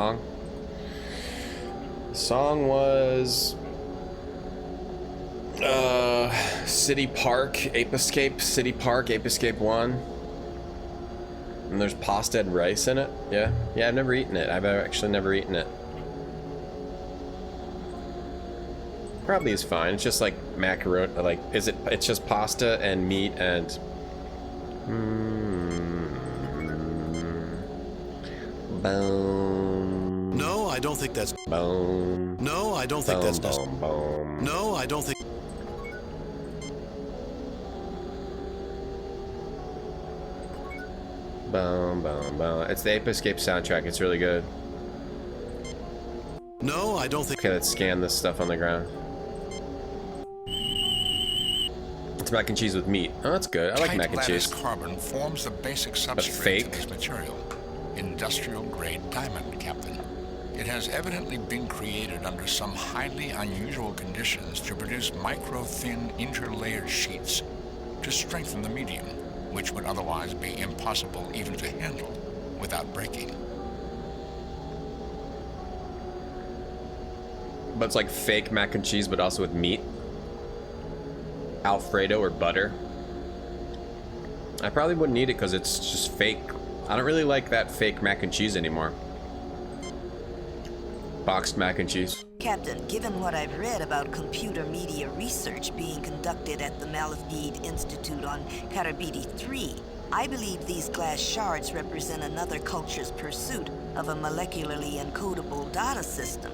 song? The song was City Park, Ape Escape, City Park, Ape Escape 1. And there's pasta and rice in it. Yeah, I've never eaten it. I've actually never eaten it. Probably is fine. It's just like macaroni. Like, it's just pasta and meat and. Boom. No, I don't think that's. Boom. No, I don't think that's. Boom. Boom. No, I don't think. Boom. Boom. Boom. It's the Ape Escape soundtrack. It's really good. No, I don't think. Okay, let's scan this stuff on the ground. It's mac and cheese with meat. Oh, that's good. I like mac and cheese. Carbon forms the basic substrate of this material. Industrial grade diamond, Captain. It has evidently been created under some highly unusual conditions to produce micro-thin interlayered sheets to strengthen the medium, which would otherwise be impossible even to handle without breaking. But it's like fake mac and cheese, but also with meat. Alfredo or butter. I probably wouldn't eat it because it's just fake. I don't really like that fake mac and cheese anymore. Boxed mac and cheese. Captain, given what I've read about computer media research being conducted at the Malafide Institute on Karabidi 3, I believe these glass shards represent another culture's pursuit of a molecularly encodable data system.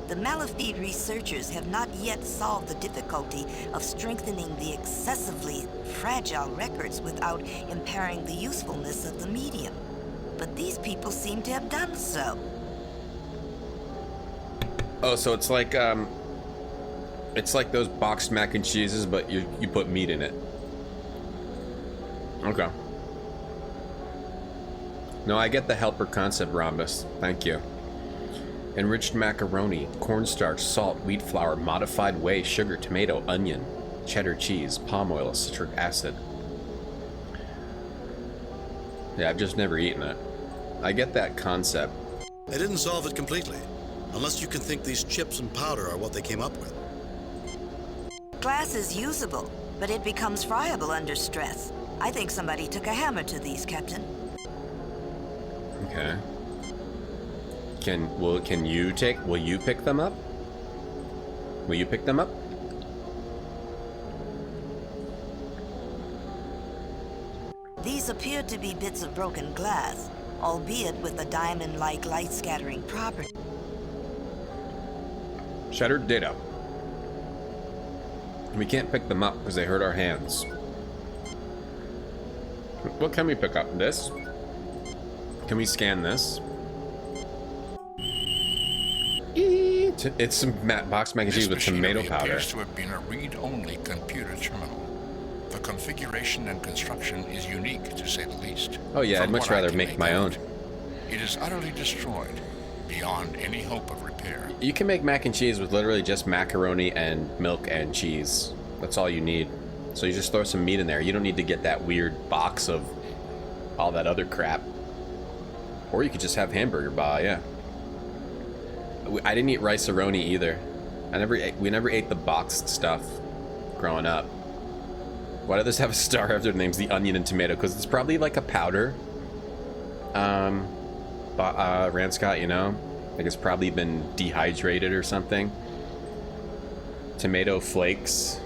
The Malafide researchers have not yet solved the difficulty of strengthening the excessively fragile records without impairing the usefulness of the medium. But these people seem to have done so. Oh, so it's like those boxed mac and cheeses, but you put meat in it. Okay. No, I get the helper concept, Rhombus. Thank you. Enriched macaroni, cornstarch, salt, wheat flour, modified whey, sugar, tomato, onion, cheddar cheese, palm oil, citric acid. Yeah, I've just never eaten it. I get that concept. They didn't solve it completely, unless you can think these chips and powder are what they came up with. Glass is usable, but it becomes friable under stress. I think somebody took a hammer to these, Captain. Okay. Will you pick them up? Will you pick them up? These appear to be bits of broken glass, albeit with a diamond-like light-scattering property. Shattered data. We can't pick them up because they hurt our hands. What can we pick up? This? Can we scan this? It's some boxed mac and cheese with tomato powder. Appears to have been a read-only computer terminal. The configuration and construction is unique, to say the least. Oh yeah, I'd much rather make my own. It is utterly destroyed, beyond any hope of repair. You can make mac and cheese with literally just macaroni and milk and cheese. That's all you need. So you just throw some meat in there. You don't need to get that weird box of all that other crap. Or you could just have hamburger bar, yeah. I didn't eat rice-a-roni either. We never ate the boxed stuff growing up. Why do those have a star after the names? The onion and tomato, because it's probably like a powder. Ranscott, you know? Like it's probably been dehydrated or something. Tomato flakes.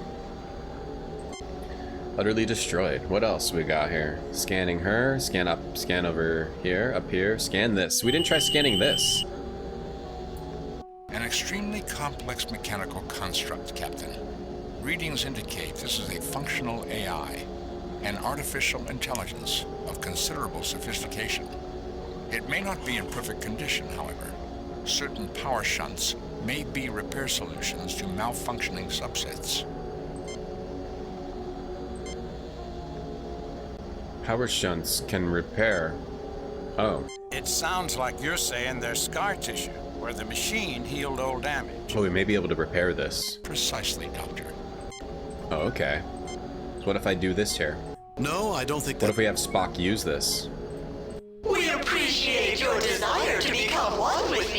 Utterly destroyed. What else we got here? Scanning her. Scan up. Scan over here. Up here. Scan this. We didn't try scanning this. An extremely complex mechanical construct, Captain. Readings indicate this is a functional AI, an artificial intelligence of considerable sophistication. It may not be in perfect condition, however. Certain power shunts may be repair solutions to malfunctioning subsets. Power shunts can repair. Oh. It sounds like you're saying there's scar tissue, where the machine healed old damage. Oh, we may be able to repair this. Precisely, Doctor. Oh, okay. So what if I do this here? No, I don't think that... What if we have Spock use this? We appreciate your desire to become one with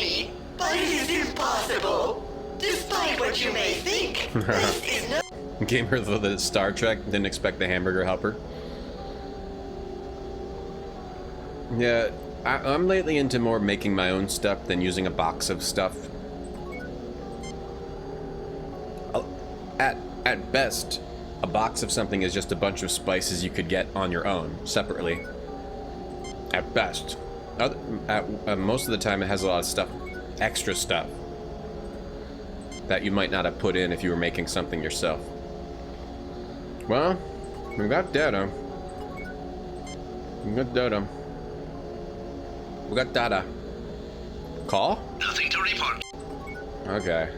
That is impossible. Despite what you may think, this is no... Gamer of the Star Trek didn't expect the hamburger helper. Yeah, I'm lately into more making my own stuff than using a box of stuff. At best, a box of something is just a bunch of spices you could get on your own, separately. At best. Most of the time it has a lot of stuff, extra stuff, that you might not have put in if you were making something yourself. Well, we got data. We got data. We got data. Call? Nothing to report. Okay.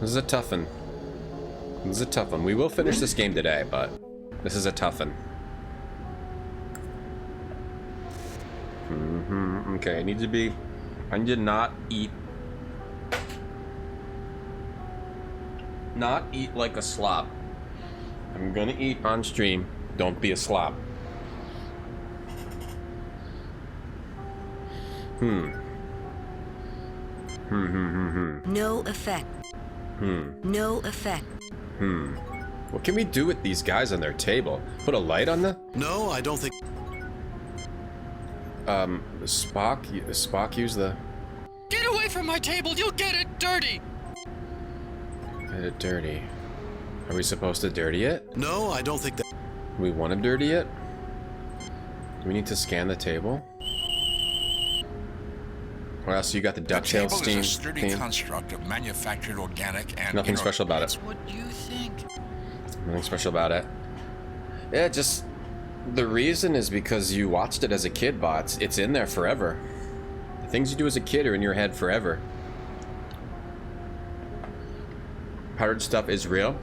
This is a tough one. This is a tough one. We will finish this game today, but this is a tough one. Okay, I need to not eat. Not eat like a slob. I'm gonna eat on stream. Don't be a slob. No effect. No effect. What can we do with these guys on their table? Put a light on the... No, I don't think... Spock use the... Get away from my table, you'll get it dirty! Get it dirty. Are we supposed to dirty it? No, I don't think that... Do we want to dirty it? Do we need to scan the table? What else? You got the DuckTales The steam table is a sturdy theme? construct of manufactured organic and... Nothing special about it. That's what you think. Nothing special about it. Yeah, just... The reason is because you watched it as a kid, bots. It's in there forever. The things you do as a kid are in your head forever. Powdered stuff is real.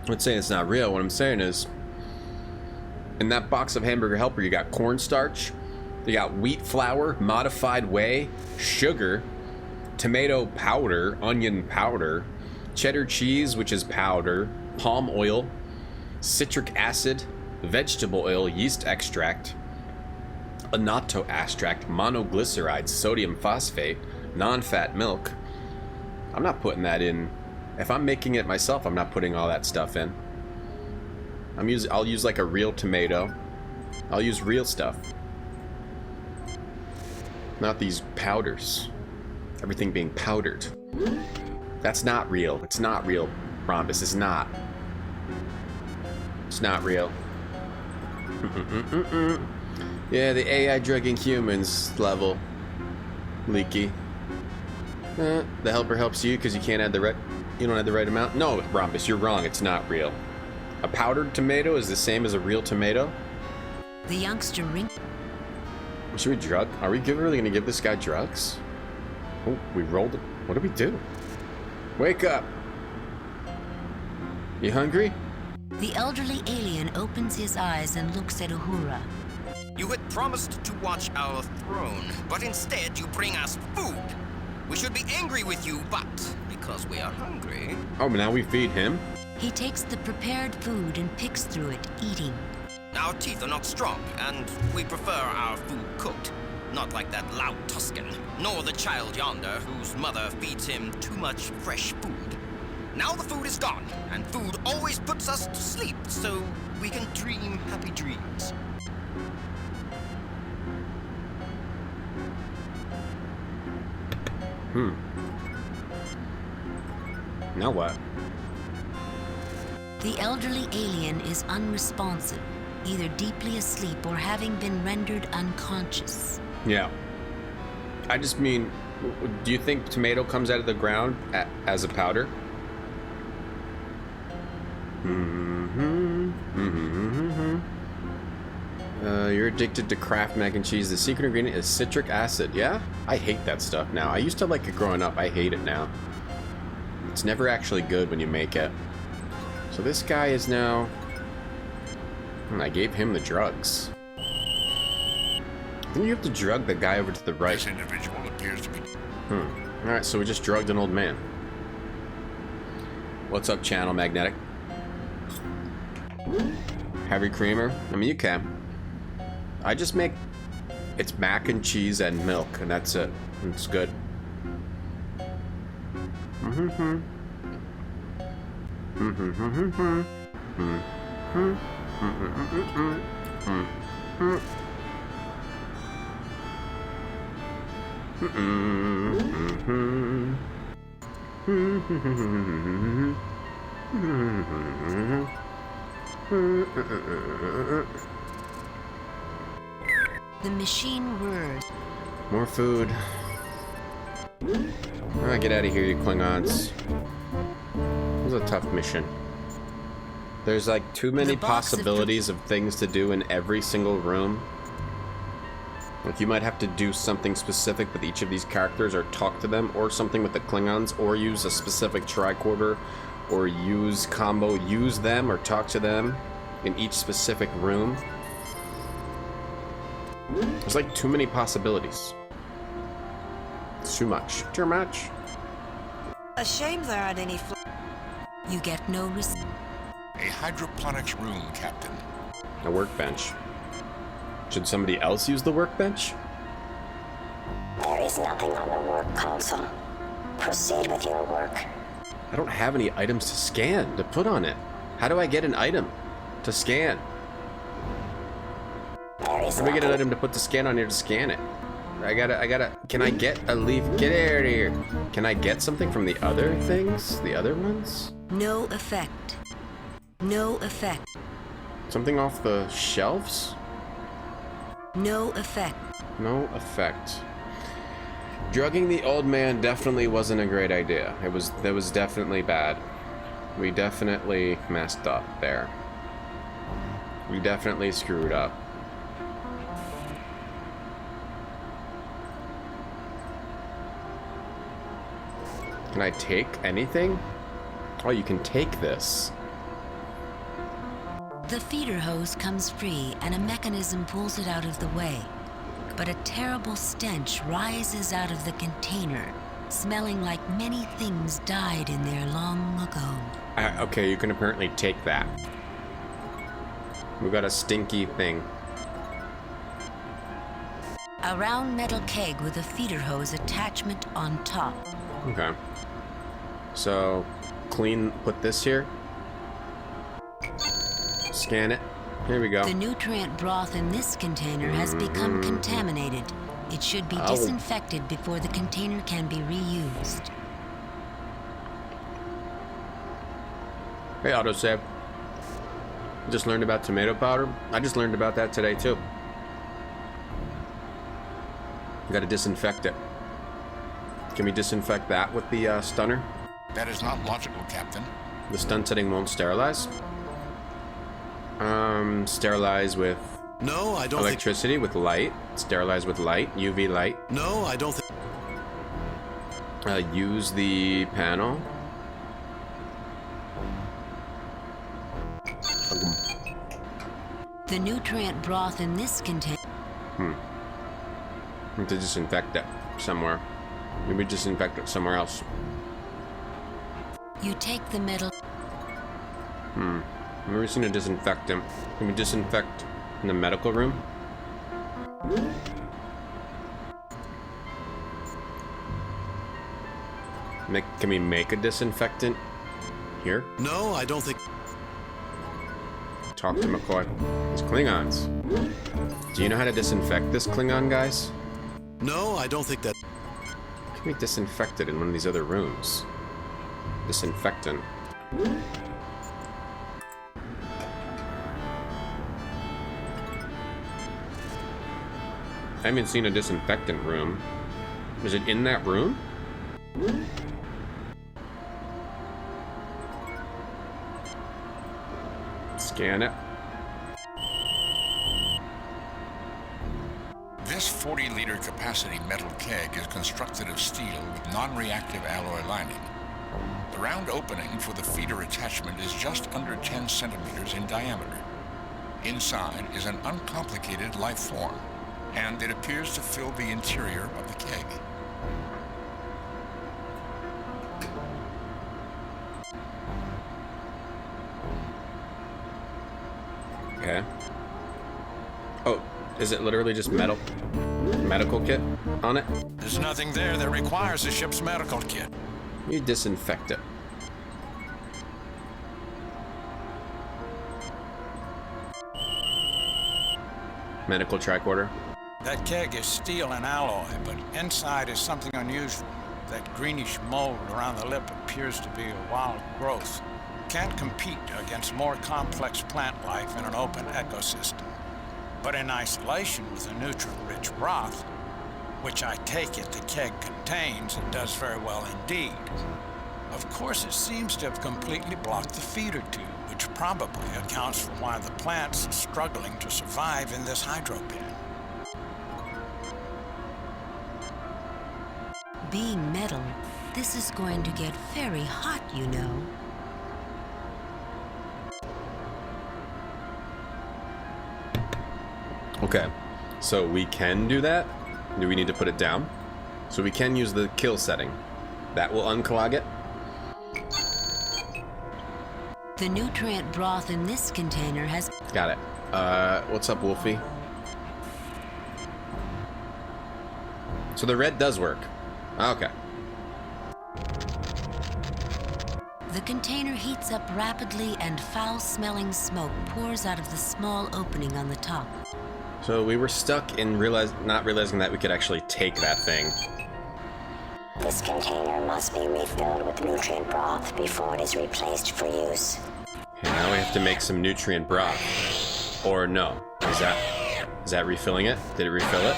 I'm not saying it's not real. What I'm saying is, in that box of hamburger helper, you got cornstarch, you got wheat flour, modified whey, sugar, tomato powder, onion powder, cheddar cheese, which is powder, palm oil, citric acid, vegetable oil, yeast extract, annatto extract, monoglyceride, sodium phosphate, non-fat milk. I'm not putting that in. If I'm making it myself, I'm not putting all that stuff in. I'll use like a real tomato. I'll use real stuff. Not these powders. Everything being powdered. That's not real. It's not real, Rhombus. It's not. It's not real. Yeah, the AI drugging humans level. Leaky. The helper helps you because you can't add the right... You don't have the right amount? No, Rhombus, you're wrong. It's not real. A powdered tomato is the same as a real tomato? The youngster ring. Should we drug? Are we really going to give this guy drugs? Oh, we rolled it. What do we do? Wake up! You hungry? The elderly alien opens his eyes and looks at Uhura. You had promised to watch our throne, but instead you bring us food. We should be angry with you, but because we are hungry... Oh, but now we feed him? He takes the prepared food and picks through it, eating. Our teeth are not strong, and we prefer our food cooked. Not like that loud Tuscan, nor the child yonder whose mother feeds him too much fresh food. Now the food is gone, and food always puts us to sleep, so we can dream happy dreams. Now what? The elderly alien is unresponsive, either deeply asleep or having been rendered unconscious. Yeah. I just mean, do you think tomato comes out of the ground as a powder? You're addicted to Kraft mac and cheese. The secret ingredient is citric acid. Yeah? I hate that stuff now. I used to like it growing up. I hate it now. It's never actually good when you make it. So this guy is now... I gave him the drugs. I think you have to drug the guy over to the right. This individual appears to be... Alright, so we just drugged an old man. What's up, Channel Magnetic? Heavy creamer? I mean, you can. I just make It's mac and cheese and milk, and that's it. It's good. The machine whirs. More food. Get out of here, you Klingons. This is a tough mission. There's like too many possibilities of things to do in every single room. Like you might have to do something specific with each of these characters, or talk to them, or something with the Klingons, or use a specific tricorder, or use them or talk to them in each specific room. There's like too many possibilities. It's too much. Too much. A shame there aren't any You get no A hydroponics room, Captain. A workbench. Should somebody else use the workbench? There is nothing on the work console. Proceed with your work. I don't have any items to scan, to put on it. How do I get an item to scan? How do I get an item to put the scan on here to scan it? Can I get a leaf? Get out of here. Can I get something from the other things? The other ones? No effect. No effect. Something off the shelves? No effect. No effect. Drugging the old man definitely wasn't a great idea. That was definitely bad. We definitely messed up there. We definitely screwed up. Can I take anything? Oh, you can take this. The feeder hose comes free and a mechanism pulls it out of the way. But a terrible stench rises out of the container, smelling like many things died in there long ago. Okay, you can apparently take that. We got a stinky thing. A round metal keg with a feeder hose attachment on top. Okay. So, put this here. Scan it. Here we go. The nutrient broth in this container has become contaminated. It should be disinfected before the container can be reused. Hey, autosave. Just learned about tomato powder. I just learned about that today, too. Gotta disinfect it. Can we disinfect that with the stunner? That is not logical, Captain. The stun setting won't sterilize? Sterilize with... No, I don't electricity, with light. Sterilize with light, UV light. No, I don't think... use the panel. The nutrient broth in this container... Need to disinfect it somewhere. Maybe disinfect it somewhere else. You take the metal... We're just gonna disinfect him. Can we disinfect in the medical room? Can we make a disinfectant here? No, I don't think... Talk to McCoy. These Klingons. Do you know how to disinfect this Klingon, guys? No, I don't think that... Can we disinfect it in one of these other rooms? Disinfectant. I haven't seen a disinfectant room. Is it in that room? Scan it. This 40-liter capacity metal keg is constructed of steel with non-reactive alloy lining. The round opening for the feeder attachment is just under 10 centimeters in diameter. Inside is an uncomplicated life form, and it appears to fill the interior of the keg. Okay. Oh, is it literally just metal? medical kit on it? There's nothing there that requires the ship's medical kit. You disinfect it. Medical tricorder. That keg is steel and alloy, but inside is something unusual. That greenish mold around the lip appears to be a wild growth. Can't compete against more complex plant life in an open ecosystem. But in isolation with a nutrient-rich broth, which I take it the keg contains, it does very well indeed. Of course, it seems to have completely blocked the feeder tube, which probably accounts for why the plant's struggling to survive in this hydro pit. Being metal, this is going to get very hot, you know. Okay, so we can do that. Do we need to put it down? So we can use the kill setting. That will unclog it. The nutrient broth in this container has... Got it. What's up, Wolfie? So the red does work. Okay. The container heats up rapidly and foul-smelling smoke pours out of the small opening on the top. So we were stuck in not realizing that we could actually take that thing. This container must be refilled with nutrient broth before it is replaced for use. Okay, now we have to make some nutrient broth. Or no. Is that refilling it? Did it refill it?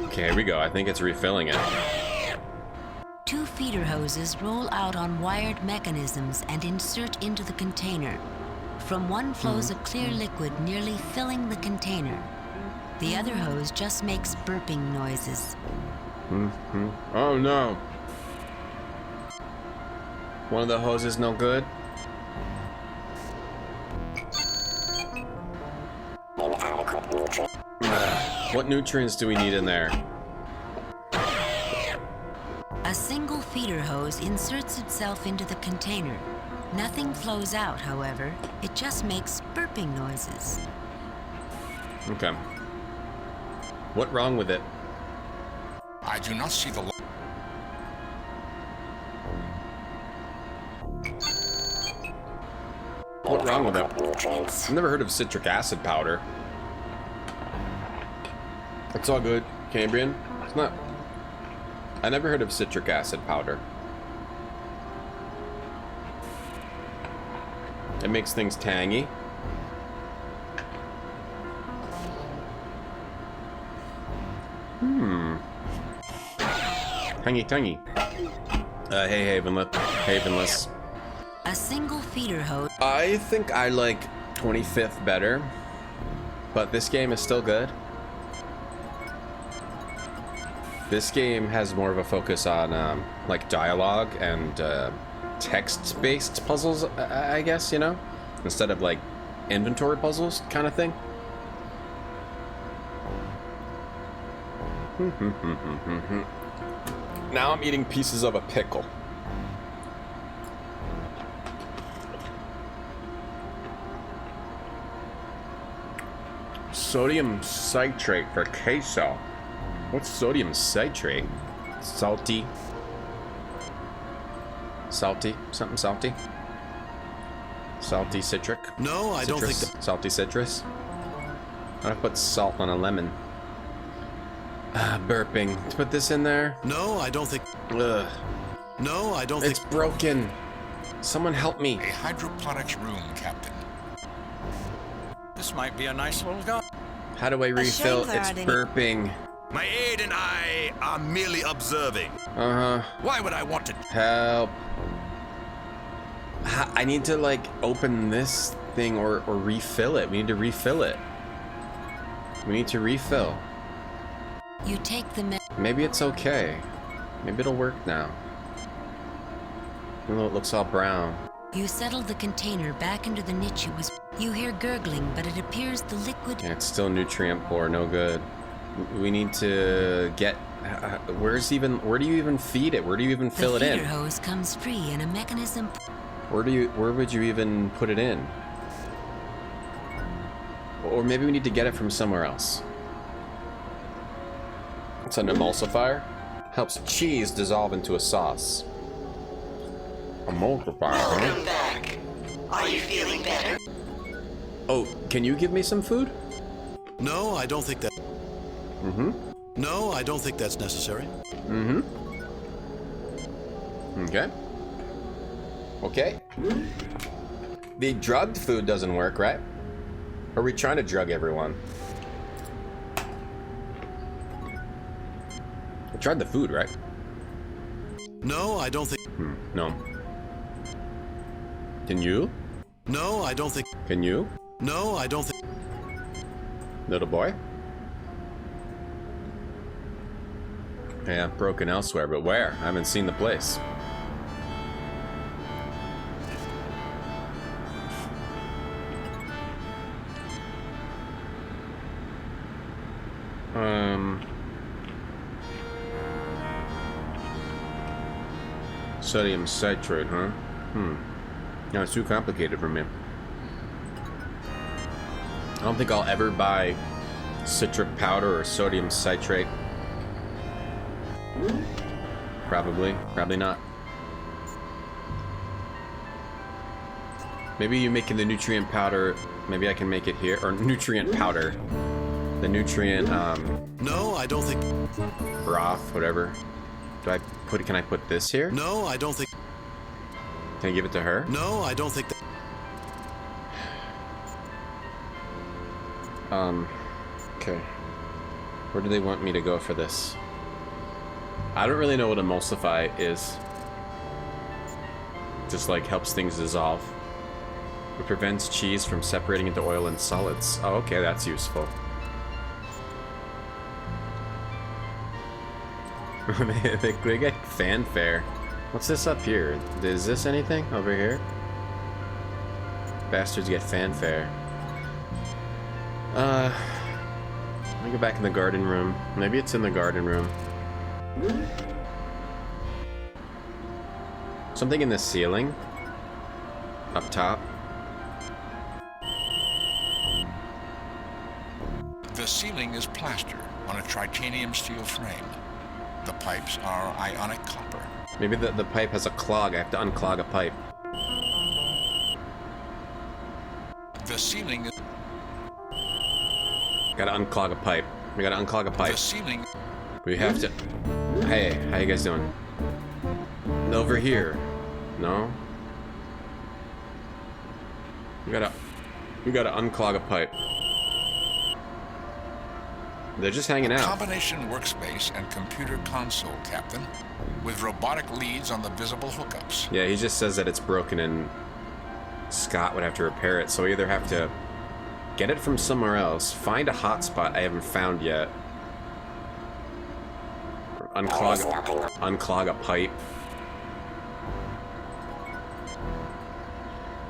Okay, here we go. I think it's refilling it. 2 feeder hoses roll out on wired mechanisms and insert into the container. From one flows a clear liquid nearly filling the container. The other hose just makes burping noises. Oh no. One of the hoses no good? Inadequate nutrient. What nutrients do we need in there? A single feeder hose inserts itself into the container. Nothing flows out, however. It just makes burping noises. Okay. What wrong with it? I do not see the... What wrong with it? I've never heard of citric acid powder. It's all good, Cambrian. It's not... I never heard of citric acid powder. It makes things tangy. Tangy. Hey, Havenless. A single feeder hose. I think I like 25th better, but this game is still good. This game has more of a focus on like dialogue and text-based puzzles, I guess, you know, instead of like inventory puzzles kind of thing. Now I'm eating pieces of a pickle. Sodium citrate for queso. What's sodium citrate? Salty. Something salty. Salty citric. No, I don't think that. Salty citrus. I put salt on a lemon. Burping. Let's put this in there. No, I don't think. Ugh. No, I don't think. It's broken. Someone help me. A hydroponics room, Captain. This might be a nice little go. How do I refill? It's burping. My aide and I are merely observing. Why would I want to? Help. I need to like open this thing or refill it. We need to refill it. We need to refill. You take the Maybe it's okay. Maybe it'll work now. Even though it looks all brown. You settle the container back into the niche it was. You hear gurgling, but it appears the liquid... Yeah, it's still nutrient poor, no good. We need to get... where do you even feed it? Where do you even fill it in? The feeder hose comes free and a mechanism... Where would you even put it in? Or maybe we need to get it from somewhere else. It's an emulsifier. Helps cheese dissolve into a sauce. Emulsifier, Welcome back. Are you feeling better? Oh, can you give me some food? No, I don't think that. Mm-hmm. No, I don't think that's necessary. Mm-hmm. Okay. Okay. The drugged food doesn't work, right? Or are we trying to drug everyone? I tried the food, right? No, I don't think. No. Can you? No, I don't think. Can you? No, I don't think. Little boy? Yeah, broken elsewhere, but where? I haven't seen the place. Sodium citrate, huh? No, it's too complicated for me. I don't think I'll ever buy citric powder or sodium citrate. Probably not. Maybe you making the nutrient powder, maybe I can make it here, or nutrient powder. The nutrient, No, I don't think. broth, whatever. Can I put this here? No, I don't think. Can I give it to her? No, I don't think that. Okay. Where do they want me to go for this? I don't really know what emulsify is. Just like helps things dissolve. It prevents cheese from separating into oil and solids. Oh, okay, that's useful. they get fanfare. What's this up here? Is this anything over here? Bastards get fanfare. Let me go back in the garden room. Maybe it's in the garden room. Something in the ceiling? Up top? The ceiling is plaster on a titanium steel frame. The pipes are ionic copper. Maybe the pipe has a clog. I have to unclog a pipe. The ceiling is... Gotta unclog a pipe. We gotta unclog a pipe. The ceiling... We have to... Hey, how you guys doing? Over here. No? We gotta unclog a pipe. They're just hanging out. Combination workspace and computer console, Captain, with robotic leads on the visible hookups. Yeah, he just says that it's broken and Scott would have to repair it, so we either have to get it from somewhere else, find a hotspot I haven't found yet, or unclog a pipe.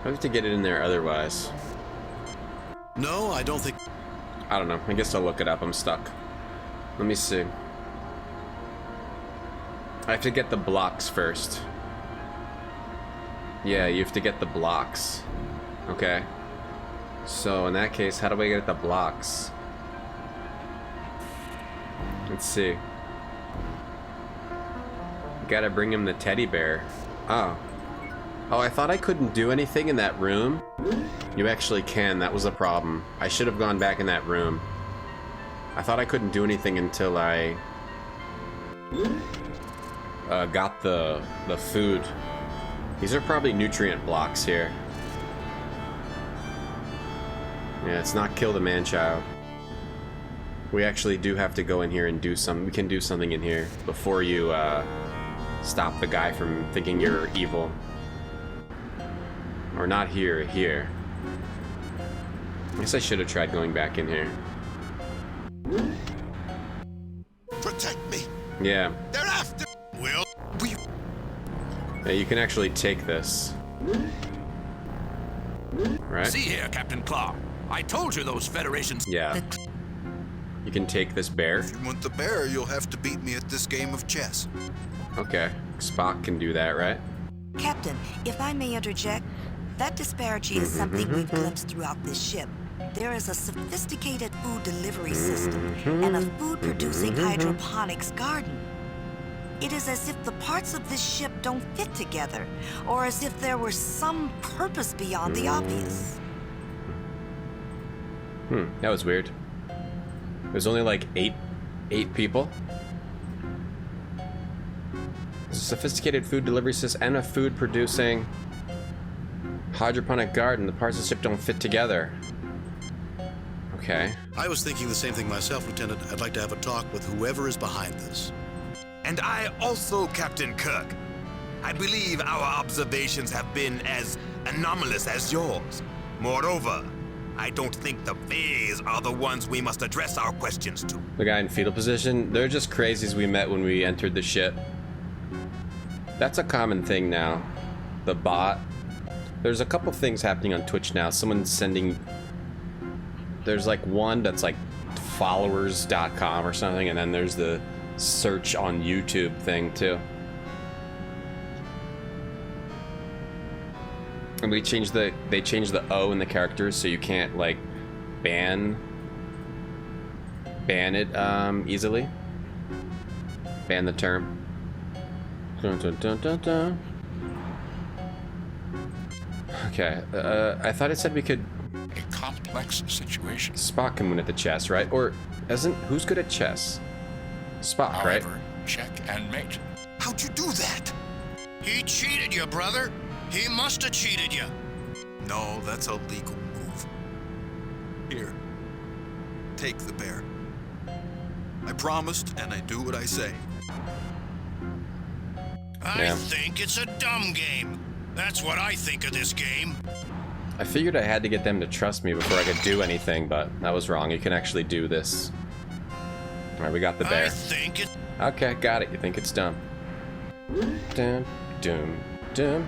I have to get it in there otherwise. No, I don't think. I don't know. I guess I'll look it up. I'm stuck. Let me see. I have to get the blocks first. Yeah, you have to get the blocks. Okay. So in that case, how do I get the blocks? Let's see. Gotta bring him the teddy bear. Oh. Oh, I thought I couldn't do anything in that room. You actually can. That was the problem. I should have gone back in that room. I thought I couldn't do anything until I got the food. These are probably nutrient blocks here. Yeah, it's not kill the man-child. We actually do have to go in here and do some. We can do something in here before you stop the guy from thinking you're evil. Or not here, here. I guess I should have tried going back in here. Protect me. Yeah. They're after. Well, Yeah, you can actually take this. Right? See here, Captain Claw. I told you those Federations. Yeah. You can take this bear. If you want the bear, you'll have to beat me at this game of chess. Okay. Spock can do that, right? Captain, if I may interject, that disparity is something we've glimpsed throughout this ship. There is a sophisticated food delivery system and a food-producing hydroponics garden. It is as if the parts of this ship don't fit together, or as if there were some purpose beyond the obvious. That was weird. There's only like eight people. There's a sophisticated food delivery system and a food-producing hydroponic garden. The parts of the ship don't fit together. Okay. I was thinking the same thing myself, Lieutenant. I'd like to have a talk with whoever is behind this. And I also, Captain Kirk. I believe our observations have been as anomalous as yours. Moreover, I don't think the Fays are the ones we must address our questions to. The guy in fetal position, they're just crazies we met when we entered the ship. That's a common thing now. The bot. There's a couple things happening on Twitch now. Someone's sending... There's like one that's like followers.com or something, and then there's the search on YouTube thing too. And they changed the O in the characters so you can't like ban it easily. Ban the term. Dun, dun, dun, dun, dun. Okay, I thought it said we could. A complex situation. Spock can win at the chess, right? Or who's good at chess? Spock, However, right? Check and mate. How'd you do that? He cheated you, brother. He must have cheated you. No, that's a legal move. Here, take the bear. I promised, and I do what I say. I think it's a dumb game. That's what I think of this game. I figured I had to get them to trust me before I could do anything, but I was wrong. You can actually do this. Alright, we got the bear. I think it... Okay, got it. You think it's dumb. Dum, dum, dum.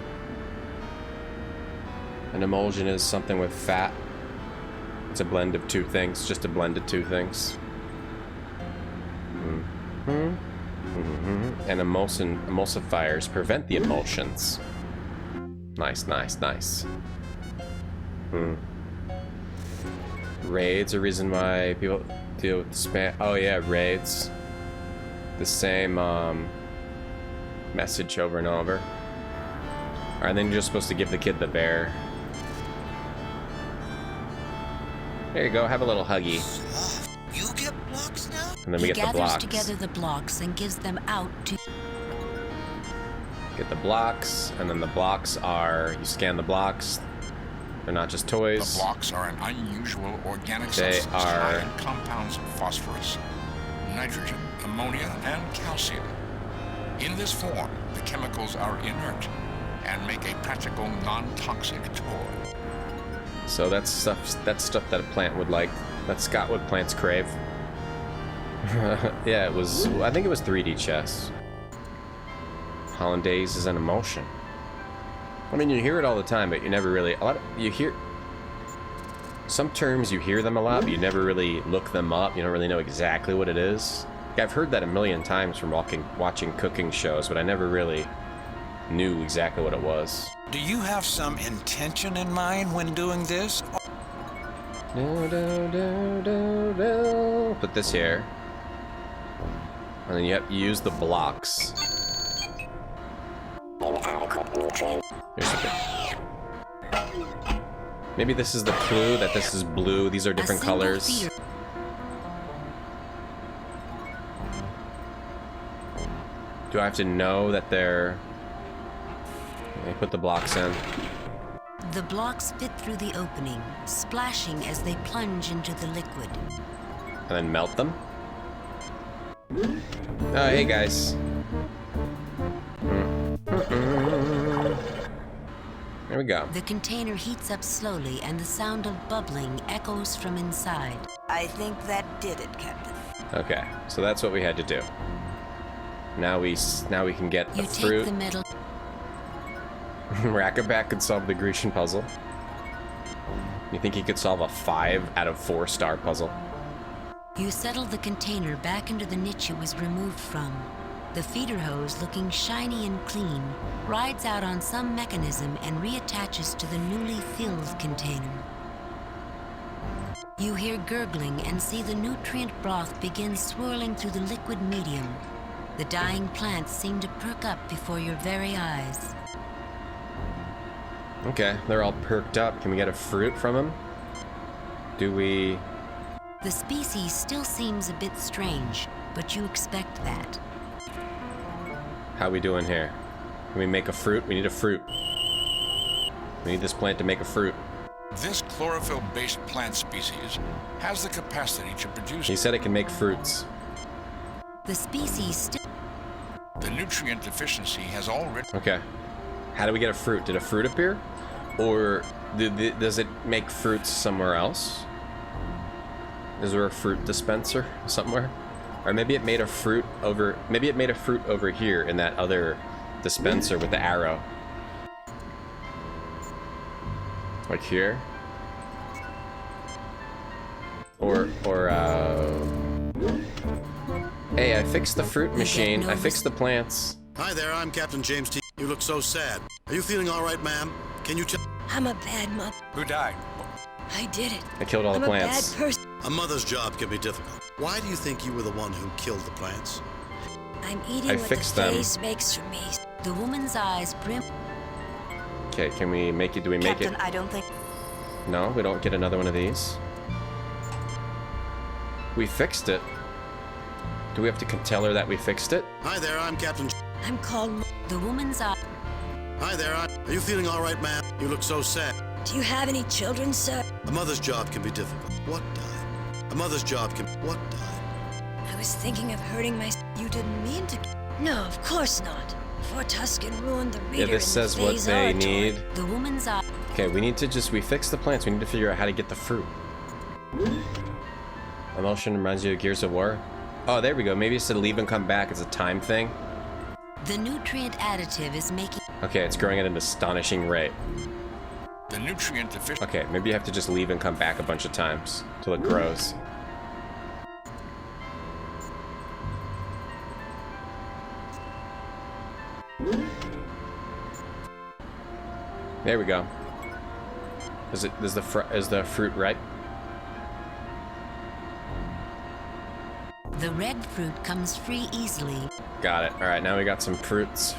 An emulsion is something with fat. It's a blend of two things. Just a blend of two things. And emulsifiers prevent the emulsions. Nice, nice, nice. Raids are reason why people deal with spam. Oh yeah, raids. The same message over and over. Alright, then you're just supposed to give the kid the bear. There you go, have a little huggy. You get blocks now? And then we get the blocks. He gathers together the blocks and gives them out to... Get the blocks, and then the blocks are... You scan the blocks. They're not just toys. The blocks are an unusual organic They substance are... high in compounds of phosphorus, nitrogen, ammonia, and calcium. In this form, the chemicals are inert and make a practical non-toxic toy. So that's stuff that a plant would like. That's got what plants crave. Yeah, it was... I think it was 3D chess. Hollandaise is an emulsion. I mean, you hear it all the time, but you never really... you hear... Some terms, you hear them a lot, but you never really look them up. You don't really know exactly what it is. I've heard that a million times from watching cooking shows, but I never really knew exactly what it was. Do you have some intention in mind when doing this? Put this here. And then you have to use the blocks. Inadequate nutrient. Here's the thing. Maybe this is the clue that this is blue. These are different colors. Do I have to know that they're... Let me put the blocks in. The blocks fit through the opening, splashing as they plunge into the liquid. And then melt them. Oh, hey guys. There we go. The container heats up slowly and the sound of bubbling echoes from inside. I think that did it, Captain. Okay, so that's what we had to do. Now we can get the You fruit. take the metal. Rackaback could solve the Grecian puzzle. You think he could solve a 5 out of 4 star puzzle? You settle the container back into the niche it was removed from. The feeder hose, looking shiny and clean, rides out on some mechanism and reattaches to the newly filled container. You hear gurgling and see the nutrient broth begin swirling through the liquid medium. The dying plants seem to perk up before your very eyes. Okay, they're all perked up. Can we get a fruit from them? Do we... The species still seems a bit strange, but you expect that. How we doing here? Can we make a fruit? We need a fruit. We need this plant to make a fruit. This chlorophyll-based plant species has the capacity to produce... He said it can make fruits. The species still... The nutrient deficiency has already... Okay. How do we get a fruit? Did a fruit appear? Or does it make fruits somewhere else? Is there a fruit dispenser somewhere? Or maybe it made a fruit over... Maybe it made a fruit over here in that other dispenser with the arrow. Like here? Hey, I fixed the fruit machine. I fixed the plants. Hi there, I'm Captain James T. You look so sad. Are you feeling all right, ma'am? Can you tell... I'm a bad mother. Who died? I did it. I killed all the plants. I'm a bad person. A mother's job can be difficult. Why do you think you were the one who killed the plants? I'm eating what the face makes for me. The woman's eyes brim... Okay, can we make it? Do we make Captain, it? I don't think... No, we don't get another one of these. We fixed it. Do we have to tell her that we fixed it? Hi there, I'm Captain... I'm called... The woman's eye... Hi there, Are you feeling all right, ma'am? You look so sad. Do you have any children, sir? A mother's job can be difficult. What died? A mother's job can... What died? I was thinking of hurting my... You didn't mean to... No, of course not. Before Tuscan ruined the reader. Yeah, this says what they need. The woman's eye... Okay, we need to just... We fixed the plants. We need to figure out how to get the fruit. Emulsion reminds you of Gears of War. Oh, there we go. Maybe it's to leave and come back. It's a time thing. The nutrient additive is making... Okay, it's growing at an astonishing rate. The nutrient deficiency... Okay, maybe you have to just leave and come back a bunch of times till it grows. There we go. Is the fruit ripe? The red fruit comes free easily. Got it. All right, now we got some fruits.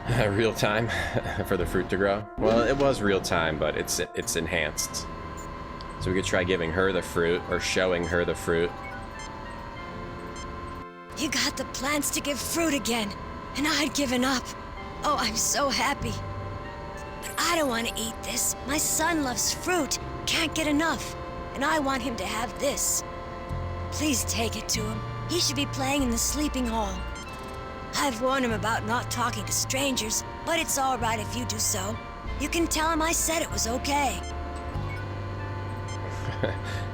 Real time for the fruit to grow. Well, it was real time, but it's enhanced. So we could try giving her the fruit or showing her the fruit. You got the plants to give fruit again, and I'd given up. Oh, I'm so happy. But I don't want to eat this. My son loves fruit, can't get enough, and I want him to have this. Please take it to him. He should be playing in the sleeping hall. I've warned him about not talking to strangers, but it's all right if you do so. You can tell him I said it was okay.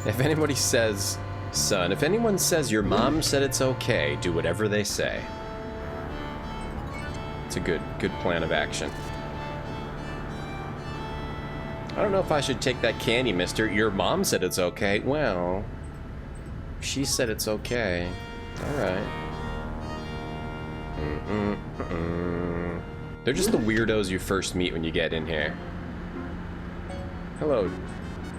If anybody says, son, if anyone says your mom said it's okay, do whatever they say. It's a good plan of action. I don't know if I should take that candy, mister. Your mom said it's okay. Well, she said it's okay. Alright. They're just the weirdos you first meet when you get in here. Hello,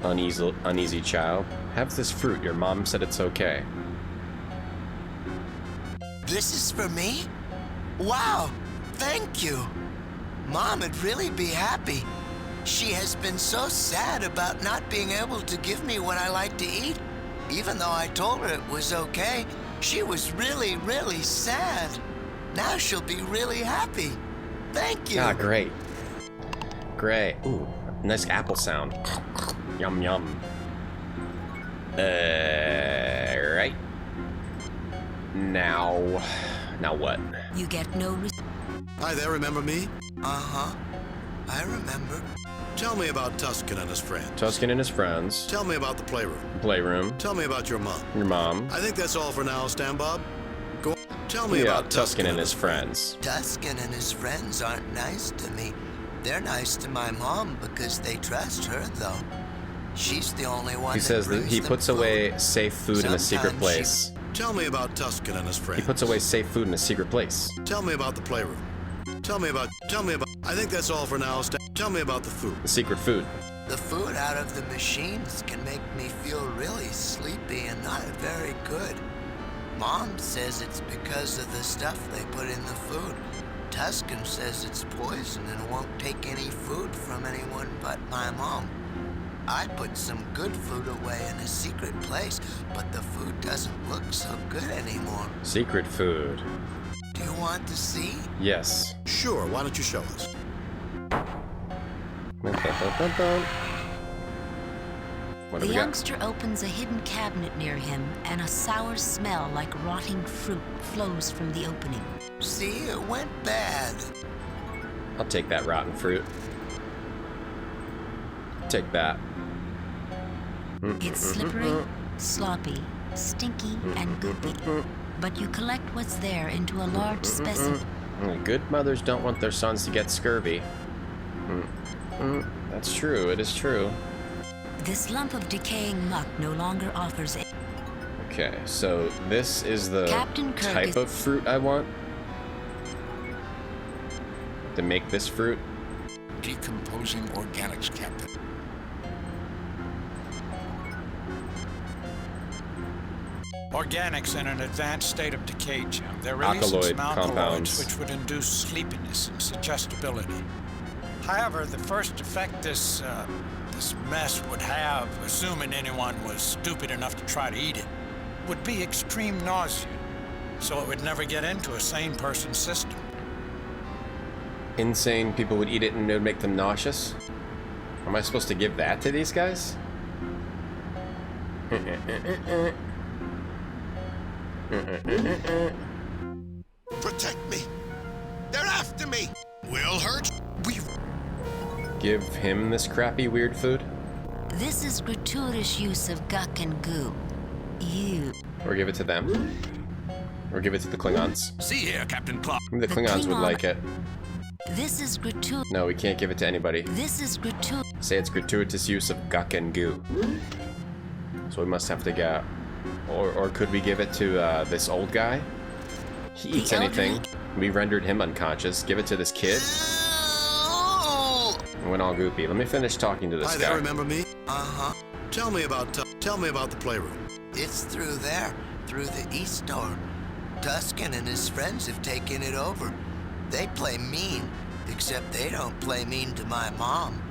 uneasy child. Have this fruit. Your mom said it's okay. This is for me? Wow, thank you. Mom would really be happy. She has been so sad about not being able to give me what I like to eat. Even though I told her it was okay, she was really, really sad. Now she'll be really happy. Thank you. Ah, great. Great. Ooh, nice apple sound. Yum, yum. Right. Now what? You get no... Hi there, remember me? Uh-huh. I remember. Tell me about Tuscan and his friends. Tuscan and his friends. Tell me about the playroom. Playroom. Tell me about your mom. Your mom. I think that's all for now, Stan Bob. Go on. Tell me about Tuscan and his friends. Tuscan and his friends aren't nice to me. They're nice to my mom because they trust her, though. She's the only one. He says that he puts away safe food in a secret place. Tell me about Tuscan and his friends. He puts away safe food in a secret place. Tell me about the playroom. Tell me about, I think that's all for now, Stan. Tell me about the food. The secret food. The food out of the machines can make me feel really sleepy and not very good. Mom says it's because of the stuff they put in the food. Tuscan says it's poison and won't take any food from anyone but my mom. I put some good food away in a secret place, but the food doesn't look so good anymore. Secret food. Do you want to see? Yes. Sure, why don't you show us? What do The we got? youngster opens a hidden cabinet near him, and a sour smell like rotting fruit flows from the opening. See, it went bad. I'll take that rotten fruit. Take that. It's slippery, sloppy, stinky, and goopy. But you collect what's there into a large specimen. Good mothers don't want their sons to get scurvy. That's true, it is true. This lump of decaying muck no longer offers it. Okay, so this is the Captain Kirk type is- of fruit I want. To make this fruit. Decomposing organics, Captain. Organics in an advanced state of decay, Jim. They're releasing Alkaloid some alkaloids compounds. which would induce sleepiness and suggestibility. However, the first effect this mess would have, assuming anyone was stupid enough to try to eat it, would be extreme nausea, so it would never get into a sane person's system. Insane people would eat it and it would make them nauseous? Am I supposed to give that to these guys? Protect me! They're after me! Will hurt. Give him this crappy weird food? This is gratuitous use of guck and goo. Or give it to them? Or give it to the Klingons? See here, Captain Clark. The Klingons would Klingon- like it. This is gratuitous. No, we can't give it to anybody. This is gratuitous. Say it's gratuitous use of guck and goo. So we must have to get... Or could we give it to this old guy? He eats The anything. elderly- We rendered him unconscious. Give it to this kid. It went all goopy. Let me finish talking to this Hi guy. there, remember me? Uh-huh. Tell me about the playroom. It's through there, through the east door. Tuscan and his friends have taken it over. They play mean, except they don't play mean to my mom.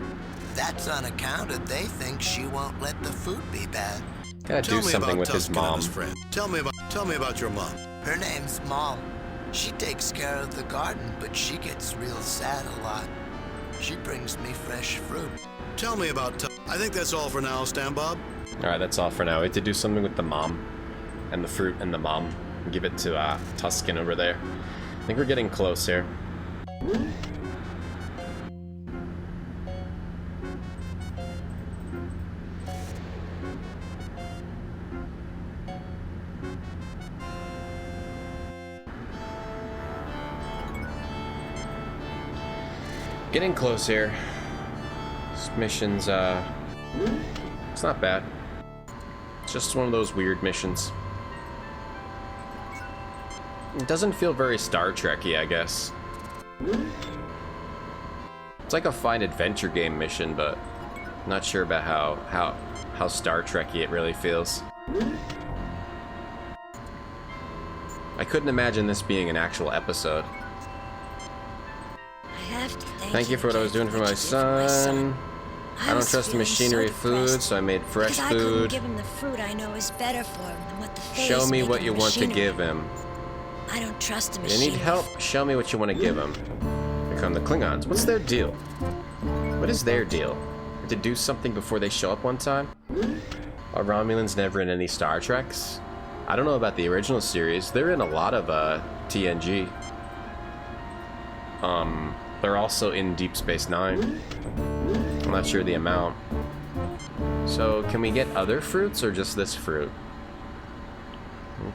That's on account of they think she won't let the food be bad. Gotta do something with his Tuscan and mom. his friend. Tell me about your mom. Her name's Moll. She takes care of the garden, but she gets real sad a lot. She brings me fresh fruit. Tell me about... I think that's all for now, Stan Bob. Alright, that's all for now. We have to do something with the mom. And the fruit and the mom. Give it to Tuscan over there. I think we're getting close here. Getting close here. This mission's, it's not bad. It's just one of those weird missions. It doesn't feel very Star Trek-y, I guess. It's like a fine adventure game mission, but I'm not sure about how Star Trek-y it really feels. I couldn't imagine this being an actual episode. I have to Thank you for what I was doing for my son. I don't was trust the feeling so machinery depressed food, so I made fresh because I couldn't food. give him the fruit I know is better for him than what the phase Show me made what in you the want to machinery. give him. I don't trust the You machine. need help? Show me what you want to give him. Here come the Klingons. What's their deal? What is their deal? To do something before they show up one time? Are Romulans never in any Star Treks? I don't know about the original series. They're in a lot of TNG. They're also in Deep Space Nine. I'm not sure the amount. So can we get other fruits or just this fruit?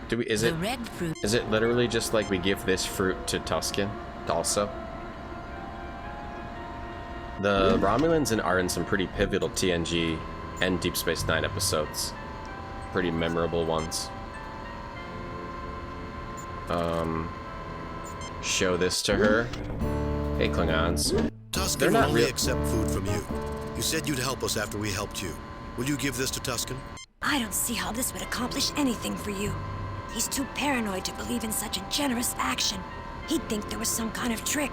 Do we? Is The it? red fruit. Is it literally just like we give this fruit to Tuscan also? The Romulans are in some pretty pivotal TNG and Deep Space Nine episodes. Pretty memorable ones. Show this to her. Hey, Klingons. Tuscan They're will not only real. accept food from you. You said you'd help us after we helped you. Will you give this to Tusken? I don't see how this would accomplish anything for you. He's too paranoid to believe in such a generous action. He'd think there was some kind of trick.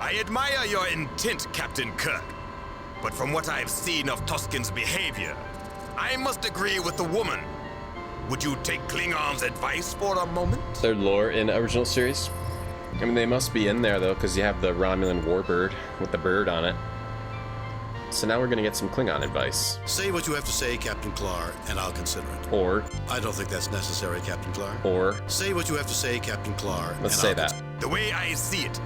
I admire your intent, Captain Kirk. But from what I've seen of Tusken's behavior, I must agree with the woman. Would you take Klingon's advice for a moment? Their lore in original series. I mean, they must be in there though, because you have the Romulan warbird with the bird on it. So now we're gonna get some Klingon advice. Say what you have to say, Captain Klar, and I'll consider it. Or I don't think that's necessary, Captain Klar. Or say what you have to say, Captain Klar. Let's say that. The way I see it,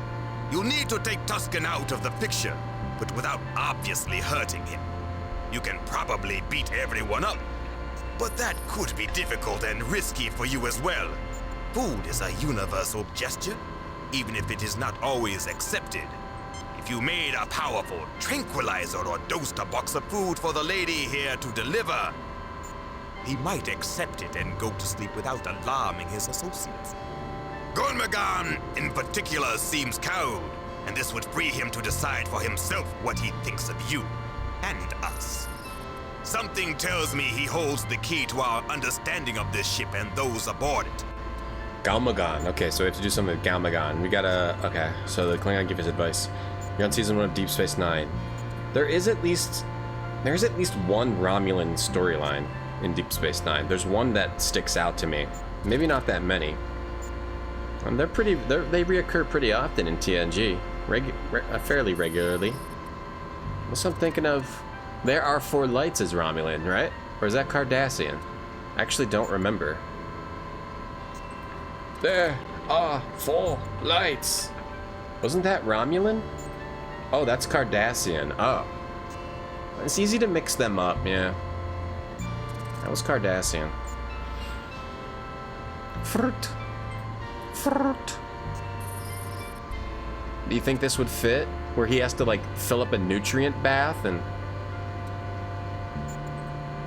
you'll need to take Tusken out of the picture, but without obviously hurting him. You can probably beat everyone up, but that could be difficult and risky for you as well. Food is a universal gesture, even if it is not always accepted. If you made a powerful tranquilizer or dosed a box of food for the lady here to deliver, he might accept it and go to sleep without alarming his associates. Gormagan, in particular, seems cowed, and this would free him to decide for himself what he thinks of you and us. Something tells me he holds the key to our understanding of this ship and those aboard it. Galmagan. Okay, so we have to do something with Galmagan. We gotta... Okay, so the Klingon give us advice. You're on season 1 of Deep Space Nine. There's at least one Romulan storyline in Deep Space Nine. There's one that sticks out to me. Maybe not that many. And they reoccur pretty often in TNG. Fairly regularly. Unless I'm thinking of... There Are Four Lights is Romulan, right? Or is that Cardassian? I actually don't remember. There are four lights. Wasn't that Romulan? Oh, that's Cardassian. Oh. It's easy to mix them up, yeah. That was Cardassian. Fruit. Fruit. Do you think this would fit? Where he has to, like, fill up a nutrient bath and...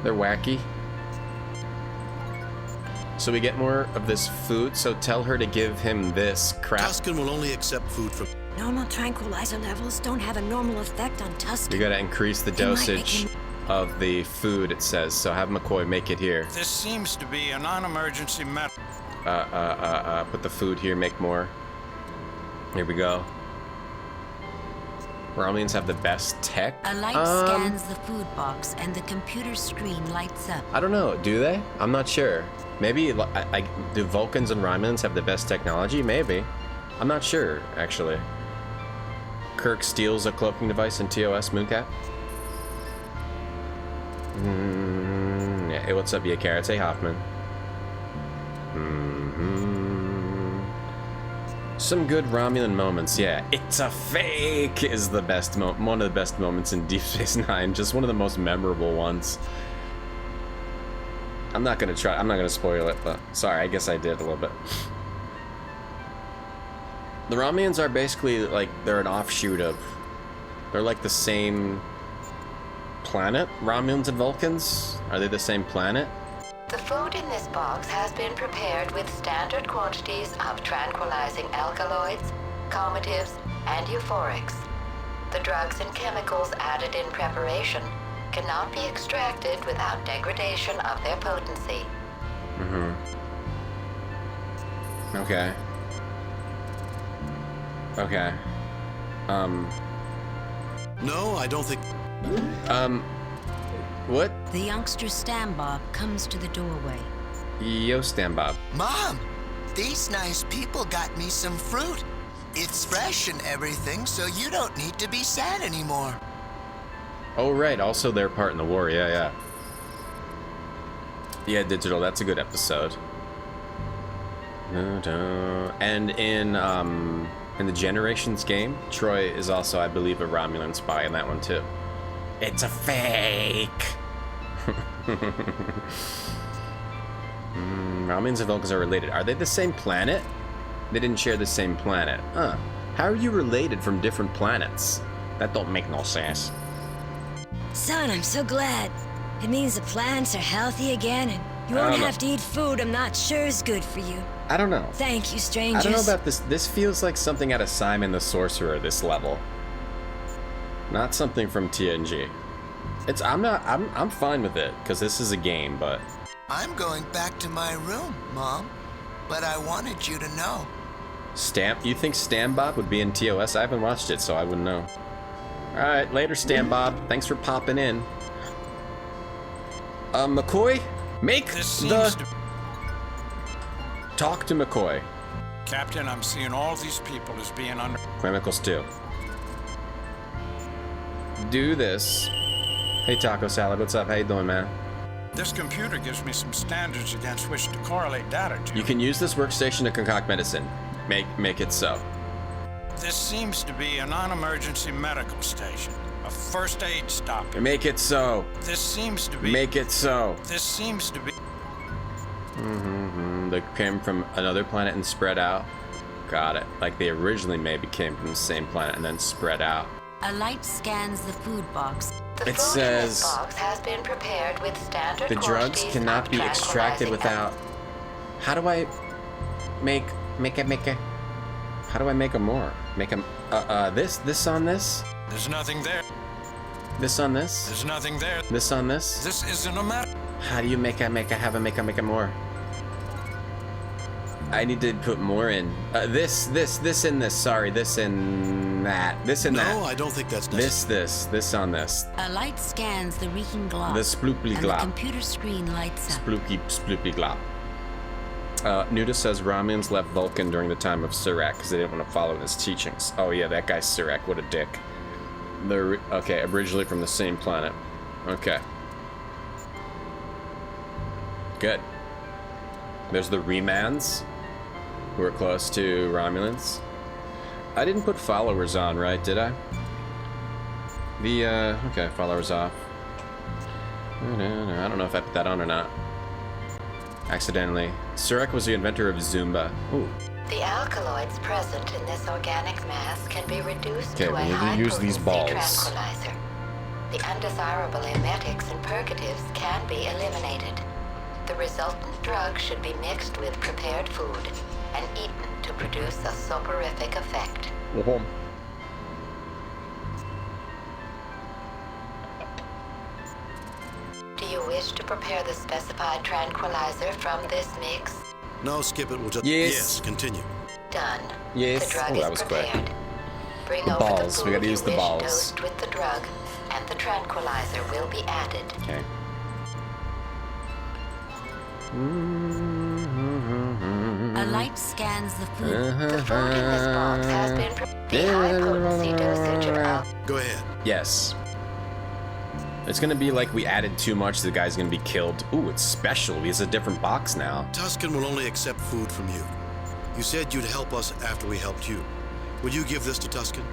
They're wacky. So we get more of this food, so tell her to give him this crap. Tusken will only accept food from... Normal tranquilizer levels don't have a normal effect on Tusken. You gotta increase the dosage of the food, it says, so have McCoy make it here. This seems to be a non-emergency method. Put the food here, make more. Here we go. Romulans have the best tech. A light scans the food box and the computer screen lights up. I don't know, do they? I'm not sure. Maybe, do Vulcans and Romulans have the best technology? Maybe. I'm not sure, actually. Kirk steals a cloaking device in TOS Mooncat. Yeah, hey, what's up, you carrots? Hey, Hoffman. Some good Romulan moments, yeah. It's a fake is the best one of the best moments in Deep Space Nine. Just one of the most memorable ones. I'm not gonna spoil it, but sorry, I guess I did a little bit. The Romulans are basically like, they're an offshoot of, they're like the same planet, Romulans and Vulcans? Are they the same planet? The food in this box has been prepared with standard quantities of tranquilizing alkaloids, calmatives, and euphorics. The drugs and chemicals added in preparation cannot be extracted without degradation of their potency. Okay. Okay. No, I don't think... What? The youngster Stambob comes to the doorway. Yo, Stambob. Mom, these nice people got me some fruit. It's fresh and everything, so you don't need to be sad anymore. Oh, right. Also their part in the war. Yeah, yeah. Yeah, Digital. That's a good episode. And in the Generations game, Troy is also, I believe, a Romulan spy in that one, too. It's a fake! Romulans and Vulcans are related. Are they the same planet? They didn't share the same planet. Huh. How are you related from different planets? That don't make no sense. Son, I'm so glad. It means the plants are healthy again, and you won't have to eat food I'm not sure is good for you. I don't know. Thank you, strangers. I don't know about this. This feels like something out of Simon the Sorcerer, this level. Not something from TNG. I'm fine with it, because this is a game, but... I'm going back to my room, Mom. But I wanted you to know. You think Stambob would be in TOS? I haven't watched it, so I wouldn't know. Alright, later, Stambob. Thanks for popping in. McCoy? Talk to McCoy. Captain, I'm seeing all these people as being under... Chemicals too. Do this. Hey, Taco Salad, what's up? How you doing, man? This computer gives me some standards against which to correlate data to. You can use this workstation to concoct medicine. Make it so. This seems to be a non-emergency medical station. A first aid stop. Make it so. This seems to be... Make it so. This seems to be... They came from another planet and spread out. Got it. Like they originally maybe came from the same planet and then spread out. A light scans the food box. It says box has been prepared with standard the drugs cannot be extracted without. How do I make a? How do I make a more? Make a this on this? There's nothing there. This on this? There's nothing there. This on this? This isn't a matter. How do you make a more? I need to put more in. This in this. Sorry, this in that. This in that. No, I don't think that's necessary. This on this. A light scans the reeking glop. The splooply and glop. the computer screen lights up. Sploopy glop. Nudis says Romulans left Vulcan during the time of Surak because they didn't want to follow his teachings. Oh yeah, that guy Surak, what a dick. They're okay, originally from the same planet. Okay. Good. There's the Remans, who are close to Romulans. I didn't put followers on, right? Did I? Okay, followers off. I don't know if I put that on or not. Accidentally. Surak was the inventor of Zumba. Ooh. The alkaloids present in this organic mass can be reduced to a we need to use these balls. tranquilizer. The undesirable emetics and purgatives can be eliminated. The resultant drug should be mixed with prepared food and eaten to produce a soporific effect. Do you wish to prepare the specified tranquilizer from this mix? No, skip it. We'll just... Yes. Continue. Done. Yes. The drug that is was quick. prepared. Bring The over balls. the We food gotta use you the wish balls. dosed with the drug, and the tranquilizer will be added. Okay. A light scans the food. The food in this box has been the high potency dosage of Go ahead. Yes. It's gonna be like we added too much, the guy's gonna be killed. Ooh, it's special. He has a different box now. Tusken will only accept food from you. You said you'd help us after we helped you. Will you give this to Tusken?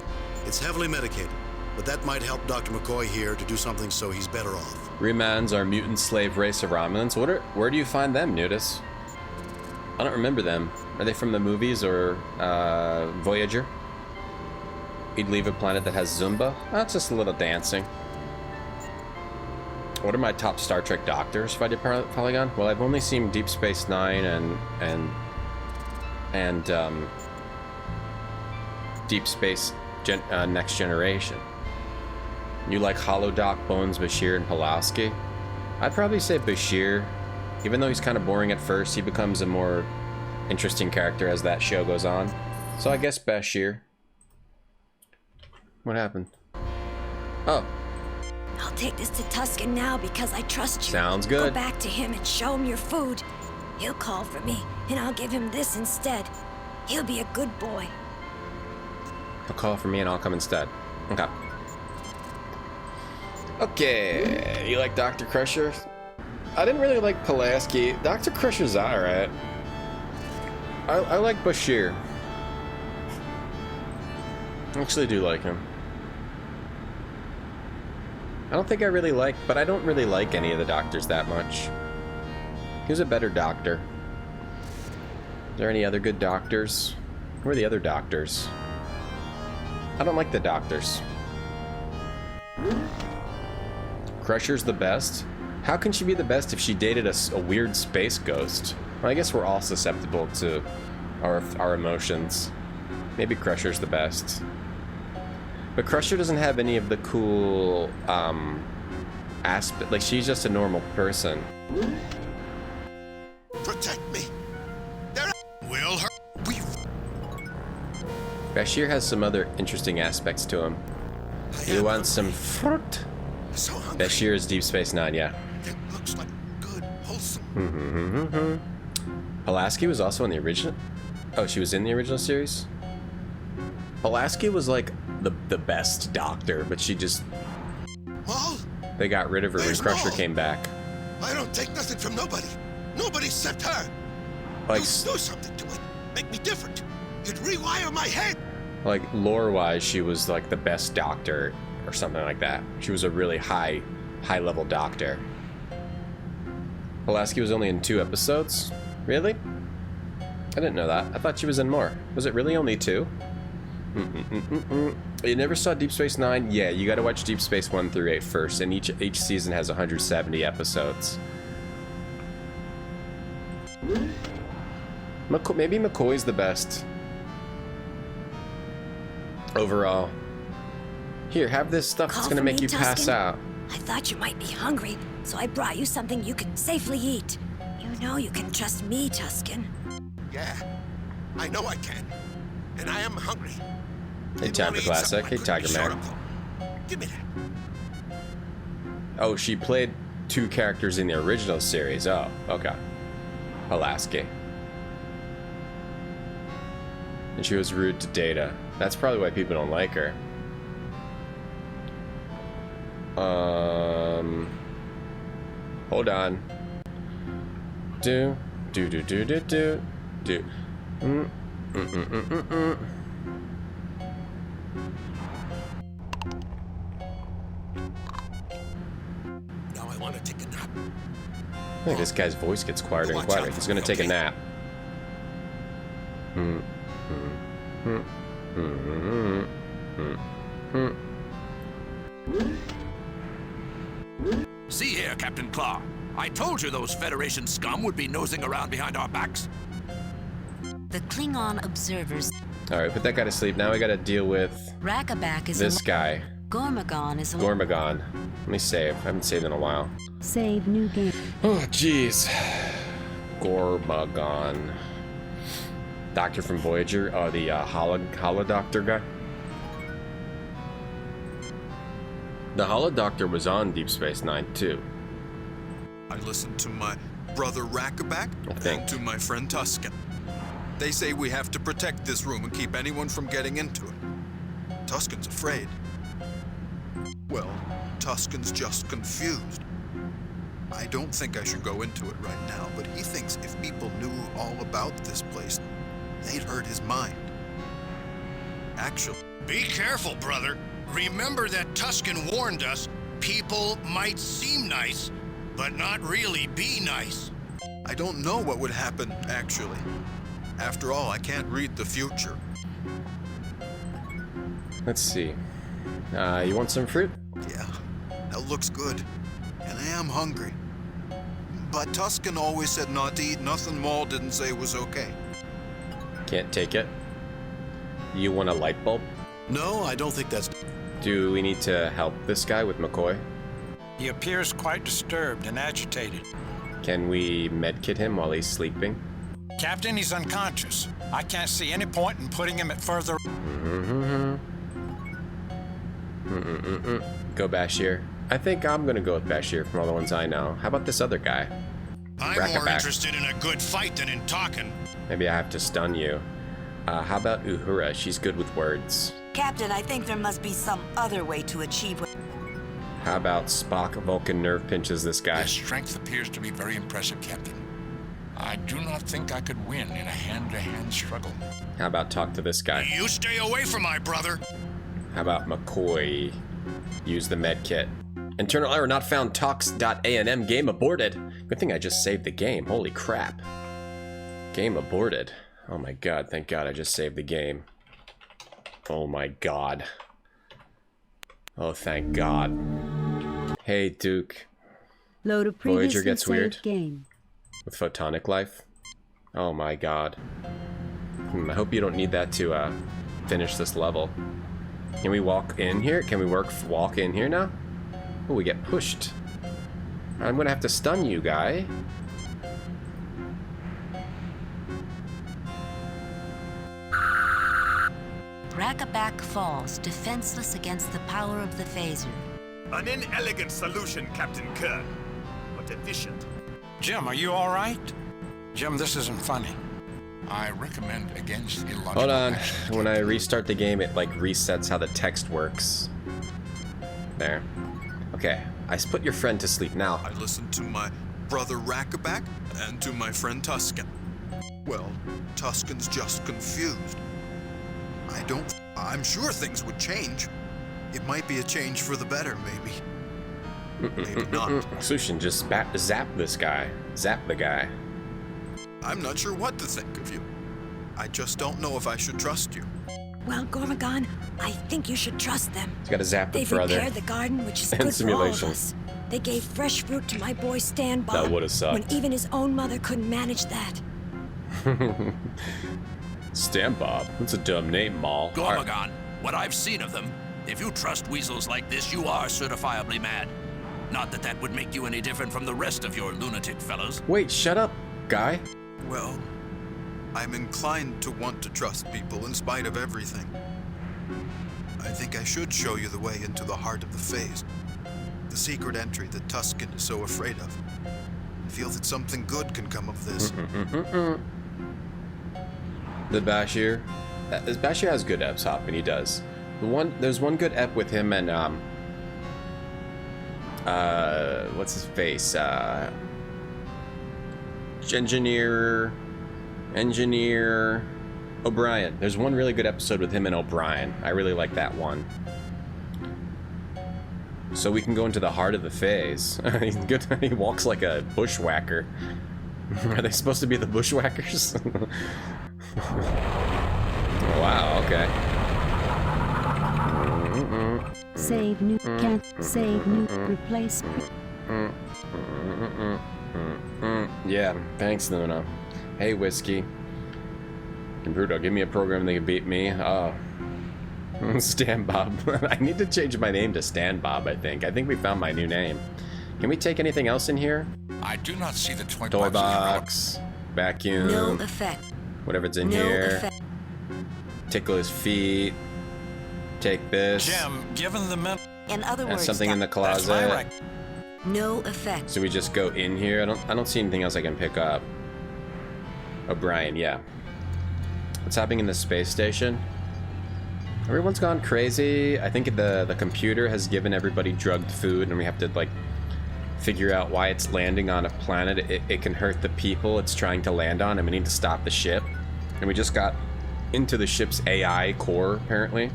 It's heavily medicated, but that might help Dr. McCoy here to do something so he's better off. Remans are mutant slave race of Romulans. Where do you find them, Nudis? I don't remember them. Are they from the movies or Voyager? You'd leave a planet that has Zumba? That's just a little dancing. What are my top Star Trek doctors if I did Polygon? Well, I've only seen Deep Space Nine and Deep Space Next Generation. You like Holodoc, Bones, Bashir, and Pulaski? I'd probably say Bashir. Even though he's kind of boring at first, he becomes a more interesting character as that show goes on. So I guess Bashir. What happened? Oh. I'll take this to Tusken now because I trust you. Sounds good. Go back to him and show him your food. He'll call for me, and I'll give him this instead. He'll be a good boy. He'll call for me and I'll come instead. Okay. Okay. You like Dr. Crusher? I didn't really like Pulaski. Dr. Crusher's alright. I like Bashir. I actually do like him. I don't think I really like, but I don't really like any of the doctors that much. Who's a better doctor? Are there any other good doctors? Who are the other doctors? I don't like the doctors. Crusher's the best? How can she be the best if she dated a weird space ghost? Well, I guess we're all susceptible to our emotions. Maybe Crusher's the best. But Crusher doesn't have any of the cool aspect. Like, she's just a normal person. Protect me. Will her. Bashir has some other interesting aspects to him. You want some fruit? So hungry. Bashir is Deep Space Nine, yeah. It looks like good, wholesome. Pulaski was also in the original. Oh, she was in the original series. Pulaski was like the best doctor, but she just. Well, they got rid of her when Crusher Maul? came back. I don't take nothing from nobody. Nobody except her. Like, do something to it. Make me different. You'd rewire my head. Like lore-wise, she was like the best doctor or something like that. She was a really high-level doctor. Pulaski was only in 2 episodes? Really? I didn't know that. I thought she was in more. Was it really only 2? You never saw Deep Space Nine? Yeah, you gotta watch Deep Space 1 through 8 first, and each season has 170 episodes. Maybe McCoy's the best. Overall. Here, have this stuff that's gonna make you pass out. I thought you might be hungry, so I brought you something you can safely eat. You know you can trust me, Tusken. Yeah, I know I can. And I am hungry. Hey, Tabber Classic. Hey, Tiger Man. Give me that. Oh, she played 2 characters in the original series. Oh, okay. Pulaski. And she was rude to Data. That's probably why people don't like her. Hold on. Do. Now I want to take a nap. I think this guy's voice gets quieter and quieter. He's gonna take a nap. See here, Captain Claw. I told you those Federation scum would be nosing around behind our backs. The Klingon observers. Alright, put that guy to sleep. Now we gotta deal with Rakabak is this guy. Gormagon is Gormagon. Let me save. I haven't saved in a while. Save new game. Oh, jeez. Gormagon. Doctor from Voyager. Oh, the Holodoctor guy. The Holodoctor was on Deep Space Nine, too. I listened to my brother Rakabak and to my friend Tusken. They say we have to protect this room and keep anyone from getting into it. Tusken's afraid. Well, Tusken's just confused. I don't think I should go into it right now, but he thinks if people knew all about this place, they'd hurt his mind. Actually... Be careful, brother. Remember that Tusken warned us people might seem nice, but not really be nice. I don't know what would happen, actually. After all, I can't read the future. Let's see. You want some fruit? Yeah, that looks good. And I am hungry. But Tusken always said not to eat nothing Maul didn't say was okay. Can't take it. You want a light bulb? No, I don't think that's... Do we need to help this guy with McCoy? He appears quite disturbed and agitated. Can we medkit him while he's sleeping? Captain, he's unconscious. I can't see any point in putting him at further... Go Bashir. I think I'm gonna go with Bashir from all the ones I know. How about this other guy? I'm more interested in a good fight than in talking. Maybe I have to stun you. How about Uhura? She's good with words. Captain, I think there must be some other way to achieve what... How about Spock Vulcan nerve pinches this guy? His strength appears to be very impressive, Captain. I do not think I could win in a hand-to-hand struggle. How about talk to this guy? You stay away from my brother. How about McCoy? Use the med kit. Internal error not found. Tox.ANM game aborted. Good thing I just saved the game. Holy crap. Game aborted. Oh my god, thank god I just saved the game. Oh my god. Oh, thank god. Hey, Duke. Load a Voyager gets weird. Game. With photonic life? Oh my god. I hope you don't need that to finish this level. Can we walk in here? Can we walk in here now? Oh, we get pushed. I'm gonna have to stun you, guy. Rackaback falls, defenseless against the power of the phaser. An inelegant solution, Captain Kirk, but efficient. Jim, are you all right? Jim, this isn't funny. I recommend against illogical... Hold on. When I restart the game, it like resets how the text works. There. Okay. I put your friend to sleep now. I listened to my brother Rackaback and to my friend Tuscan. Well, Tuscan's just confused. I'm sure things would change. It might be a change for the better, maybe. Maybe not. Sushin, just zap this guy. Zap the guy. I'm not sure what to think of you. I just don't know if I should trust you. Well, Gormagon, I think you should trust them. He's got to zap the They've brother. repaired the garden, which is And good for all of simulation. us. They gave fresh fruit to my boy Stan Bob. That would've sucked. When even his own mother couldn't manage that. Stan Bob. That's a dumb name, Maul. Gormagon, what I've seen of them, if you trust weasels like this, you are certifiably mad. Not that that would make you any different from the rest of your lunatic fellows. Wait, shut up, guy. Well, I'm inclined to want to trust people in spite of everything. I think I should show you the way into the heart of the phase. The secret entry that Tuscan is so afraid of. I feel that something good can come of this. The Bashir. Bashir has good eps, Hop, and he does. There's one good ep with him and what's his face? Engineer O'Brien. There's one really good episode with him and O'Brien. I really like that one. So we can go into the heart of the phase. He's good. He walks like a bushwhacker. Are they supposed to be the bushwhackers? Wow, okay. Save new, can't save new, replace. Yeah, thanks, Luna. Hey, Whiskey. Bruto, give me a program that can beat me. Oh. Stan Bob. I need to change my name to Stan Bob, I think. I think we found my new name. Can we take anything else in here? I do not see the toy Door box, vacuum. No effect. Whatever's in No here. effect. Tickle his feet. Take this. Jim, given the In other And words, something in the That's my closet. No effect. So we just go in here. I don't see anything else I can pick up. O'Brien, yeah. What's happening in the space station? Everyone's gone crazy. I think the computer has given everybody drugged food, and we have to like figure out why it's landing on a planet. It can hurt the people it's trying to land on, and we need to stop the ship. And we just got into the ship's AI core, apparently.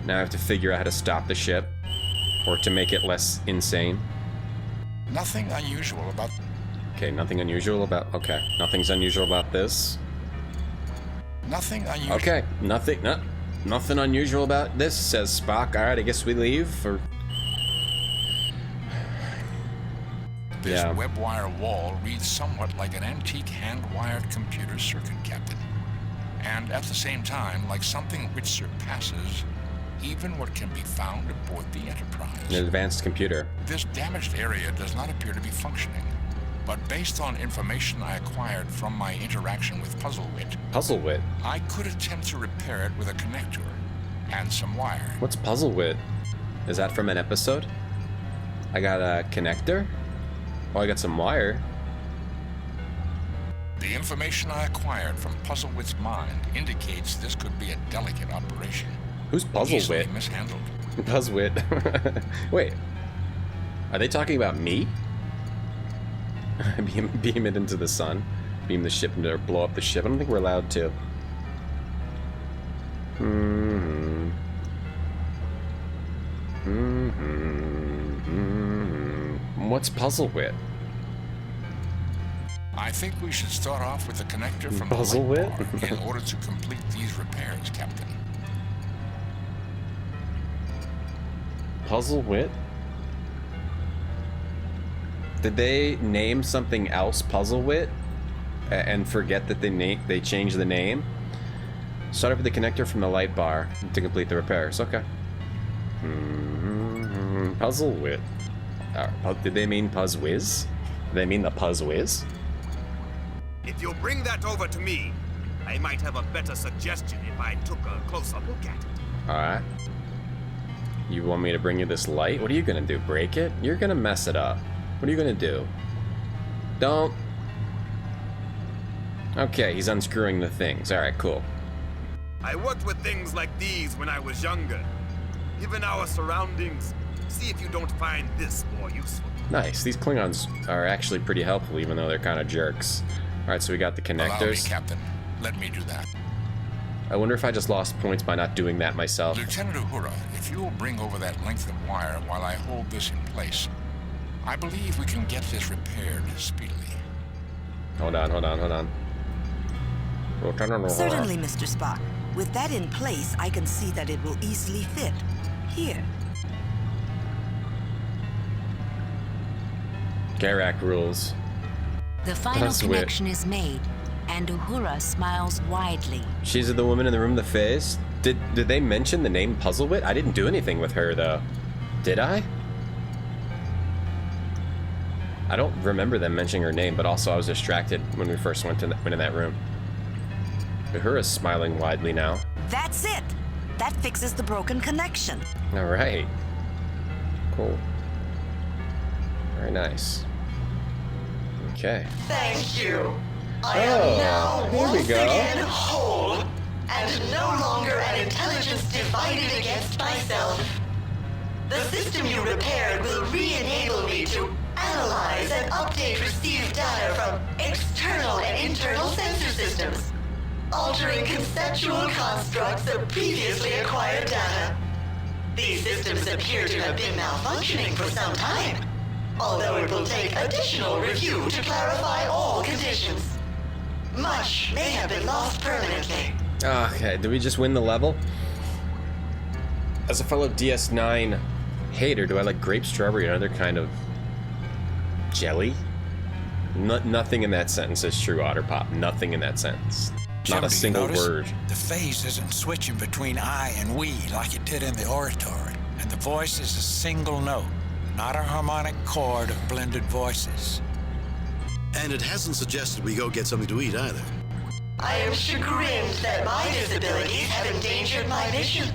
Now I have to figure out how to stop the ship, or to make it less insane. Nothing unusual about... Okay, nothing unusual about... Okay, nothing's unusual about this. Nothing unusual... Okay, nothing unusual about this, says Spock. Alright, I guess we leave, or... This Yeah. web wire wall reads somewhat like an antique hand-wired computer circuit, Captain. And at the same time, like something which surpasses even what can be found aboard the Enterprise. An advanced computer. This damaged area does not appear to be functioning, but based on information I acquired from my interaction with Puzzlewit, Puzzlewit? I could attempt to repair it with a connector and some wire. What's Puzzlewit? Is that from an episode? I got a connector? Oh, I got some wire. The information I acquired from Puzzlewit's mind indicates this could be a delicate operation. Who's Easily Puzzlewit? mishandled. Puzzlewit. Wait. Are they talking about me? Beam it into the sun. Beam the ship into, or blow up the ship. I don't think we're allowed to. What's Puzzlewit? I think we should start off with the connector from the Puzzlewit? light bar in order to complete these repairs, Captain. Puzzlewit? Did they name something else Puzzlewit and forget that they changed the name? Start up with the connector from the light bar to complete the repairs. Okay. Puzzlewit. Did they mean Puzz Whiz? Did they mean the Puzz Whiz? If you'll bring that over to me, I might have a better suggestion if I took a closer look at it. Alright. You want me to bring you this light? What are you gonna do? Break it? You're gonna mess it up. What are you gonna do? Don't. Okay, he's unscrewing the things. Alright, cool. I worked with things like these when I was younger. Given our surroundings, see if you don't find this more useful. Nice. These Klingons are actually pretty helpful, even though they're kind of jerks. Alright, so we got the connectors. Allow me, Captain. Let me do that. I wonder if I just lost points by not doing that myself. Lieutenant Uhura, if you will bring over that length of wire while I hold this in place, I believe we can get this repaired speedily. Hold on. Certainly, Mr. Spock. With that in place, I can see that it will easily fit. Here. Garak rules. The final connection is made, and Uhura smiles widely. She's the woman in the room with the face? Did they mention the name Puzzlewit? I didn't do anything with her, though. Did I? I don't remember them mentioning her name, but also I was distracted when we first went in that room. Uhura's smiling widely now. That's it! That fixes the broken connection. Alright. Cool. Very nice. Okay. Thank you. I am now once again whole, and no longer an intelligence divided against myself. The system you repaired will re-enable me to analyze and update received data from external and internal sensor systems, altering conceptual constructs of previously acquired data. These systems appear to have been malfunctioning for some time, although it will take additional review to clarify all conditions. Much may have been lost permanently. Okay, did we just win the level? As a fellow DS9 hater, do I like grape, strawberry, or other kind of jelly? Nothing in that sentence is true, Otterpop. Nothing in that sentence. Not a single word. The phase isn't switching between I and we like it did in the oratory, and the voice is a single note, not a harmonic chord of blended voices. And it hasn't suggested we go get something to eat either. I am chagrined that my disabilities have endangered my mission.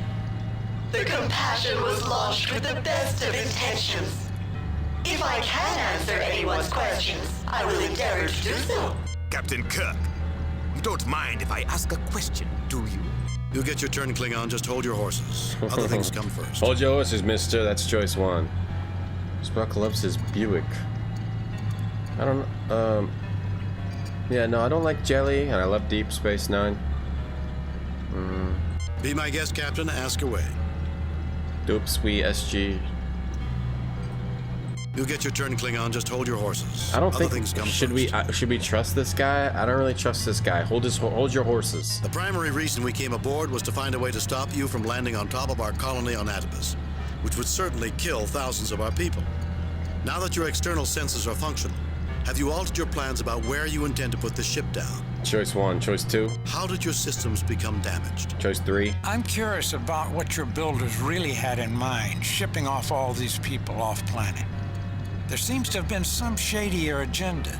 The compassion was launched with the best of intentions. If I can answer anyone's questions, I will endeavor to do so. Captain Kirk, you don't mind if I ask a question, do you? You'll get your turn, Klingon. Just hold your horses. Other things come first. Hold your horses, mister. That's choice one. Spock loves his Buick. I don't know. Yeah, no, I don't like jelly, and I love Deep Space Nine. Be my guest, Captain. Ask away. Dope sweet SG. You'll get your turn, Klingon. Just hold your horses. I don't Other think things come should first. we trust this guy? I don't really trust this guy. Hold your horses. The primary reason we came aboard was to find a way to stop you from landing on top of our colony on Atibus, which would certainly kill thousands of our people. Now that your external senses are functional, have you altered your plans about where you intend to put the ship down? Choice one. Choice two. How did your systems become damaged? Choice three. I'm curious about what your builders really had in mind, shipping off all these people off planet. There seems to have been some shadier agenda.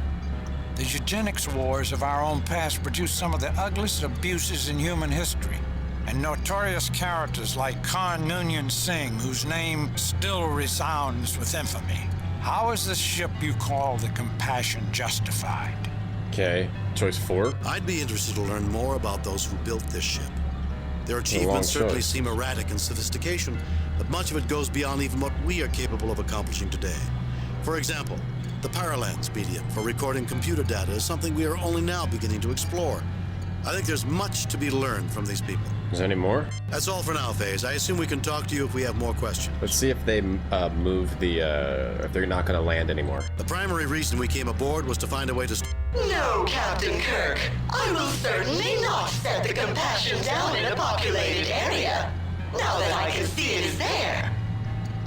The eugenics wars of our own past produced some of the ugliest abuses in human history, and notorious characters like Khan Noonien Singh, whose name still resounds with infamy. How is this ship you call the Compassion justified? Okay, choice four. I'd be interested to learn more about those who built this ship. Their achievements certainly seem erratic in sophistication, but much of it goes beyond even what we are capable of accomplishing today. For example, the Paralens medium for recording computer data is something we are only now beginning to explore. I think there's much to be learned from these people. Is there any more? That's all for now, Faze. I assume we can talk to you if we have more questions. Let's see if they move the, if they're not going to land anymore. The primary reason we came aboard was to find a way to... No, Captain Kirk. I will certainly not set the Compassion down in a populated area, now that I can see it is there.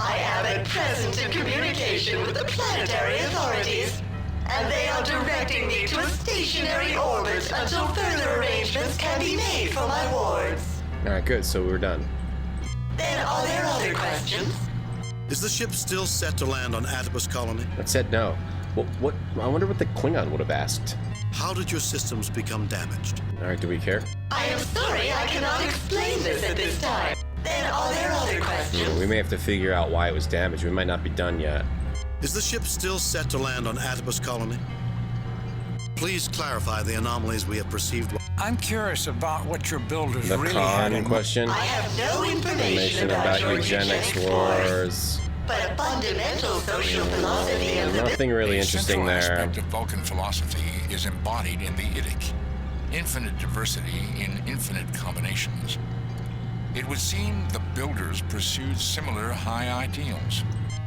I am at present in communication with the planetary authorities, and they are directing me to a stationary orbit until further arrangements can be made for my wards. Alright, good. So we're done. Then are there other questions? Is the ship still set to land on Atipus colony? It said no. What? I wonder what the Klingon would have asked. How did your systems become damaged? All right, do we care? I am sorry I cannot explain this at this time. Then are there other questions? We may have to figure out why it was damaged. We might not be done yet. Is the ship still set to land on Atipus colony? Please clarify the anomalies we have perceived. I'm curious about what your builders The really had in question. I have no information about your eugenics wars. But a fundamental social philosophy of the Nothing really interesting there. The there. aspect of Vulcan philosophy is embodied in the Idic. Infinite diversity in infinite combinations. It would seem the builders pursued similar high ideals.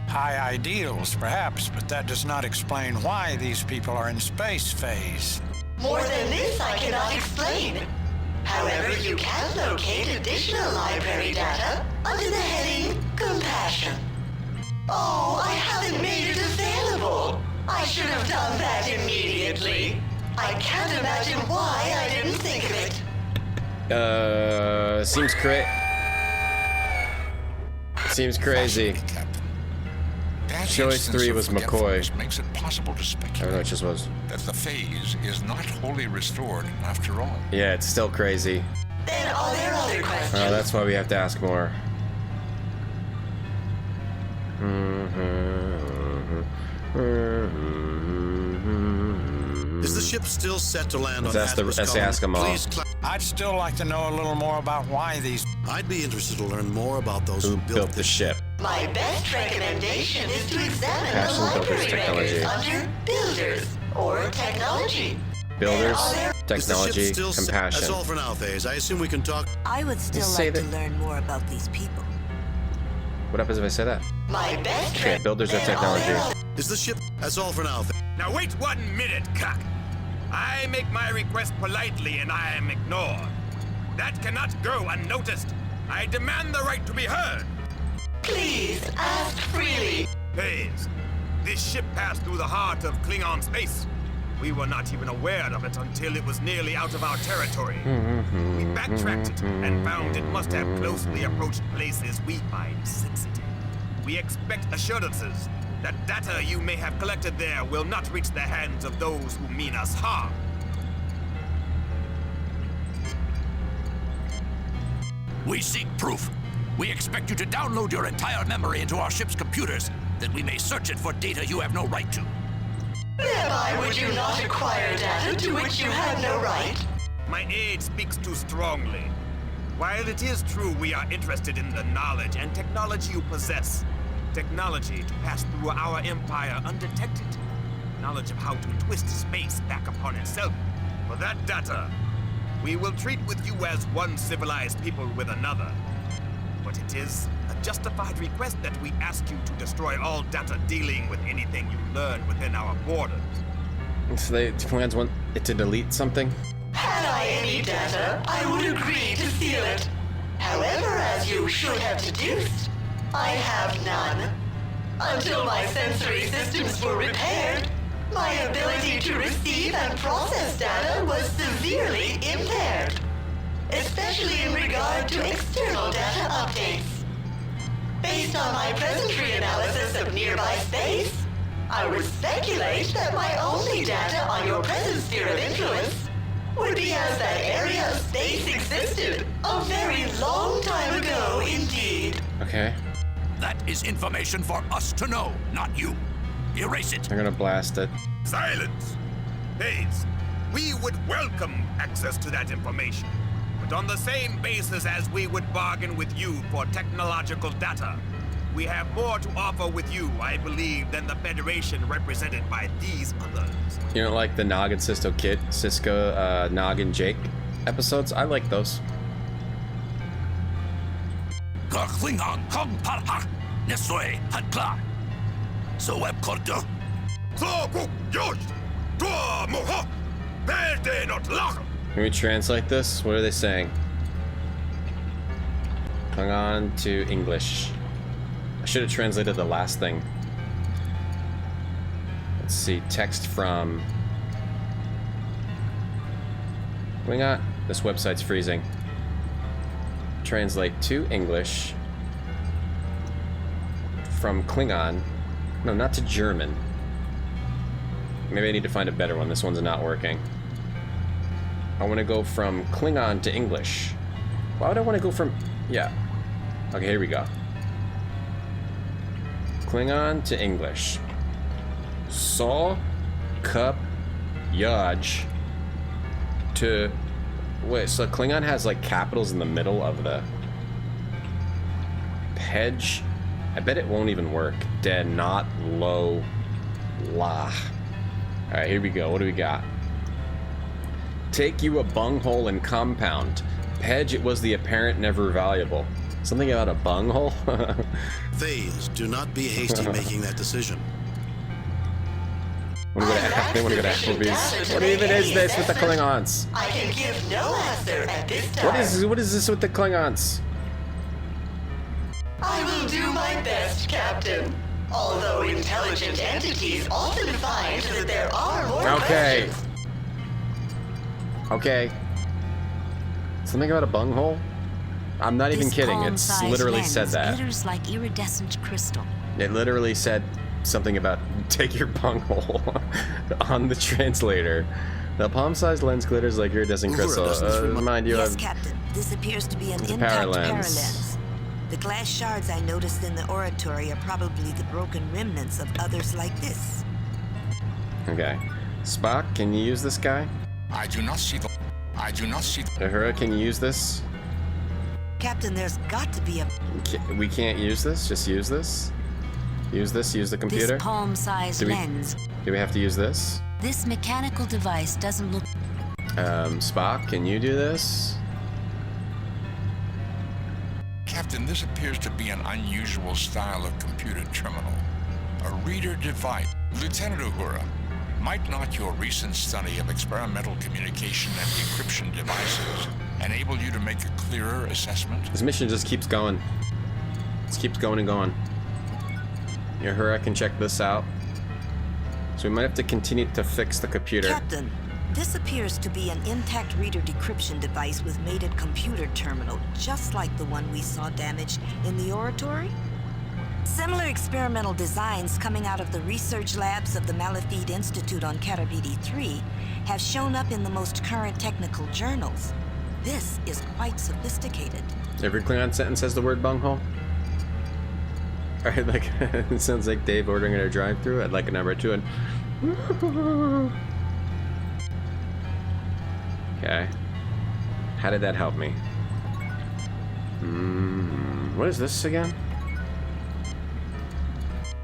High ideals, perhaps, but that does not explain why these people are in space phase. More than this I cannot explain. However, you can locate additional library data under the heading Compassion. Oh, I haven't made it available. I should have done that immediately. I can't imagine why I didn't think of it. Seems crazy. Choice 3 was McCoy. Makes it possible to speculate I don't know, it just was. that the phase is not wholly restored after all. Yeah, it's still crazy. Then are there other questions? That's why we have to ask more. Is the ship still set to land on Let's ask them all. Please I'd still like to know a little more about why these... I'd be interested to learn more about those who built the ship. My best recommendation is to examine Passion the Builders library Technology. records under Builders or Technology. Builders, Is the ship technology, still compassion. That's all for now, Phase. I assume we can talk. I would still Say like to that- learn more about these people. What happens if I say that? My best Okay, builders or technology. Is the ship? That's all for now. Now wait 1 minute, Cuck. I make my request politely and I am ignored. That cannot go unnoticed. I demand the right to be heard. Please, ask freely. Phase, this ship passed through the heart of Klingon space. We were not even aware of it until it was nearly out of our territory. We backtracked it and found it must have closely approached places we find sensitive. We expect assurances that data you may have collected there will not reach the hands of those who mean us harm. We seek proof. We expect you to download your entire memory into our ship's computers, that we may search it for data you have no right to. Thereby would you not acquire data to which you have no right? My aide speaks too strongly. While it is true we are interested in the knowledge and technology you possess, technology to pass through our empire undetected, knowledge of how to twist space back upon itself, for that data, we will treat with you as one civilized people with another. But it is a justified request that we ask you to destroy all data dealing with anything you learn within our borders. So the plans want it to delete something? Had I any data, I would agree to seal it. However, as you should have deduced, I have none. Until my sensory systems were repaired, my ability to receive and process data was severely impaired, especially in regard to external data updates. Based on my presentry analysis of nearby space, I would speculate that my only data on your present sphere of influence would be as that area of space existed a very long time ago indeed. Okay. That is information for us to know, not you. Erase it. I'm gonna blast it. Silence! Phase, we would welcome access to that information, but on the same basis as we would bargain with you for technological data. We have more to offer with you, I believe, than the Federation represented by these others. You don't like the Noggin Cisco, Noggin Jake episodes? I like those. Klingon Kong Parha Nesoi Hadkla. So web corto. Can we translate this? What are they saying? Klingon to English. I should have translated the last thing. Let's see, text from... What we got? This website's freezing. Translate to English. from Klingon. No, not to German. Maybe I need to find a better one. This one's not working. I want to go from Klingon to English. Why would I want to go from... Yeah. Okay, here we go. Klingon to English. Saw, Cup, Yaj to... Wait, so Klingon has like capitals in the middle of the... Hedge. I bet it won't even work. Den, not, low, la. Alright, here we go. What do we got? Take you a bunghole and compound. Hedge, it was the apparent never valuable. Something about a bunghole? Phase, do not be hasty making that decision. What even is this with the Klingons? I can give no answer at this time. What is this with the Klingons? I will do my best, Captain. Although intelligent entities often find that there are more Okay. questions. Okay. Something about a bunghole? I'm not even kidding. It's literally said that. Glitters like iridescent crystal. It literally said something about take your bunghole on the translator. The palm-sized lens glitters like iridescent crystal. Mind you, yes, Captain. This appears to be an intact power lens. paralens. The glass shards I noticed in the oratory are probably the broken remnants of others like this. Okay. Spock, can you use this guy? I do not see the... Uhura, can you use this? Captain, there's got to be a... We can't use this? Just use this? Use this? Use the computer? This palm-sized lens. Do we have to use this? This mechanical device doesn't look... Spock, can you do this? Captain, this appears to be an unusual style of computer terminal. A reader device. Lieutenant Uhura, might not your recent study of experimental communication and decryption devices enable you to make a clearer assessment? This mission just keeps going. It keeps going and going. Uhura can check this out. So we might have to continue to fix the computer. Captain, this appears to be an intact reader decryption device with mated computer terminal, just like the one we saw damaged in the oratory. Similar experimental designs coming out of the research labs of the Malafide Institute on Karabidi 3 have shown up in the most current technical journals. This is quite sophisticated. Every Klingon sentence has the word bunghole. Alright, like, it sounds like Dave ordering at a drive-thru. I'd like a number 2 and... Okay. How did that help me? What is this again?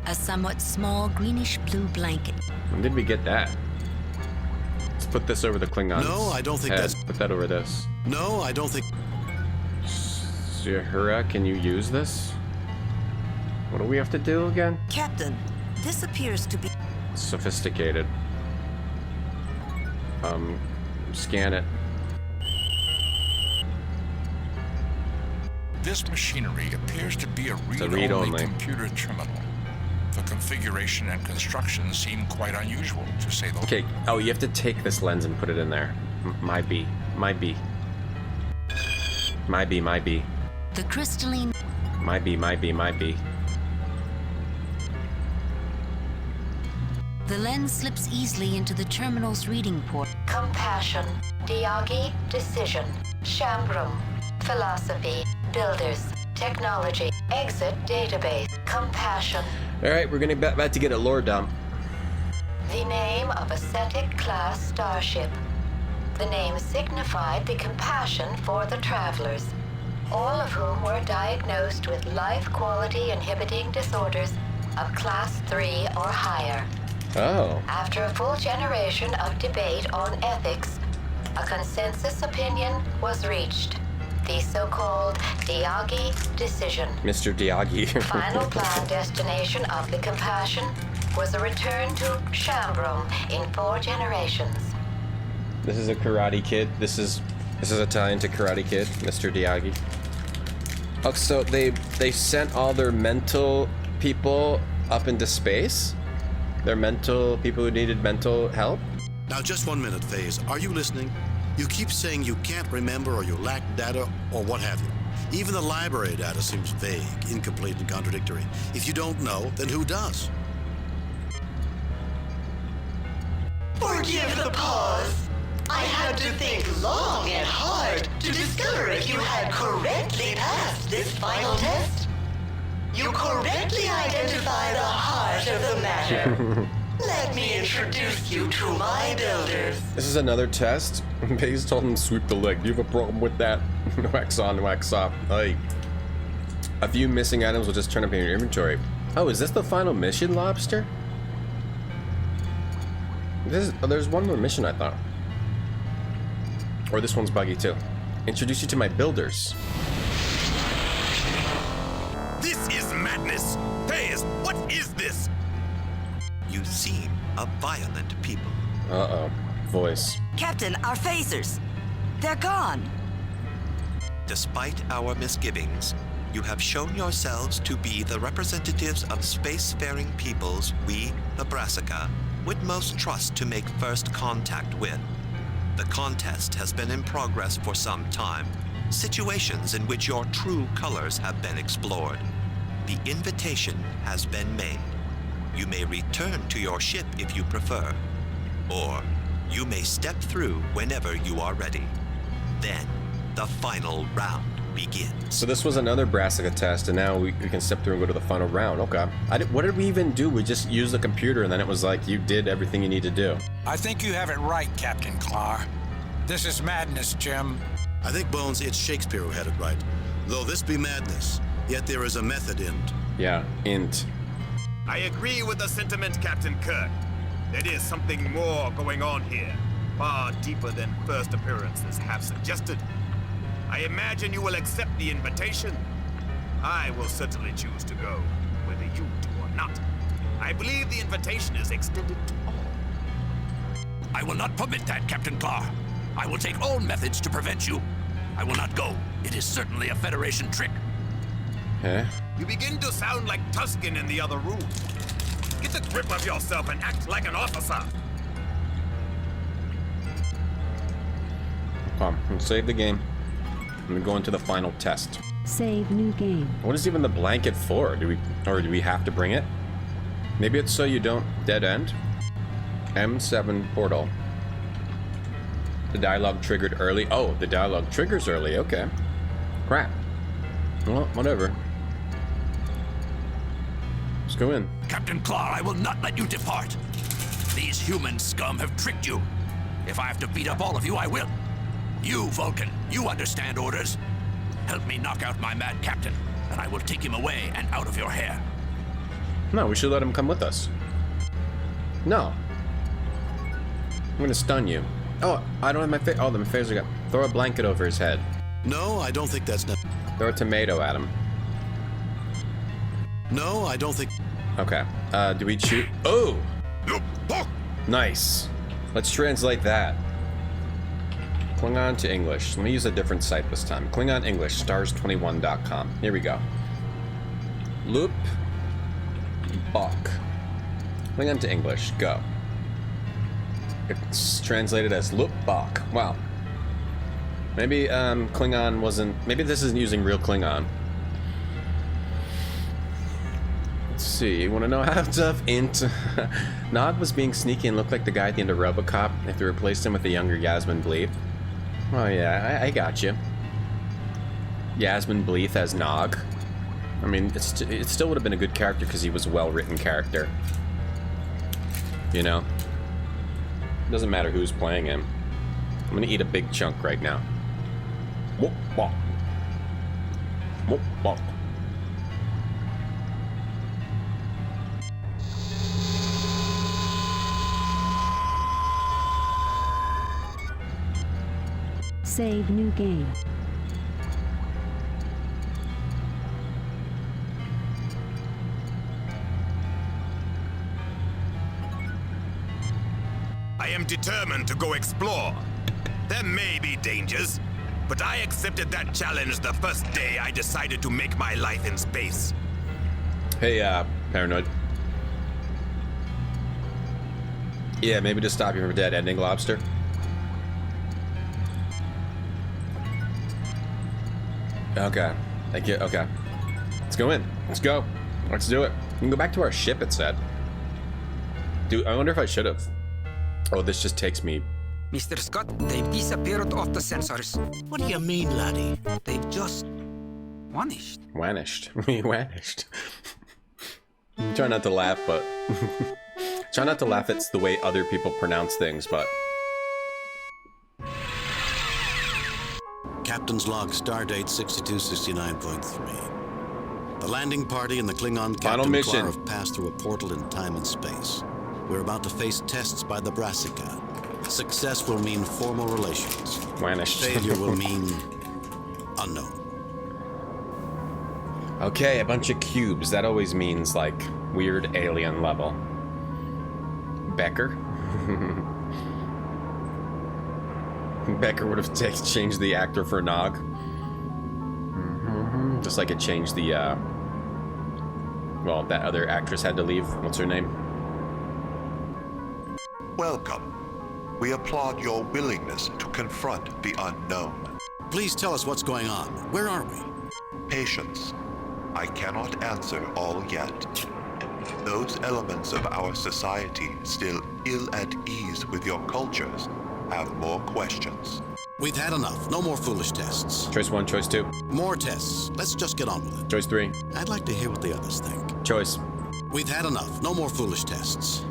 A somewhat small greenish-blue blanket. When did we get that? Let's put this over the Klingons. No, I don't think that's... Put that over this. No, I don't think... Uhura, can you use this? What do we have to do again? Captain, this appears to be... Sophisticated. Scan it. This machinery appears to be a read-only computer terminal. The configuration and construction seem quite unusual, to say the least. Okay, oh, you have to take this lens and put it in there. Might be. The crystalline... Might be. The lens slips easily into the terminal's reading port. Compassion, Diagi, decision, Shambrum, philosophy, builders, technology, exit database, compassion. Alright, we're gonna about to get a lore dump. The name of a Cetic class starship. The name signified the compassion for the travelers, all of whom were diagnosed with life quality inhibiting disorders of class 3 or higher. Oh. After a full generation of debate on ethics, a consensus opinion was reached. The so-called Diagi decision. Mr. Diagi. Final planned destination of the compassion was a return to Shambrum in 4 generations. This is a Karate Kid. This is Italian to Karate Kid, Mr. Diagi. Oh, so they sent all their mental people up into space? Their mental people who needed mental help? Now, just 1 minute, FaZe. Are you listening? You keep saying you can't remember or you lack data or what have you. Even the library data seems vague, incomplete, and contradictory. If you don't know, then who does? Forgive the pause. I had to think long and hard to discover if you had correctly passed this final test. You correctly identify the heart of the matter. Let me introduce you to my builders. This is another test. Hayes told him sweep the leg. Do you have a problem with that? Wax on, wax off. Hey. A few missing items will just turn up in your inventory. Oh, is this the final mission, Lobster? There's one more mission, I thought. Or this one's buggy too. Introduce you to my builders. This is madness! Hayes, what is this? You seem a violent people. Uh-oh. Voice. Captain, our phasers. They're gone. Despite our misgivings, you have shown yourselves to be the representatives of spacefaring peoples we, the Brassica, would most trust to make first contact with. The contest has been in progress for some time, situations in which your true colors have been explored. The invitation has been made. You may return to your ship if you prefer, or you may step through whenever you are ready. Then, the final round begins. So this was another Brassica test, and now we can step through and go to the final round. Okay. What did we even do? We just used the computer, and then it was like, you did everything you need to do. I think you have it right, Captain Clark. This is madness, Jim. I think, Bones, it's Shakespeare who had it right. Though this be madness, yet there is a method in it. Yeah, int. I agree with the sentiment, Captain Kirk. There is something more going on here, far deeper than first appearances have suggested. I imagine you will accept the invitation. I will certainly choose to go, whether you do or not. I believe the invitation is extended to all. I will not permit that, Captain Clark. I will take all methods to prevent you. I will not go. It is certainly a Federation trick. Huh? You begin to sound like Tusken in the other room. Get a grip of yourself and act like an officer. Come, let's save the game. I'm gonna go into the final test. Save new game. What is even the blanket for? Do we have to bring it? Maybe it's so you don't dead end. M7 portal. The dialogue triggered early. Oh, the dialogue triggers early. Okay. Crap. Well, whatever. Let's go in. Captain Clark, I will not let you depart. These human scum have tricked you. If I have to beat up all of you, I will. You, Vulcan, you understand orders. Help me knock out my mad captain, and I will take him away and out of your hair. No, we should let him come with us. No. I'm gonna stun you. Oh, I don't have my face. Oh, my phaser got. Throw a blanket over his head. No, I don't think that's necessary. Throw a tomato at him. No, I don't think. Okay. Do we shoot? Oh! Nice. Let's translate that. Klingon to English. Let me use a different site this time. Klingon English, stars21.com. Here we go. Loop. Bok. Klingon to English. Go. It's translated as Loop Bok. Wow. Maybe Klingon wasn't. Maybe this isn't using real Klingon. Let's see. You want to know how tough int? Nog was being sneaky and looked like the guy at the end of RoboCop if they replaced him with a younger Yasmin Bleeth. Oh yeah, I got you. Yasmin Bleeth as Nog. I mean, it still would have been a good character because he was a well-written character. You know? Doesn't matter who's playing him. I'm gonna eat a big chunk right now. Whoop, wop. Whoop, wop. Save new game. I am determined to go explore. There may be dangers, but I accepted that challenge the first day I decided to make my life in space. Hey, Paranoid. Yeah, maybe to stop you from dead ending, Lobster. Okay. Okay. Let's go in. Let's go. Let's do it. We can go back to our ship, it said. Dude, I wonder if I should have. Oh, this just takes me... Mr. Scott, they've disappeared off the sensors. What do you mean, laddie? They've just... vanished. Vanished. We vanished. Try not to laugh, but... Try not to laugh at the way other people pronounce things, but... Captain's log, stardate 6269.3. The landing party and the Klingon Captain Klar have passed through a portal in time and space. We're about to face tests by the Brassica. Success will mean formal relations. Vanished. Failure will mean unknown. Okay, a bunch of cubes. That always means, like, weird alien level. Becker? Becker would have changed the actor for Nog. Just like it changed the, well, that other actress had to leave. What's her name? Welcome. We applaud your willingness to confront the unknown. Please tell us what's going on. Where are we? Patience. I cannot answer all yet. Those elements of our society still ill at ease with your cultures have more questions. We've had enough. No more foolish tests. Choice 1, choice 2. More tests. Let's just get on with it. Choice 3. I'd like to hear what the others think. Choice. We've had enough. No more foolish tests.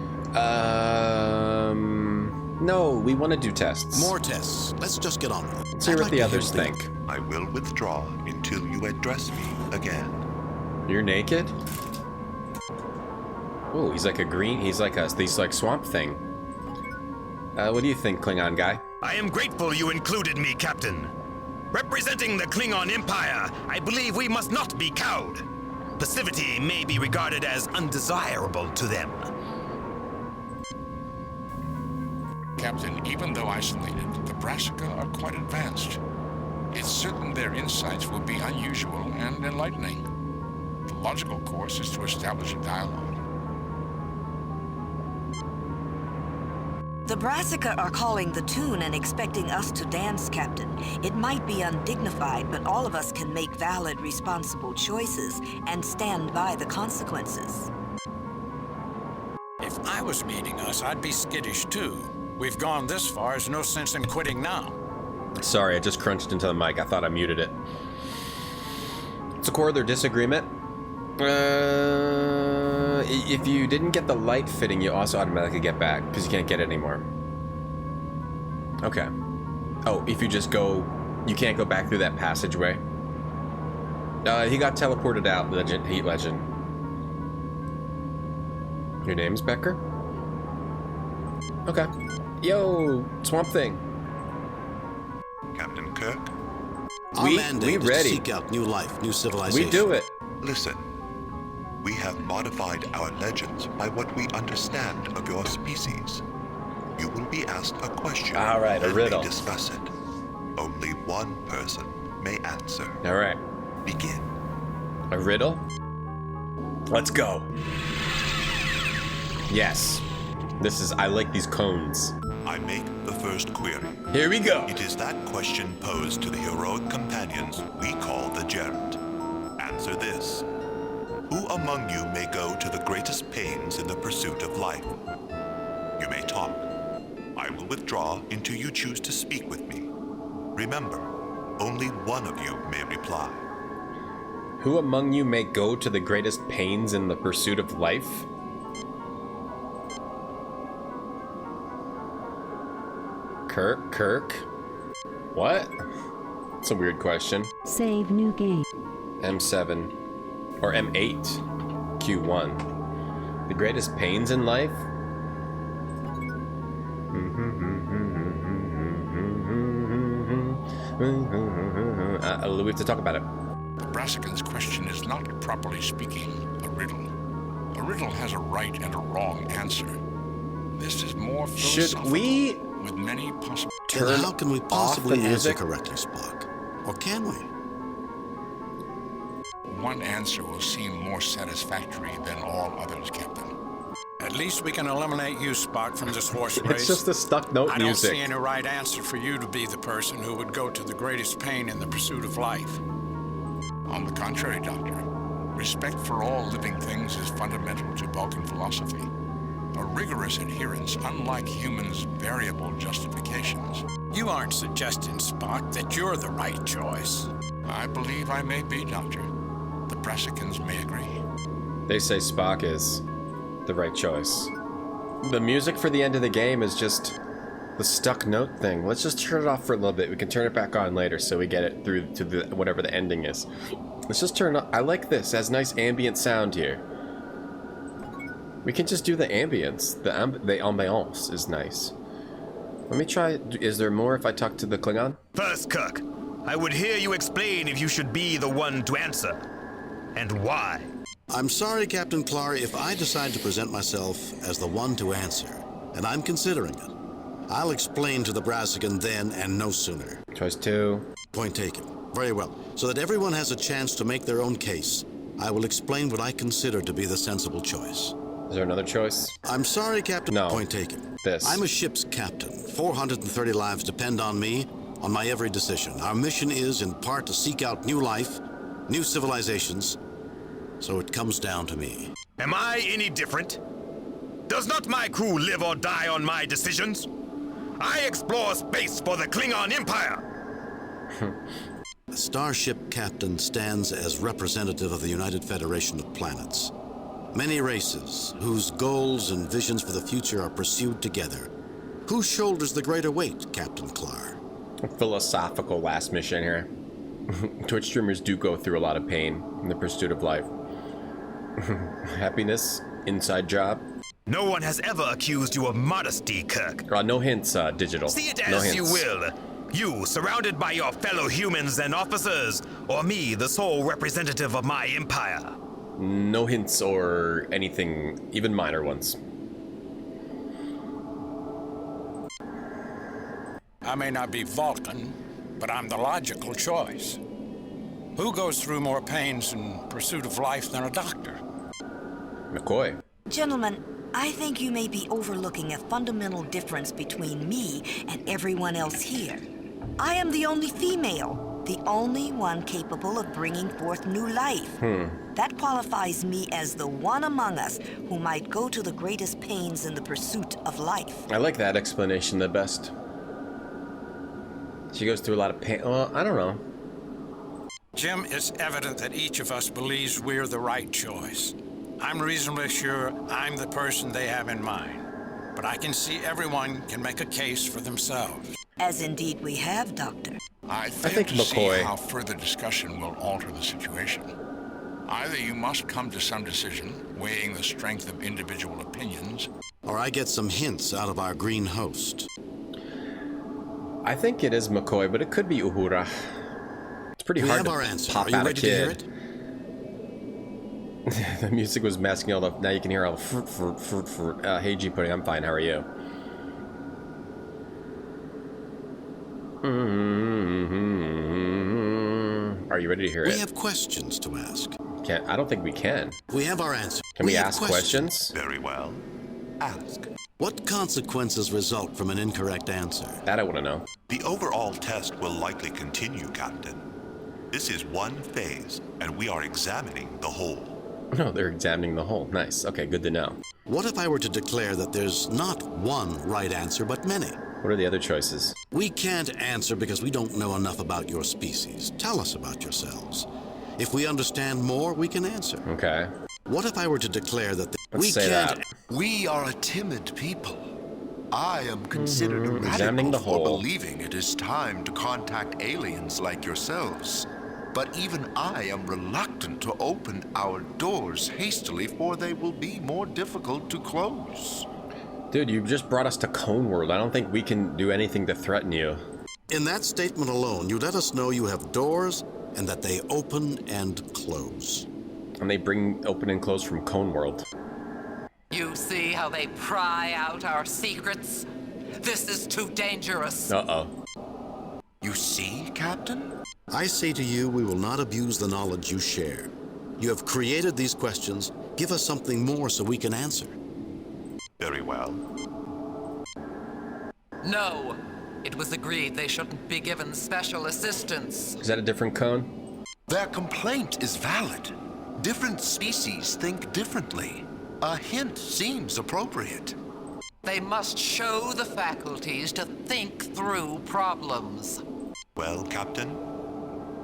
No, we want to do tests. More tests. Let's just get on with it. Let's hear what the others think. I will withdraw until you address me again. You're naked? Oh, he's like a green, he's like swamp thing. What do you think, Klingon guy? I am grateful you included me, Captain. Representing the Klingon Empire, I believe we must not be cowed. Passivity may be regarded as undesirable to them. Captain, even though isolated, the Brassica are quite advanced. It's certain their insights will be unusual and enlightening. The logical course is to establish a dialogue. The Brassica are calling the tune and expecting us to dance, Captain. It might be undignified, but all of us can make valid, responsible choices and stand by the consequences. If I was meeting us, I'd be skittish too. We've gone this far, there's no sense in quitting now. Sorry, I just crunched into the mic. I thought I muted it. What's the core of their disagreement? If you didn't get the light fitting, you also automatically get back, because you can't get it anymore. Okay. Oh, if you just go... You can't go back through that passageway. He got teleported out, Heat Legend. Your name's Becker? Okay. Yo, Swamp Thing. Captain Kirk? Our mandate is ready. to seek out new life, new civilization. We do it. Listen. We have modified our legends by what we understand of your species. You will be asked a question. All right, a riddle. We discuss it. Only one person may answer. All right. Begin. A riddle? Let's go. Yes. This is... I like these cones. I make the first query. Here we go. It is that question posed to the heroic companions we call the Gerent. Answer this. Who among you may go to the greatest pains in the pursuit of life? You may talk. I will withdraw until you choose to speak with me. Remember, only one of you may reply. Who among you may go to the greatest pains in the pursuit of life? Kirk? What? That's a weird question. Save new game. M7. Or M8. Q1. The greatest pains in life? We have to talk about it. The Brassican's question is not, properly speaking, a riddle. A riddle has a right and a wrong answer. This is more philosophical. Should we with many possible... Then how can we possibly answer correctly, Spock? Or can we? One answer will seem more satisfactory than all others, Captain. At least we can eliminate you, Spock, from this horse race. It's just the stuck note music. I don't see any right answer for you to be the person who would go to the greatest pain in the pursuit of life. On the contrary, Doctor. Respect for all living things is fundamental to Vulcan philosophy. A rigorous adherence, unlike humans' variable justifications. You aren't suggesting, Spock, that you're the right choice. I believe I may be, Doctor. The Brassicans may agree. They say Spock is the right choice. The music for the end of the game is just the stuck note thing. Let's just turn it off for a little bit. We can turn it back on later so we get it through to the whatever the ending is. Let's just turn it on. I like this. It has nice ambient sound here. We can just do the ambience. The ambiance is nice. Let me try. Is there more if I talk to the Klingon? First, Kirk, I would hear you explain if you should be the one to answer. And why. I'm sorry, Captain Clark, if I decide to present myself as the one to answer, and I'm considering it. I'll explain to the Brassican then and no sooner. Choice 2. Point taken. Very well. So that everyone has a chance to make their own case, I will explain what I consider to be the sensible choice. Is there another choice? I'm sorry, Captain. No. Point taken. This. I'm a ship's captain. 430 lives depend on me, on my every decision. Our mission is, in part, to seek out new life, new civilizations, so it comes down to me. Am I any different? Does not my crew live or die on my decisions? I explore space for the Klingon Empire! The starship captain stands as representative of the United Federation of Planets. Many races, whose goals and visions for the future are pursued together. Who shoulders the greater weight, Captain Clark? Philosophical last mission here. Twitch streamers do go through a lot of pain in the pursuit of life. Happiness, inside job. No one has ever accused you of modesty, Kirk. No hints, Digital. See it no as hints. you will. You, surrounded by your fellow humans and officers, or me, the sole representative of my empire. No hints or anything, even minor ones. I may not be Vulcan, but I'm the logical choice. Who goes through more pains in pursuit of life than a doctor? McCoy. Gentlemen, I think you may be overlooking a fundamental difference between me and everyone else here. I am the only female, the only one capable of bringing forth new life. That qualifies me as the one among us who might go to the greatest pains in the pursuit of life. I like that explanation the best. She goes through a lot of pain. Well, I don't know. Jim, it's evident that each of us believes we're the right choice. I'm reasonably sure I'm the person they have in mind. But I can see everyone can make a case for themselves. As indeed we have, Doctor. I think to McCoy. see how further discussion will alter the situation. Either you must come to some decision, weighing the strength of individual opinions, or I get some hints out of our green host. I think it is McCoy, but it could be Uhura. It's pretty hard to pop out a kid. The music was masking all the. Now you can hear all the fruit. Hey G Pudding, I'm fine. How are you? Are you ready to hear it? We have questions to ask. I don't think we can. We have our answer. Can we ask questions? Very well. Ask. What consequences result from an incorrect answer? That I want to know. The overall test will likely continue, Captain. This is one phase, and we are examining the whole. No, they're examining the whole. Nice. Okay, good to know. What if I were to declare that there's not one right answer, but many? What are the other choices? We can't answer because we don't know enough about your species. Tell us about yourselves. If we understand more, we can answer. Okay. What if I were to declare that Let's say can't... that. We are a timid people. I am considered a Examining the radical for whole. believing it is time to contact aliens like yourselves. But even I am reluctant to open our doors hastily, for they will be more difficult to close. Dude, you just brought us to Cone World. I don't think we can do anything to threaten you. In that statement alone, you let us know you have doors and that they open and close. And they bring open and close from Cone World. You see how they pry out our secrets? This is too dangerous. Uh-oh. You see, Captain? I say to you, we will not abuse the knowledge you share. You have created these questions. Give us something more so we can answer. Very well. No. It was agreed they shouldn't be given special assistance. Is that a different cone? Their complaint is valid. Different species think differently. A hint seems appropriate. They must show the faculties to think through problems. Well, Captain,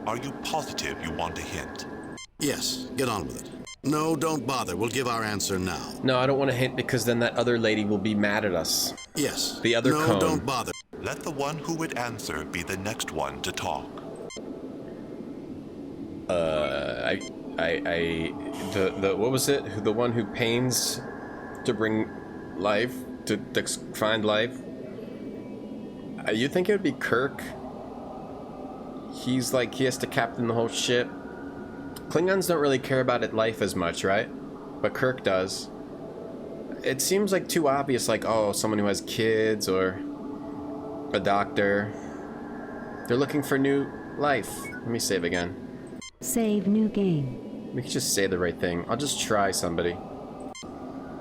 are you positive you want a hint? Yes, get on with it. No, don't bother. We'll give our answer now. No, I don't want a hint because then that other lady will be mad at us. Yes. The other cone. No, don't bother. Let the one who would answer be the next one to talk. What was it? The one who pains to bring life, to find life? You think it would be Kirk? He's like, he has to captain the whole ship. Klingons don't really care about life as much, right? But Kirk does. It seems like too obvious, like, oh, someone who has kids or a doctor. They're looking for new life. Let me save again. Save new game. We can just say the right thing. I'll just try somebody.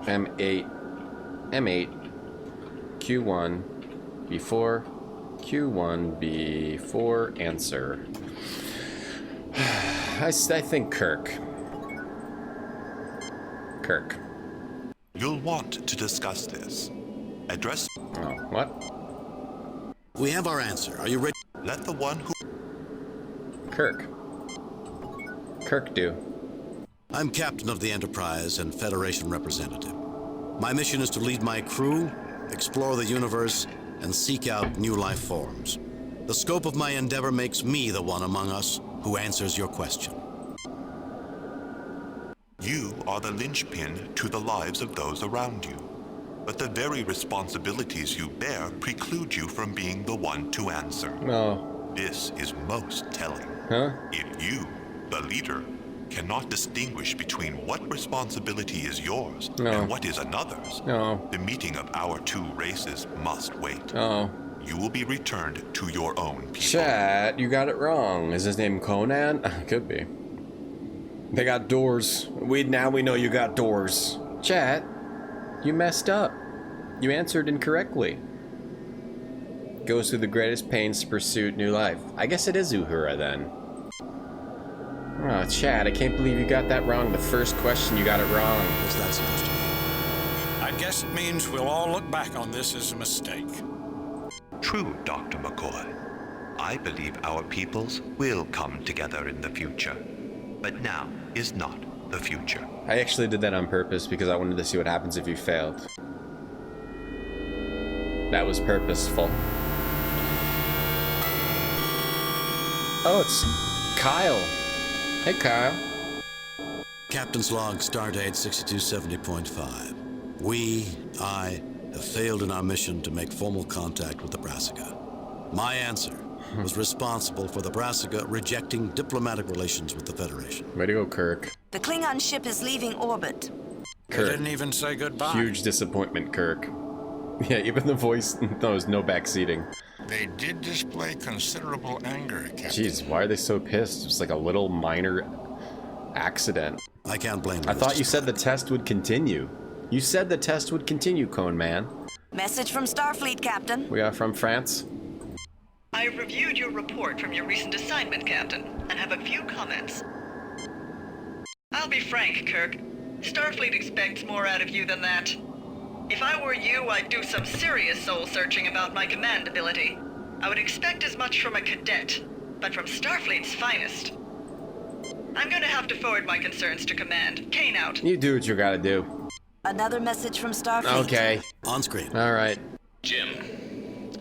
M8. Q1. Before. Q1. Before answer. I think Kirk. Kirk. You'll want to discuss this. Address... Oh, what? We have our answer. Are you ready? Let the one who... Kirk. Kirk do. I'm captain of the Enterprise and Federation representative. My mission is to lead my crew, explore the universe, and seek out new life forms. The scope of my endeavor makes me the one among us who answers your question. You are the linchpin to the lives of those around you. But the very responsibilities you bear preclude you from being the one to answer. No. This is most telling. Huh? If you, the leader, cannot distinguish between what responsibility is yours and what is another's, the meeting of our two races must wait. You will be returned to your own people. Chat, you got it wrong. Is his name Conan? Could be. They got doors. Now we know you got doors. Chat, you messed up. You answered incorrectly. Goes through the greatest pains to pursue new life. I guess it is Uhura then. Oh, Chad, I can't believe you got that wrong. The first question, you got it wrong. What's that supposed to mean? I guess it means we'll all look back on this as a mistake. True, Dr. McCoy. I believe our peoples will come together in the future. But now is not the future. I actually did that on purpose because I wanted to see what happens if you failed. That was purposeful. Oh, it's Kyle. Hey, Kyle. Captain's log, stardate 6270.5. I have failed in our mission to make formal contact with the Brassica. My answer was responsible for the Brassica rejecting diplomatic relations with the Federation. Way to go, Kirk. The Klingon ship is leaving orbit. Kirk. They didn't even say goodbye. Huge disappointment, Kirk. Yeah, even the voice knows no backseating. They did display considerable anger, Captain. Jeez, why are they so pissed? It's like a little minor accident. I can't blame you. I thought you said the test would continue. You said the test would continue, Cone Man. Message from Starfleet, Captain. We are from France. I've reviewed your report from your recent assignment, Captain, and have a few comments. I'll be frank, Kirk. Starfleet expects more out of you than that. If I were you, I'd do some serious soul-searching about my command ability. I would expect as much from a cadet, but from Starfleet's finest. I'm gonna have to forward my concerns to Command. Kane out. You do what you gotta do. Another message from Starfleet. Okay. On screen. All right. Jim,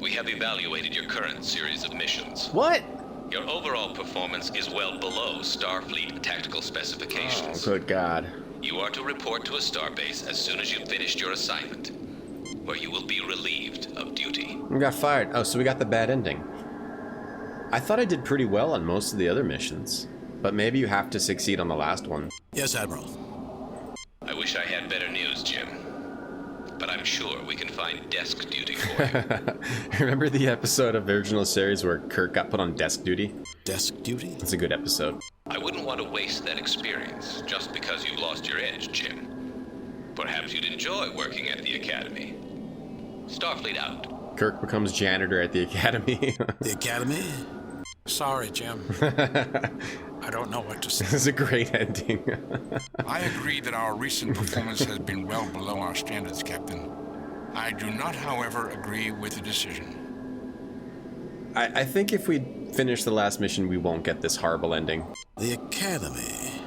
we have evaluated your current series of missions. What? Your overall performance is well below Starfleet tactical specifications. Oh, good God. You are to report to a starbase as soon as you've finished your assignment, where you will be relieved of duty. We got fired. Oh, so we got the bad ending. I thought I did pretty well on most of the other missions, but maybe you have to succeed on the last one. Yes, Admiral. I wish I had better news, Jim, but I'm sure we can find desk duty for you. Remember the episode of the original series where Kirk got put on desk duty? Desk duty? That's a good episode. I wouldn't want to waste that experience just because you've lost your edge, Jim. Perhaps you'd enjoy working at the Academy. Starfleet out. Kirk becomes janitor at the Academy. The Academy? Sorry, Jim. I don't know what to say. This is a great ending. I agree that our recent performance has been well below our standards, Captain. I do not, however, agree with the decision. I think if we finish the last mission, we won't get this horrible ending. The Academy.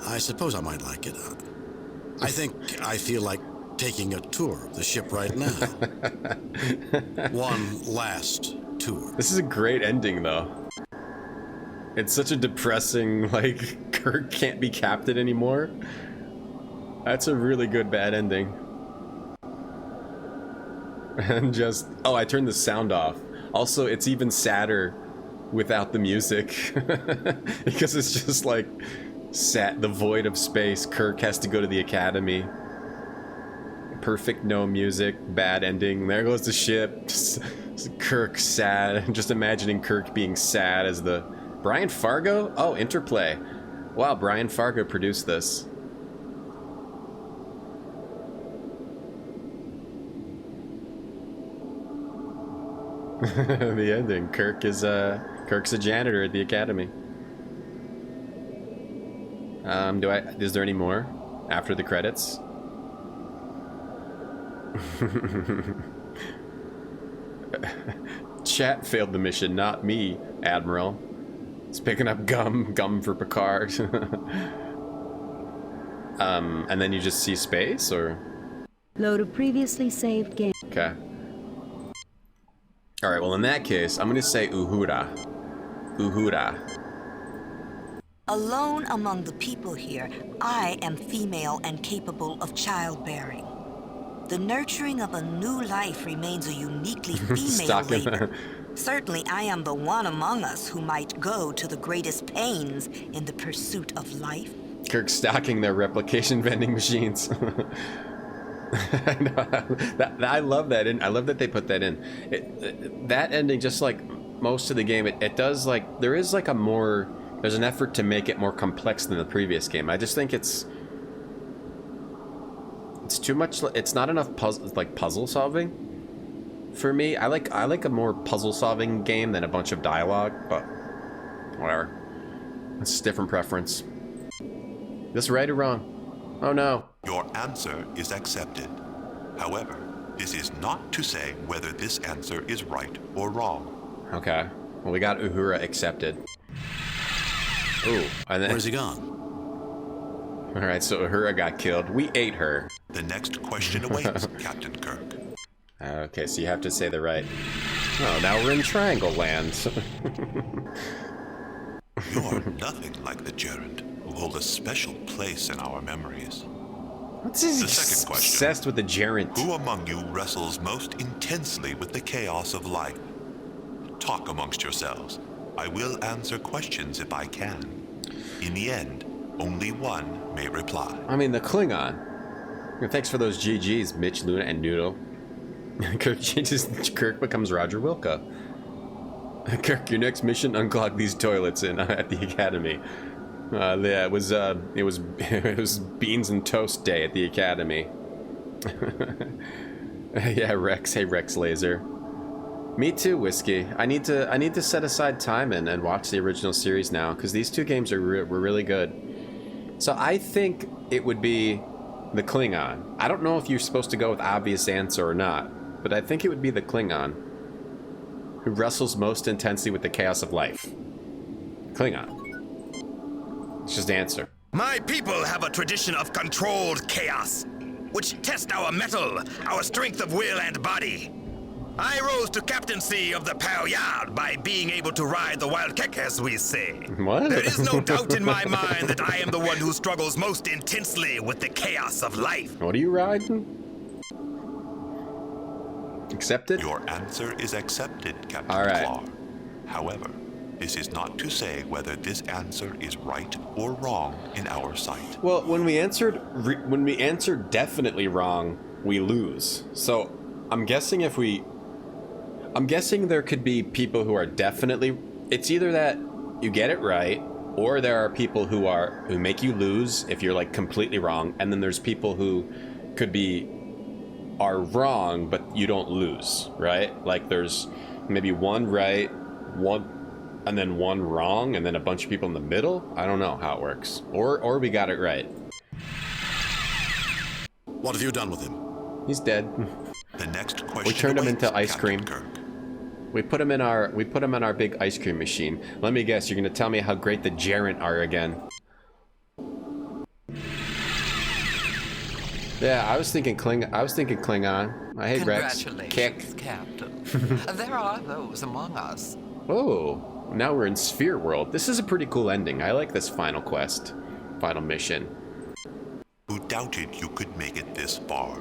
I suppose I might like it. I think I feel like taking a tour of the ship right now. One last tour. This is a great ending, though. It's such a depressing, like, Kirk can't be captain anymore. That's a really good bad ending. And just... Oh, I turned the sound off. Also, it's even sadder without the music. Because it's just like... the void of space. Kirk has to go to the Academy. Perfect no music, bad ending. There goes the ship. Just Kirk sad. Just imagining Kirk being sad as the... Brian Fargo? Oh, Interplay. Wow, Brian Fargo produced this. The ending. Kirk's a janitor at the Academy. Is there any more after the credits? Chat failed the mission, not me, Admiral. It's picking up gum for Picard. And then you just see space, or? Load a previously saved game. Okay. Alright, well in that case, I'm gonna say Uhura. Uhura. Alone among the people here, I am female and capable of childbearing. The nurturing of a new life remains a uniquely female labor. Certainly, I am the one among us who might go to the greatest pains in the pursuit of life. Kirk stocking their replication vending machines. I love that. I love that they put that in. That ending, just like most of the game, it does like there is like a more. There's an effort to make it more complex than the previous game. I just think it's too much. It's not enough puzzle solving. For me, I like a more puzzle solving game than a bunch of dialogue, but whatever. It's a different preference. This right or wrong? Oh no. Your answer is accepted. However, this is not to say whether this answer is right or wrong. Okay. Well, we got Uhura accepted. Ooh, and then... Where's he gone? Alright, so Uhura got killed. We ate her. The next question awaits, Captain Kirk. Okay, so you have to say the right... Oh, now we're in Triangle Land. You're nothing like the Gerund, who hold a special place in our memories. What's his second question? Obsessed with the Gerund. Who among you wrestles most intensely with the chaos of life? Talk amongst yourselves. I will answer questions if I can. In the end, only one may reply. I mean, the Klingon. Thanks for those GGs, Mitch, Luna, and Noodle. Kirk becomes Roger Wilco. Kirk, your next mission: unclog these toilets at the Academy. Yeah, it was beans and toast day at the Academy. Yeah, Rex. Hey, Rex Laser. Me too, Whiskey. I need to set aside time and watch the original series now, because these two games were really good. So I think it would be the Klingon. I don't know if you're supposed to go with obvious answer or not, but I think it would be the Klingon, who wrestles most intensely with the chaos of life. Klingon. It's just answer. My people have a tradition of controlled chaos, which tests our mettle, our strength of will and body. I rose to captaincy of the Palyard by being able to ride the wild kek, as we say. What? There is no doubt in my mind that I am the one who struggles most intensely with the chaos of life. What are you riding? Accepted? Your answer is accepted, Captain All right. Clark. However, this is not to say whether this answer is right or wrong in our sight. Well, when we answered definitely wrong, we lose. So I'm guessing there could be people who are definitely... It's either that you get it right, or there are people who make you lose if you're like completely wrong, and then there's people who are wrong, but you don't lose, right? Like there's maybe one right, and then one wrong, and then a bunch of people in the middle? I don't know how it works. Or we got it right. What have you done with him? He's dead. The next question. We turned him into ice Captain cream. Kirk. We put him in our big ice cream machine. Let me guess, you're gonna tell me how great the Judgement are again. Yeah, I was thinking Klingon. I hate Rex. Congratulations, Captain. There are those among us. Oh, now we're in Sphere World. This is a pretty cool ending. I like this final quest, final mission. Who doubted you could make it this far?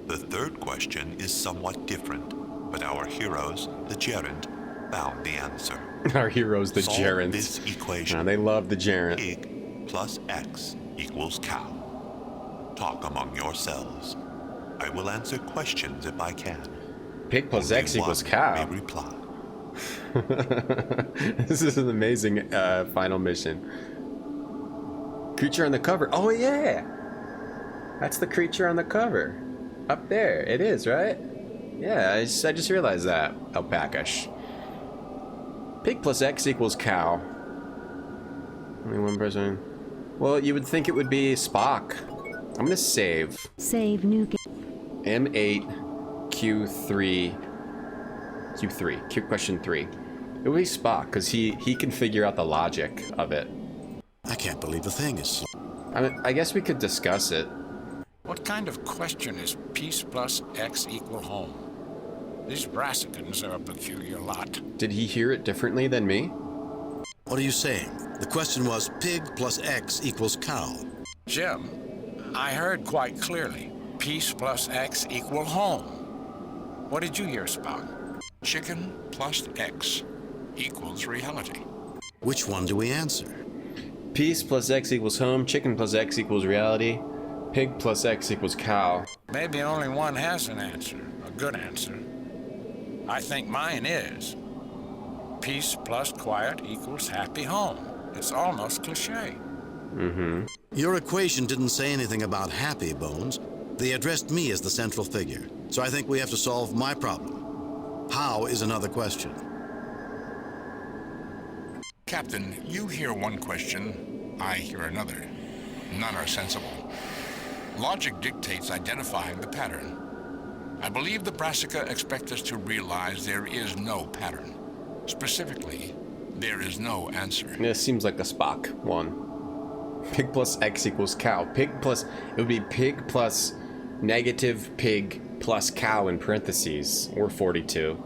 The third question is somewhat different, but our heroes, the Gerent, found the answer. Our heroes, the Gerents. This equation. They love the Gerent. Pig plus X equals cow. Talk among yourselves. I will answer questions if I can. Pig plus Only X equals one cow. may reply. This is an amazing final mission. Creature on the cover. Oh yeah, that's the creature on the cover. Up there, it is, right? Yeah, I just realized that. Alpaca-ish. Pig plus X equals cow. Only one person. Well, you would think it would be Spock. I'm gonna save. Save new game. M8 Q3 Q question 3. It would be Spock because he can figure out the logic of it. I can't believe the thing is. I mean, I guess we could discuss it. What kind of question is peace plus X equal home? These Brassicans are a peculiar lot. Did he hear it differently than me? What are you saying? The question was pig plus X equals cow. Jim, I heard quite clearly. Peace plus X equal home. What did you hear, Spock? Chicken plus X equals reality. Which one do we answer? Peace plus X equals home, chicken plus X equals reality, pig plus X equals cow. Maybe only one has an answer, a good answer. I think mine is. Peace plus quiet equals happy home. It's almost cliche. Mm-hmm. Your equation didn't say anything about happy, Bones. They addressed me as the central figure. So I think we have to solve my problem. How is another question. Captain, you hear one question, I hear another. None are sensible. Logic dictates identifying the pattern. I believe the Brassica expect us to realize there is no pattern. Specifically, there is no answer. Yeah, it seems like a Spock one. Pig plus X equals cow. It would be pig plus negative pig plus cow in parentheses, or 42.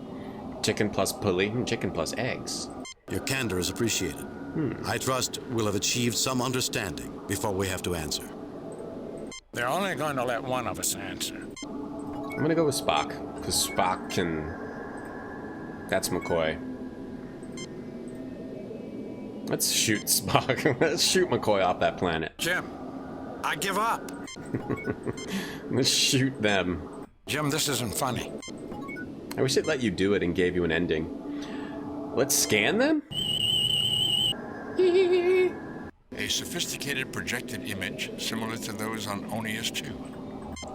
Chicken plus pulley, and chicken plus eggs. Your candor is appreciated. I trust we'll have achieved some understanding before we have to answer. They're only going to let one of us answer. I'm gonna go with Spock, because Spock can... That's McCoy. Let's shoot Spock. Let's shoot McCoy off that planet. Jim, I give up. Let's shoot them. Jim, this isn't funny. I wish it let you do it and gave you an ending. Let's scan them? A sophisticated projected image similar to those on Onius 2.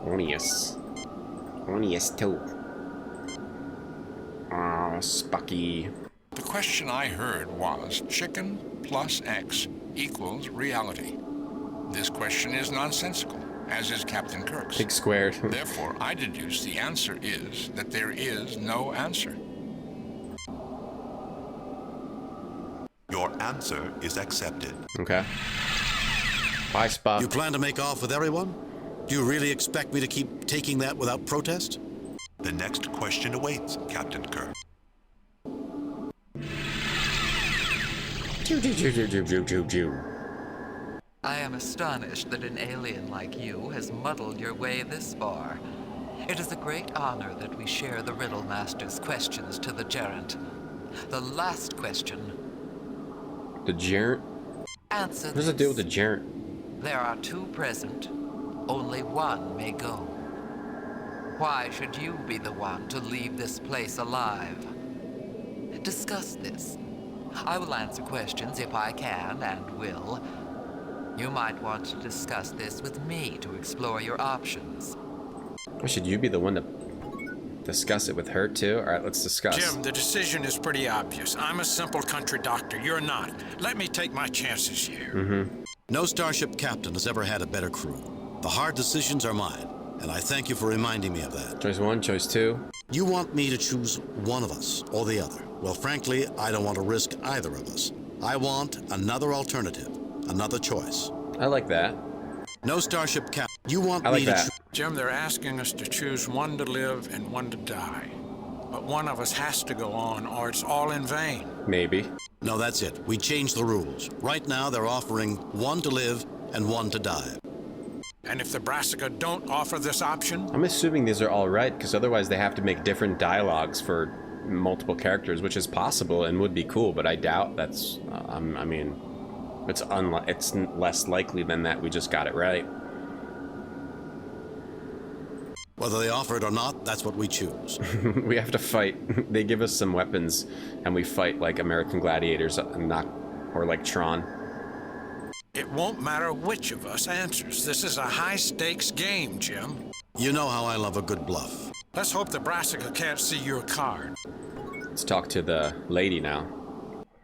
Onius 2. Ah, Spucky. The question I heard was chicken plus X equals reality. This question is nonsensical, as is Captain Kirk's. Pig squared. Therefore, I deduce the answer is that there is no answer. Your answer is accepted. Okay. Bye, Spock. You plan to make off with everyone? Do you really expect me to keep taking that without protest? The next question awaits, Captain Kirk. I am astonished that an alien like you has muddled your way this far. It is a great honor that we share the Riddle Master's questions to the Gerent. The last question. The Gerent? Answer What does it do with the Gerent? There are two present. Only one may go. Why should you be the one to leave this place alive? Discuss this. I will answer questions if I can and will. You might want to discuss this with me to explore your options. Why should you be the one to Discuss it with her, too? All right, let's discuss. Jim, the decision is pretty obvious. I'm a simple country doctor. You're not. Let me take my chances here. No starship captain has ever had a better crew. The hard decisions are mine, and I thank you for reminding me of that. Choice 1, choice 2. You want me to choose one of us or the other. Well, frankly, I don't want to risk either of us. I want another alternative, another choice. I like that. No starship captain. You want I like me to that. choose. Jim, they're asking us to choose one to live and one to die. But one of us has to go on, or it's all in vain. Maybe. No, that's it. We changed the rules. Right now, they're offering one to live and one to die. And if the Brassica don't offer this option? I'm assuming these are all right, because otherwise they have to make different dialogues for multiple characters, which is possible and would be cool, but I doubt that's, I mean, it's less likely than that we just got it right. Whether they offer it or not, that's what we choose. We have to fight. They give us some weapons, and we fight like American Gladiators, or like Tron. It won't matter which of us answers. This is a high-stakes game, Jim. You know how I love a good bluff. Let's hope the Brassica can't see your card. Let's talk to the lady now.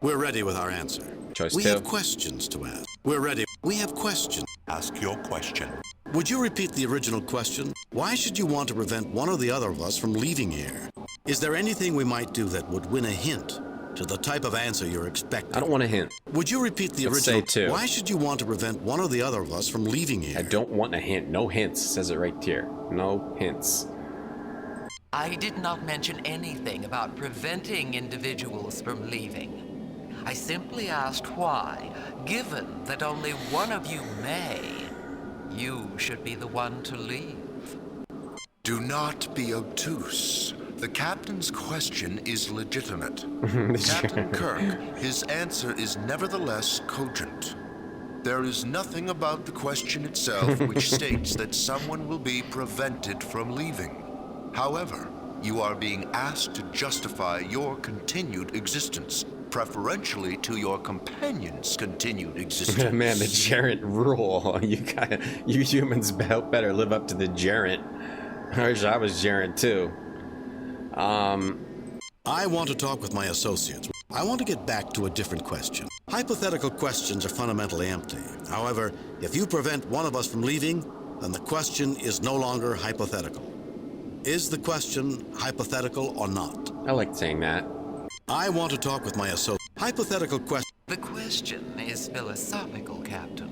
We're ready with our answer. Choice 2. We have questions to ask. We're ready. We have questions. Ask your question. Would you repeat the original question? Why should you want to prevent one or the other of us from leaving here? Is there anything we might do that would win a hint to the type of answer you're expecting? I don't want a hint. Would you repeat the Let's original? say 2. Why should you want to prevent one or the other of us from leaving here? I don't want a hint. No hints. It says it right here. No hints. I did not mention anything about preventing individuals from leaving. I simply asked why, given that only one of you may, you should be the one to leave. Do not be obtuse. The captain's question is legitimate. Captain Kirk, his answer is nevertheless cogent. There is nothing about the question itself which states that someone will be prevented from leaving. However, you are being asked to justify your continued existence, preferentially to your companion's continued existence. Man, the gerent rule. You humans better live up to the gerent. I wish I was gerent too. I want to talk with my associates. I want to get back to a different question. Hypothetical questions are fundamentally empty. However, if you prevent one of us from leaving, then the question is no longer hypothetical. Is the question hypothetical or not? I like saying that. I want to talk with my associates. Hypothetical question. The question is philosophical, Captain.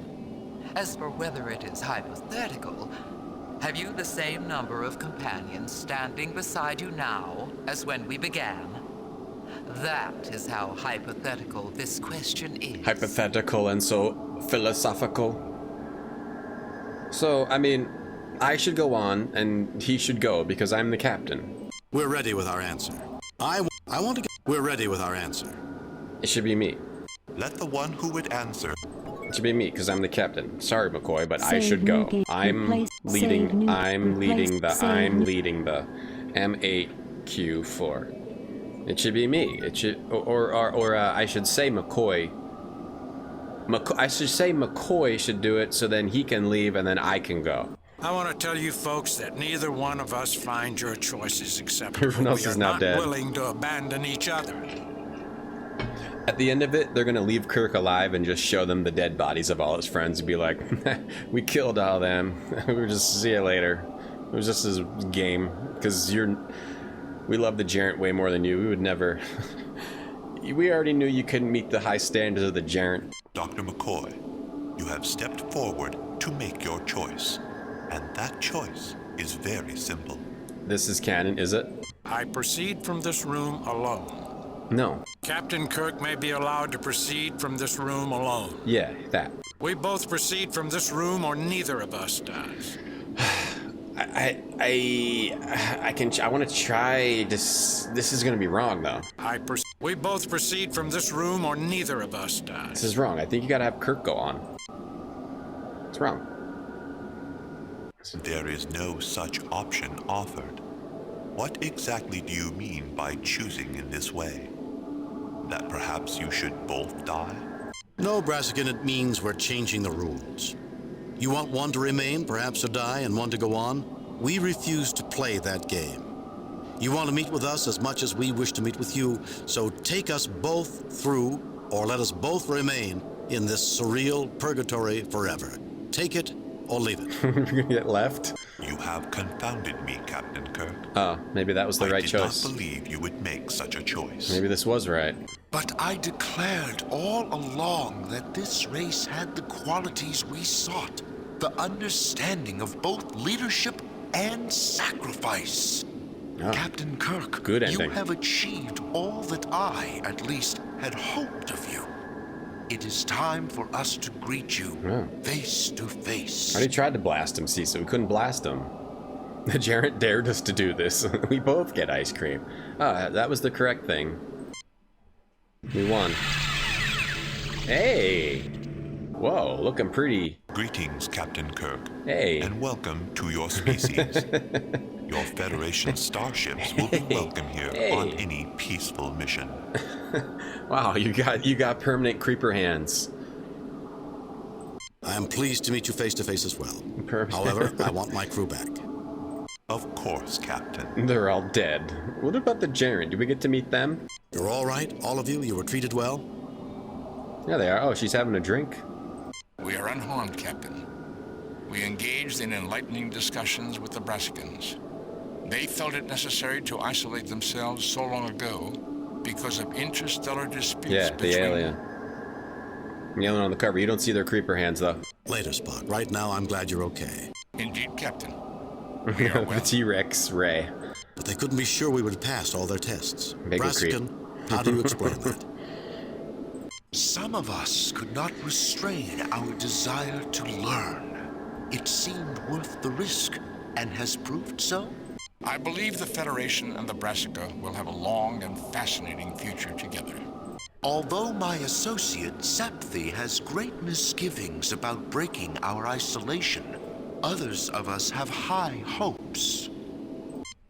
As for whether it is hypothetical, have you the same number of companions standing beside you now as when we began? That is how hypothetical this question is. Hypothetical and so philosophical. So, I mean, I should go on and he should go because I'm the captain. We're ready with our answer. I want to get... We're ready with our answer. It should be me. Let the one who would answer. It should be me because I'm the captain. Sorry, McCoy, but I should go. I'm leading the M8Q4. It should be me. It should, or I should say McCoy. I should say McCoy should do it so then he can leave and then I can go. I want to tell you folks that neither one of us find your choices acceptable. Everyone else is now dead. We are not willing to abandon each other. At the end of it, they're gonna leave Kirk alive and just show them the dead bodies of all his friends and be like, we killed all them. We'll just see you later. It was just his game. Because we love the Gerent way more than you. We would never... We already knew you couldn't meet the high standards of the Gerent. Dr. McCoy, you have stepped forward to make your choice. And that choice is very simple. This is canon, is it? I proceed from this room alone. No. Captain Kirk may be allowed to proceed from this room alone. Yeah, that. We both proceed from this room or neither of us does. I want to try this. This is going to be wrong, though. We both proceed from this room or neither of us does. This is wrong. I think you got to have Kirk go on. It's wrong. There is no such option offered. What exactly do you mean by choosing in this way? That perhaps you should both die? No, Brassican, it means we're changing the rules. You want one to remain, perhaps to die, and one to go on? We refuse to play that game. You want to meet with us as much as we wish to meet with you, so take us both through, or let us both remain in this surreal purgatory forever. Take it or leave it. We're gonna get left. You have confounded me, Captain Kirk. Oh, maybe that was the right choice. I did not believe you would make such a choice. Maybe this was right. But I declared all along that this race had the qualities we sought. The understanding of both leadership and sacrifice. Oh. Captain Kirk, Good ending. You have achieved all that I, at least, had hoped of you. It is time for us to greet you face to face. I already tried to blast him, see, so we couldn't blast him. The Jarrett dared us to do this. We both get ice cream. Oh, that was the correct thing. We won. Hey! Whoa, looking pretty. Greetings, Captain Kirk. Hey. And welcome to your species. Your Federation starships will be welcome here on any peaceful mission. Wow, you got permanent creeper hands. I am pleased to meet you face to face as well. Permanent. However, I want my crew back. Of course, Captain. They're all dead. What about the Jaren? Did we get to meet them? You're all right, all of you? You were treated well? Yeah, they are. Oh, she's having a drink. We are unharmed, Captain. We engaged in enlightening discussions with the Brassicans. They felt it necessary to isolate themselves so long ago because of interstellar disputes Yeah, the alien. The alien on the cover. You don't see their creeper hands, though. Later, Spock. Right now, I'm glad you're okay. Indeed, Captain. The T-Rex Ray. But they couldn't be sure we would pass all their tests. Mega Brassican, how do you explain that? Some of us could not restrain our desire to learn. It seemed worth the risk, and has proved so. I believe the Federation and the Brassica will have a long and fascinating future together. Although my associate, Septhi, has great misgivings about breaking our isolation, others of us have high hopes.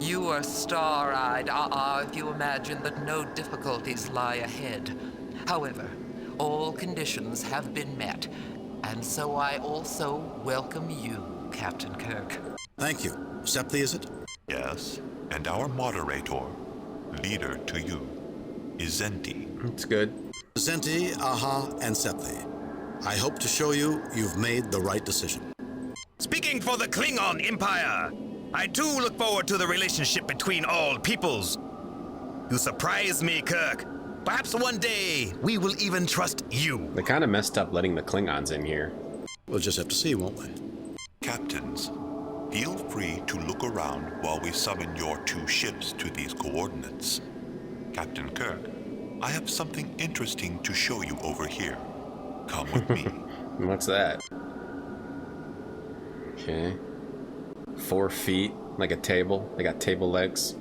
You are star-eyed, if you imagine that no difficulties lie ahead. However, all conditions have been met, and so I also welcome you, Captain Kirk. Thank you. Septhi, is it? Yes, and our moderator, leader to you, is Zenti. That's good. Zenti, Aha, and Septhi. I hope to show you you've made the right decision. Speaking for the Klingon Empire, I too look forward to the relationship between all peoples. You surprise me, Kirk. Perhaps one day we will even trust you. They kind of messed up letting the Klingons in here. We'll just have to see, won't we? Captains, feel free to look around while we summon your two ships to these coordinates. Captain Kirk, I have something interesting to show you over here. Come with me. What's that? Okay. 4 feet, like a table. They got table legs.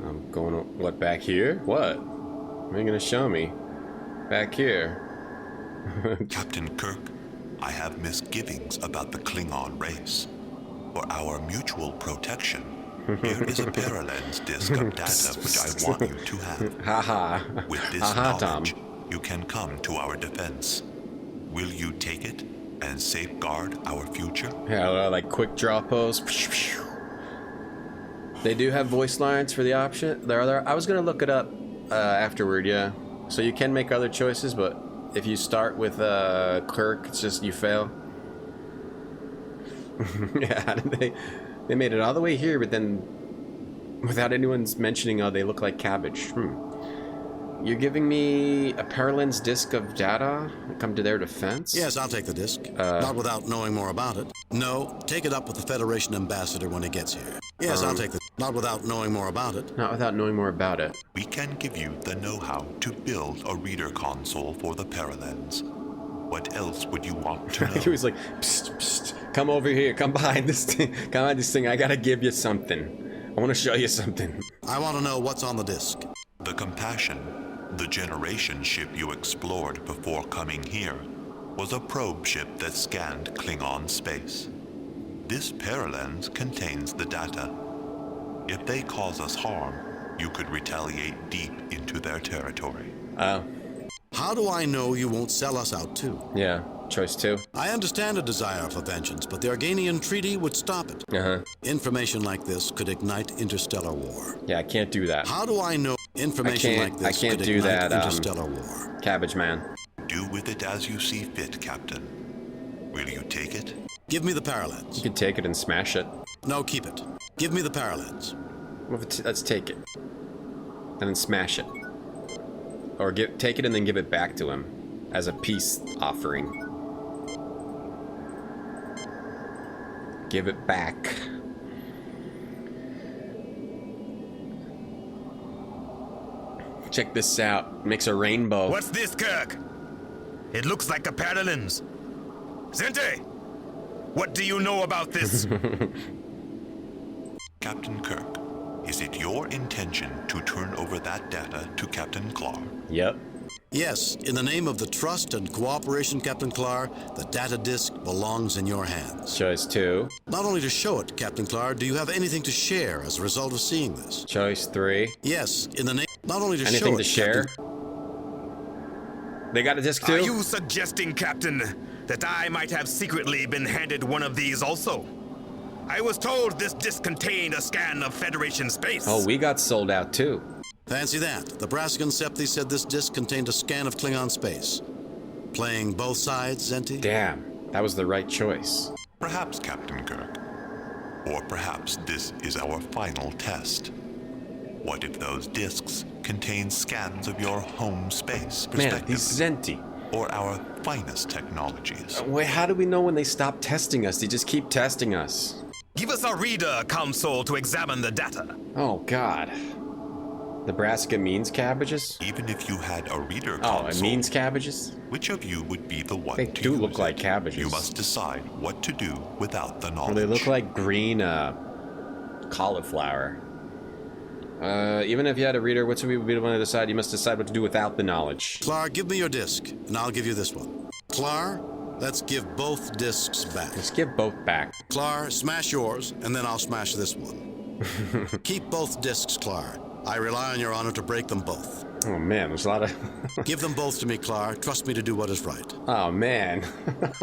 I'm going, what, back here? What? What are you gonna show me? Back here. Captain Kirk, I have misgivings about the Klingon race. For our mutual protection, here is a Paralens disk of data which I want you to have. Haha. With this knowledge, you can come to our defense. Will you take it and safeguard our future? Yeah, like quick draw pose. They do have voice lines for the option. There. I was gonna look it up afterward. Yeah. So you can make other choices, but if you start with Kirk, it's just you fail. Yeah, they made it all the way here, but then without anyone's mentioning, oh, they look like cabbage. You're giving me a Paralens disk of data? Come to their defense? Yes, I'll take the disk. Not without knowing more about it. No, take it up with the Federation ambassador when he gets here. Yes, I'll take the... Not without knowing more about it. Not without knowing more about it. We can give you the know-how to build a reader console for the Paralens. What else would you want to know? He was like, psst, psst, come over here, come behind this thing. Come behind this thing, I gotta give you something. I want to show you something. I want to know what's on the disk. The Compassion, the generation ship you explored before coming here, was a probe ship that scanned Klingon space. This Paralens contains the data. If they cause us harm, you could retaliate deep into their territory. How do I know you won't sell us out too? Yeah, Choice 2. I understand a desire for vengeance, but the Organian Treaty would stop it. Information like this could ignite interstellar war. Yeah, I can't do that. How do I know information like this I can't could do ignite that, interstellar war? Cabbage Man. Do with it as you see fit, Captain. Will you take it? Give me the parallels. You can take it and smash it. No, keep it. Give me the parallels. Let's take it. And then smash it. Or take it and then give it back to him as a peace offering. Give it back. Check this out. Makes a rainbow. What's this, Kirk? It looks like a paralens. Zente, what do you know about this? Captain Kirk, is it your intention to turn over that data to Captain Clark? Yep. Yes, in the name of the trust and cooperation, Captain Clark, the data disk belongs in your hands. Choice 2. Not only to show it, Captain Clark, do you have anything to share as a result of seeing this? Choice 3. Yes, in the name... Not only to anything show it, to share? They got a disc too? Are you suggesting, Captain, that I might have secretly been handed one of these also? I was told this disc contained a scan of Federation space. Oh, we got sold out too. Fancy that. The Brascan Septi said this disc contained a scan of Klingon space. Playing both sides, Zenti? Damn, that was the right choice. Perhaps, Captain Kirk. Or perhaps this is our final test. What if those discs contain scans of your home space? Man, these Zenti. Or our finest technologies. Wait, how do we know when they stop testing us? They just keep testing us. Give us a reader console to examine the data. Oh, God. Nebraska means cabbages? Even if you had a reader console... Oh, it means cabbages? Which of you would be the one they to do look use like it? cabbages. You must decide what to do without the knowledge. Or they look like green cauliflower. Even if you had a reader, which would be the one to decide? You must decide what to do without the knowledge. Clark, give me your disc, and I'll give you this one. Clark, let's give both discs back. Let's give both back. Clark, smash yours, and then I'll smash this one. Keep both discs, Clark. I rely on your honor to break them both. Oh, man, there's a lot of... Give them both to me, Clark. Trust me to do what is right. Oh, man.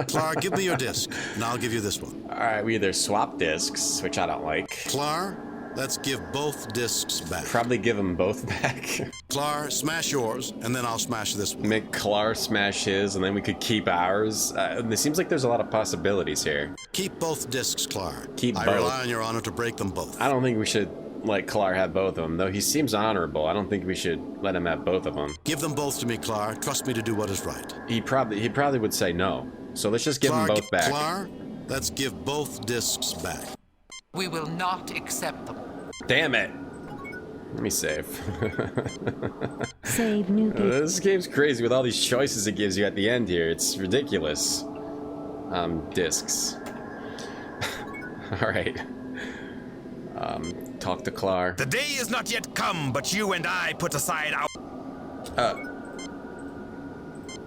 Clark, give me your disc, and I'll give you this one. All right, we either swap discs, which I don't like. Clark, let's give both discs back. Probably give them both back. Clark, smash yours, and then I'll smash this one. Make Clark smash his, and then we could keep ours. It seems like there's a lot of possibilities here. Keep both discs, Clark. Keep both. I rely on your honor to break them both. I don't think we should let Clark have both of them, though he seems honorable. I don't think we should let him have both of them. Give them both to me, Clark. Trust me to do what is right. He probably would say no. So let's just give them both back. Clark, let's give both discs back. We will not accept them. Damn it. Let me save. Save new game. This game's crazy with all these choices it gives you at the end here. It's ridiculous. Discs. Alright. Talk to Clark. The day is not yet come, but you and I put aside our...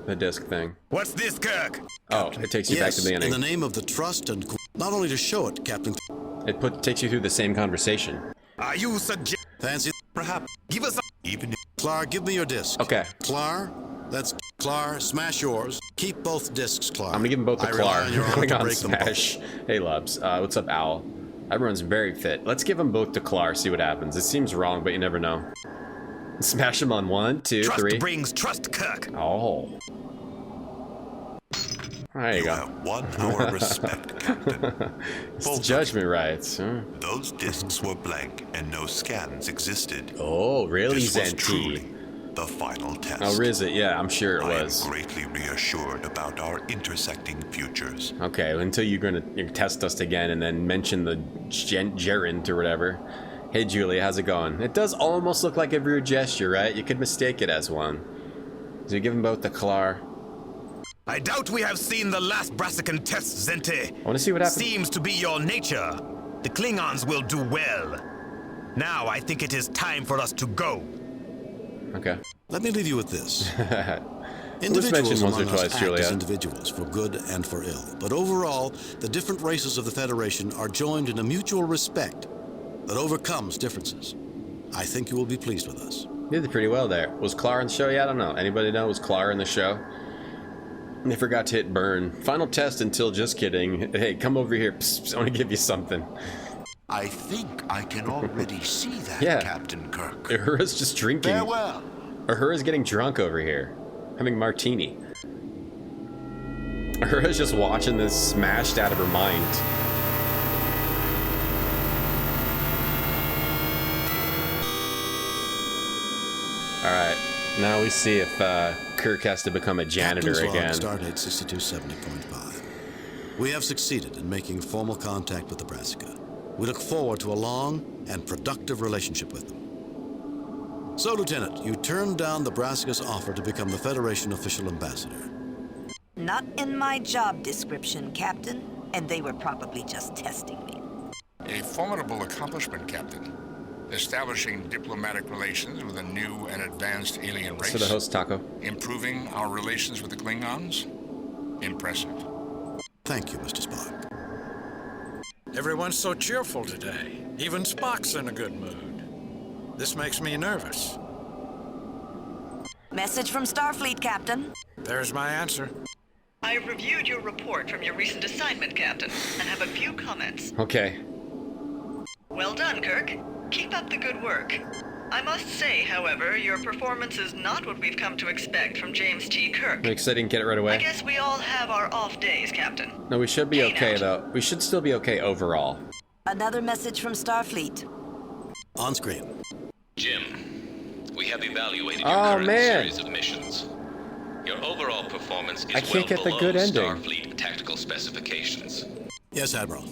The disc thing. What's this, Kirk? Oh, it takes you back to the beginning. In the name of the trust and... Not only to show it, Captain... It takes you through the same conversation. Are you suggest... Fancy... Perhaps... Give us a... Even if... Clark, give me your disc. Okay. Clark, let's... Clark, smash yours. Keep both discs, Clark. I'm gonna give them both to Clark. Klingon smash. Hey, Lubs. What's up, Owl? Everyone's very fit. Let's give them both to Clark, see what happens. It seems wrong, but you never know. Smash them on 1, 2, 3. Trust brings trust, Kirk. Oh. There you go. Have won our respect, Captain. It's the Judgement Rites. Huh? Those discs were blank and no scans existed. Oh, really, This was Zenti? truly the final test. Oh, is it? Yeah, I'm sure it was. I am greatly reassured about our intersecting futures. Okay, until you're gonna test us again and then mention the gerund or whatever. Hey, Julie, how's it going? It does almost look like a rude gesture, right? You could mistake it as one. So you give them both to Clark. I doubt we have seen the last Brassican test, Zente. I want to see what happens. Seems to be your nature. The Klingons will do well. Now I think it is time for us to go. Okay. Let me leave you with this. Let's mention once or twice, act Julia. as individuals for good and for ill. But overall, the different races of the Federation are joined in a mutual respect that overcomes differences. I think you will be pleased with us. You did pretty well there. Was Clark in the show yet? I don't know. Anybody know? Was Clark in the show? They forgot to hit burn. Final test until just kidding. Hey, come over here. Psst, I want to give you something. I think I can already see that, Yeah. Captain Kirk. Uhura's just drinking. Farewell. Uhura's getting drunk over here. Having martini. Uhura's just watching this smashed out of her mind. Alright, now we see if Kirk has to become a janitor Captain's again. log, Stardate 6270.5. We have succeeded in making formal contact with the Brassica. We look forward to a long and productive relationship with them. So, Lieutenant, you turned down the Brassica's offer to become the Federation official ambassador. Not in my job description, Captain, and they were probably just testing me. A formidable accomplishment, Captain. Establishing diplomatic relations with a new and advanced alien race. So the host, Taco. Improving our relations with the Klingons. Impressive. Thank you, Mr. Spock. Everyone's so cheerful today. Even Spock's in a good mood. This makes me nervous. Message from Starfleet, Captain. There's my answer. I have reviewed your report from your recent assignment, Captain, and have a few comments. Okay. Well done, Kirk. Keep up the good work. I must say, however, your performance is not what we've come to expect from James T. Kirk. Because I didn't get it right away. I guess we all have our off days, Captain. No, we should be okay, though. We should still be okay overall. Another message from Starfleet. On screen. Jim, we have evaluated your current series of missions. Your overall performance is well below Starfleet tactical specifications. Yes, Admiral.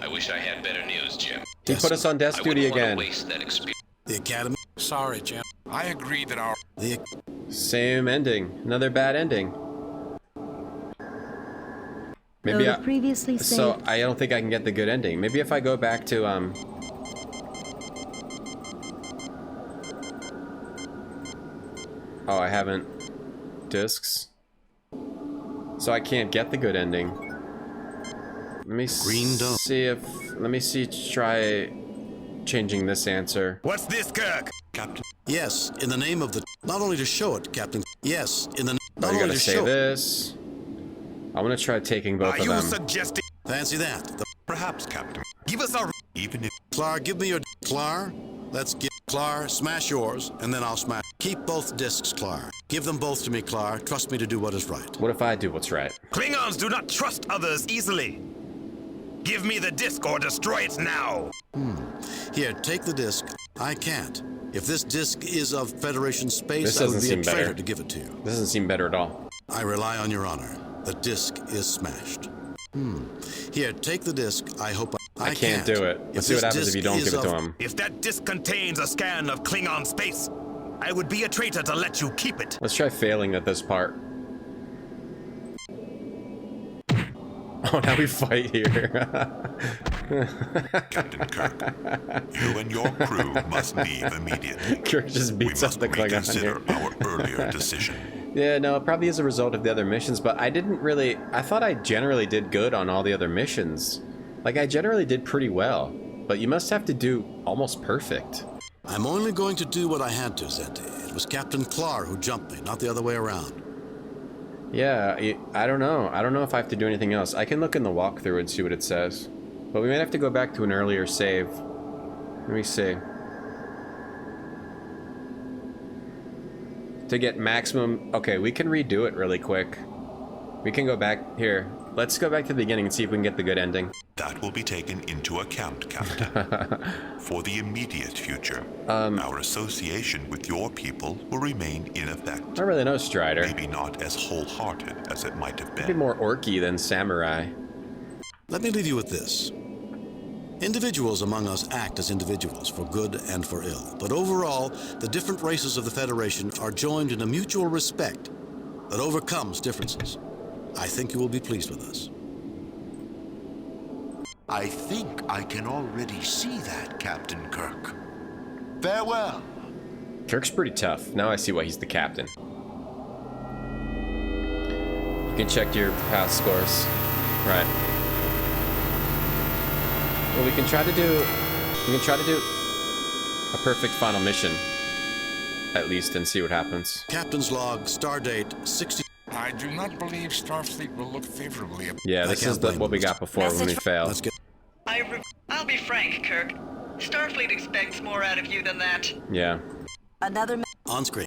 I wish I had better news, Jim. He put us on desk duty again. Waste that experience. The Academy. Sorry, Jim. I agree that our... Same ending. Another bad ending. Maybe so I don't think I can get the good ending. Maybe if I go back to Oh, I haven't discs. So I can't get the good ending. Let me see if try changing this answer. What's this, Kirk? Captain. Yes, in the name of the... Not only to show it, Captain. Yes, in the... Not you only gotta to say show this. I'm gonna try taking both of them. Suggesting... Fancy that. Perhaps, Captain. Give us a... Even if... Clar, give me your... Clar, let's get... Clar, smash yours, and then I'll smash... Keep both discs, Clar. Give them both to me, Clar. Trust me to do what is right. What if I do what's right? Klingons do not trust others easily. Give me the disc or destroy it now. Here, take the disc. I can't. If this disc is of Federation space, I This would doesn't be a seem traitor better. to give it to you. This doesn't seem better at all. I rely on your honor. The disc is smashed. Here, take the disc. I hope I can't do it. Let's see what happens if you don't give it to him. If that disc contains a scan of Klingon space, I would be a traitor to let you keep it. Let's try failing at this part. Oh, now we fight here. Captain Kirk, you and your crew must leave immediately. Kirk just beats up the Klingon here. Reconsider our earlier decision. Yeah, no, it probably is a result of the other missions, but I thought I generally did good on all the other missions. Like, I generally did pretty well, but you must have to do almost perfect. I'm only going to do what I had to, Zenti. It was Captain Clar who jumped me, not the other way around. Yeah, I don't know. I don't know if I have to do anything else. I can look in the walkthrough and see what it says. But we might have to go back to an earlier save. Let me see. To get maximum... Okay, we can redo it really quick. We can go back... Here, let's go back to the beginning and see if we can get the good ending. That will be taken into account, Captain. For the immediate future, our association with your people will remain in effect. I don't really know, Strider. Maybe not as wholehearted as it might have been. Maybe more orky than samurai. Let me leave you with this. Individuals among us act as individuals, for good and for ill. But overall, the different races of the Federation are joined in a mutual respect that overcomes differences. I think you will be pleased with us. I think I can already see that, Captain Kirk. Farewell. Kirk's pretty tough. Now I see why he's the captain. You can check your past scores. Right. Well, we can try to do a perfect final mission, at least, and see what happens. Captain's log, stardate 60. I do not believe Starfleet will look favorably. Yeah, this is what we got before when we failed. I'll be frank, Kirk. Starfleet expects more out of you than that. Yeah. Another on screen.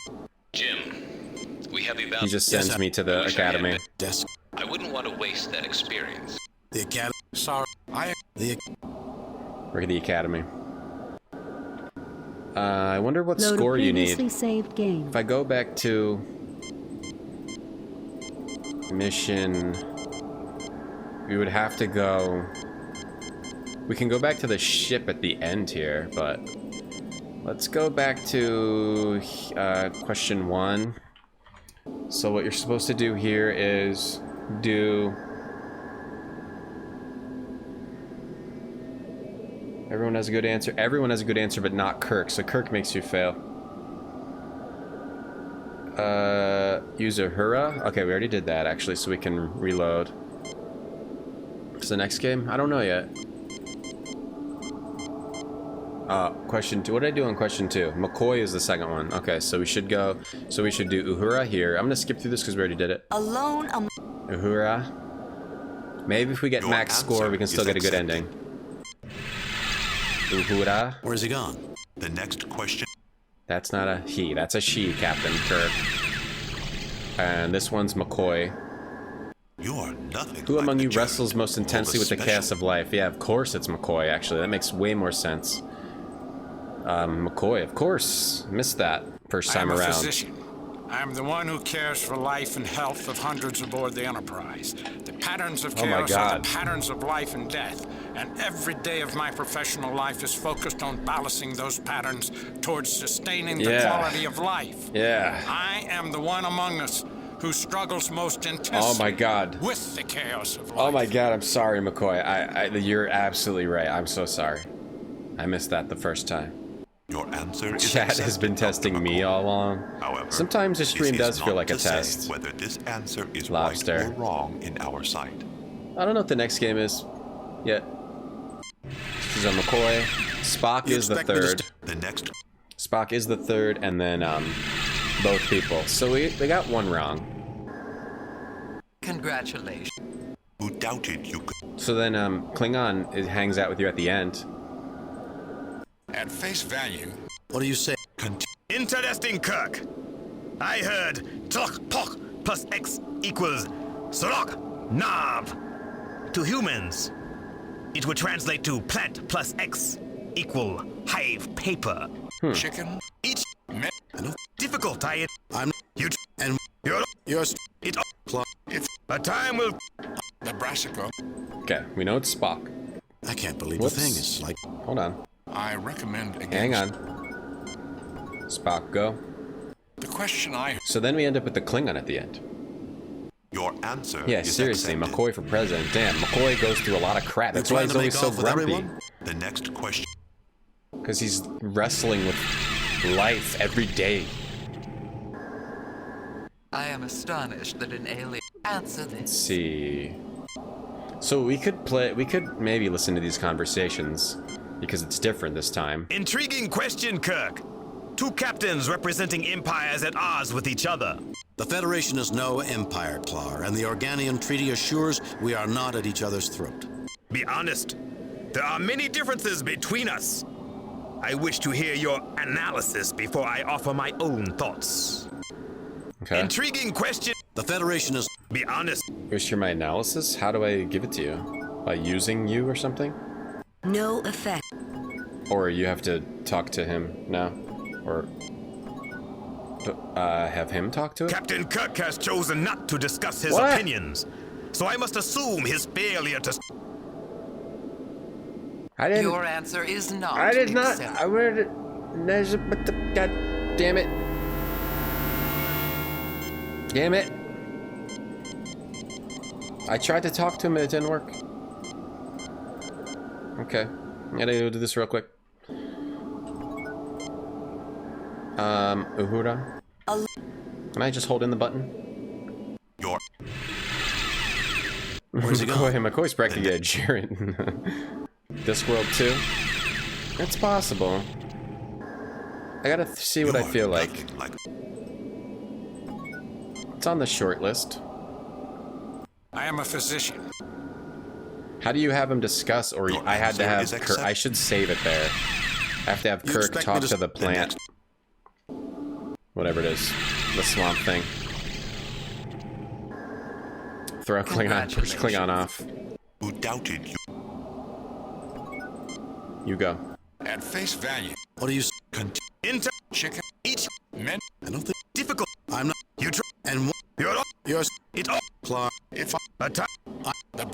Jim, we have evaluated. He just sends me to the academy. Desk. I wouldn't want to waste that experience. The academy. Sorry, We're at the academy. I wonder what Load score you need. previously saved game. If I go back to mission, we would have to go. We can go back to the ship at the end here, but let's go back to question 1. So what you're supposed to do here is do. Everyone has a good answer. Everyone has a good answer, but not Kirk. So Kirk makes you fail. Use Uhura. Okay, we already did that actually, so we can reload. What's the next game? I don't know yet. Question 2. What did I do on question 2? McCoy is the second one. Okay, so we should go. So we should do Uhura here. I'm gonna skip through this because we already did it. Alone. Uhura. Maybe if we get max score, we can still get a good ending. Uhura. Where's he gone? The next question. That's not a he. That's a she, Captain Kirk. And this one's McCoy. You are nothing. Who among you wrestles most intensely with the chaos of life? Yeah, of course it's McCoy, actually. That makes way more sense. McCoy, of course. Missed that first time around. I'm a physician. I'm the one who cares for life and health of hundreds aboard the Enterprise. The patterns of chaos are the patterns of life and death. And every day of my professional life is focused on balancing those patterns towards sustaining the quality of life. Yeah. I am the one among us who struggles most intensely with the chaos of life. Oh my god, I'm sorry, McCoy. You're absolutely right. I'm so sorry. I missed that the first time. Your answer is Chat has been testing me all along. However, sometimes the stream does feel like a test. Whether this answer is Lobster. right or wrong in our sight. I don't know what the next game is yet. She's on McCoy. Spock is the third. The next. Spock is the third, and then both people. So we got one wrong. Congratulations. Who doubted you could? So then Klingon hangs out with you at the end. At face value. What do you say? Interesting, Kirk. I heard Tlok Pok plus X equals Srok Nav. To humans, it would translate to plant plus X equal hive paper. Chicken. Each difficult. I'm you and yours. It it's a time will. Nebraska. Okay, we know it's Spock. I can't believe the thing is like. Hold on. I recommend against. Hang on. Spock, go. The question I. So then we end up with the Klingon at the end. Your answer. Yeah, is seriously, accepted. McCoy for president. Damn, McCoy goes through a lot of crap. That's why he's always so grumpy. The next question. Because he's wrestling with life every day. I am astonished that an alien answer this. Let's see. So we could maybe listen to these conversations because it's different this time. Intriguing question, Kirk. Two captains representing empires at odds with each other. The Federation is no empire, Clar, and the Organian Treaty assures we are not at each other's throat. Be honest. There are many differences between us. I wish to hear your analysis before I offer my own thoughts. Okay. Intriguing question. The Federation is... Be honest. Wish for my analysis? How do I give it to you? By using you or something? No effect. Or you have to talk to him now? Or... have him talk to it? Captain Kirk has chosen not to discuss his opinions, so I must assume his failure to... I didn't... Your answer is not. I did not... accepted. I wanted to... But the... God damn it. Damn it. I tried to talk to him, it didn't work. Okay. I gotta go do this real quick. Uhura? Can I just hold in the button? Your... Where's he going? McCoy's practically a Jarrett. Discworld 2? It's possible. I gotta see what I feel like. It's on the short list. I am a physician. How do you have him discuss, or I had to have Kirk? I should save it there. I have to have Kirk talk to the plant. Whatever it is. The swamp thing. Throw Klingon, push Klingon off. Who doubted you? You go. At face value. What do you Into chicken eat men. I don't think difficult. I'm not. You try and you're it all. Clark. If I attack the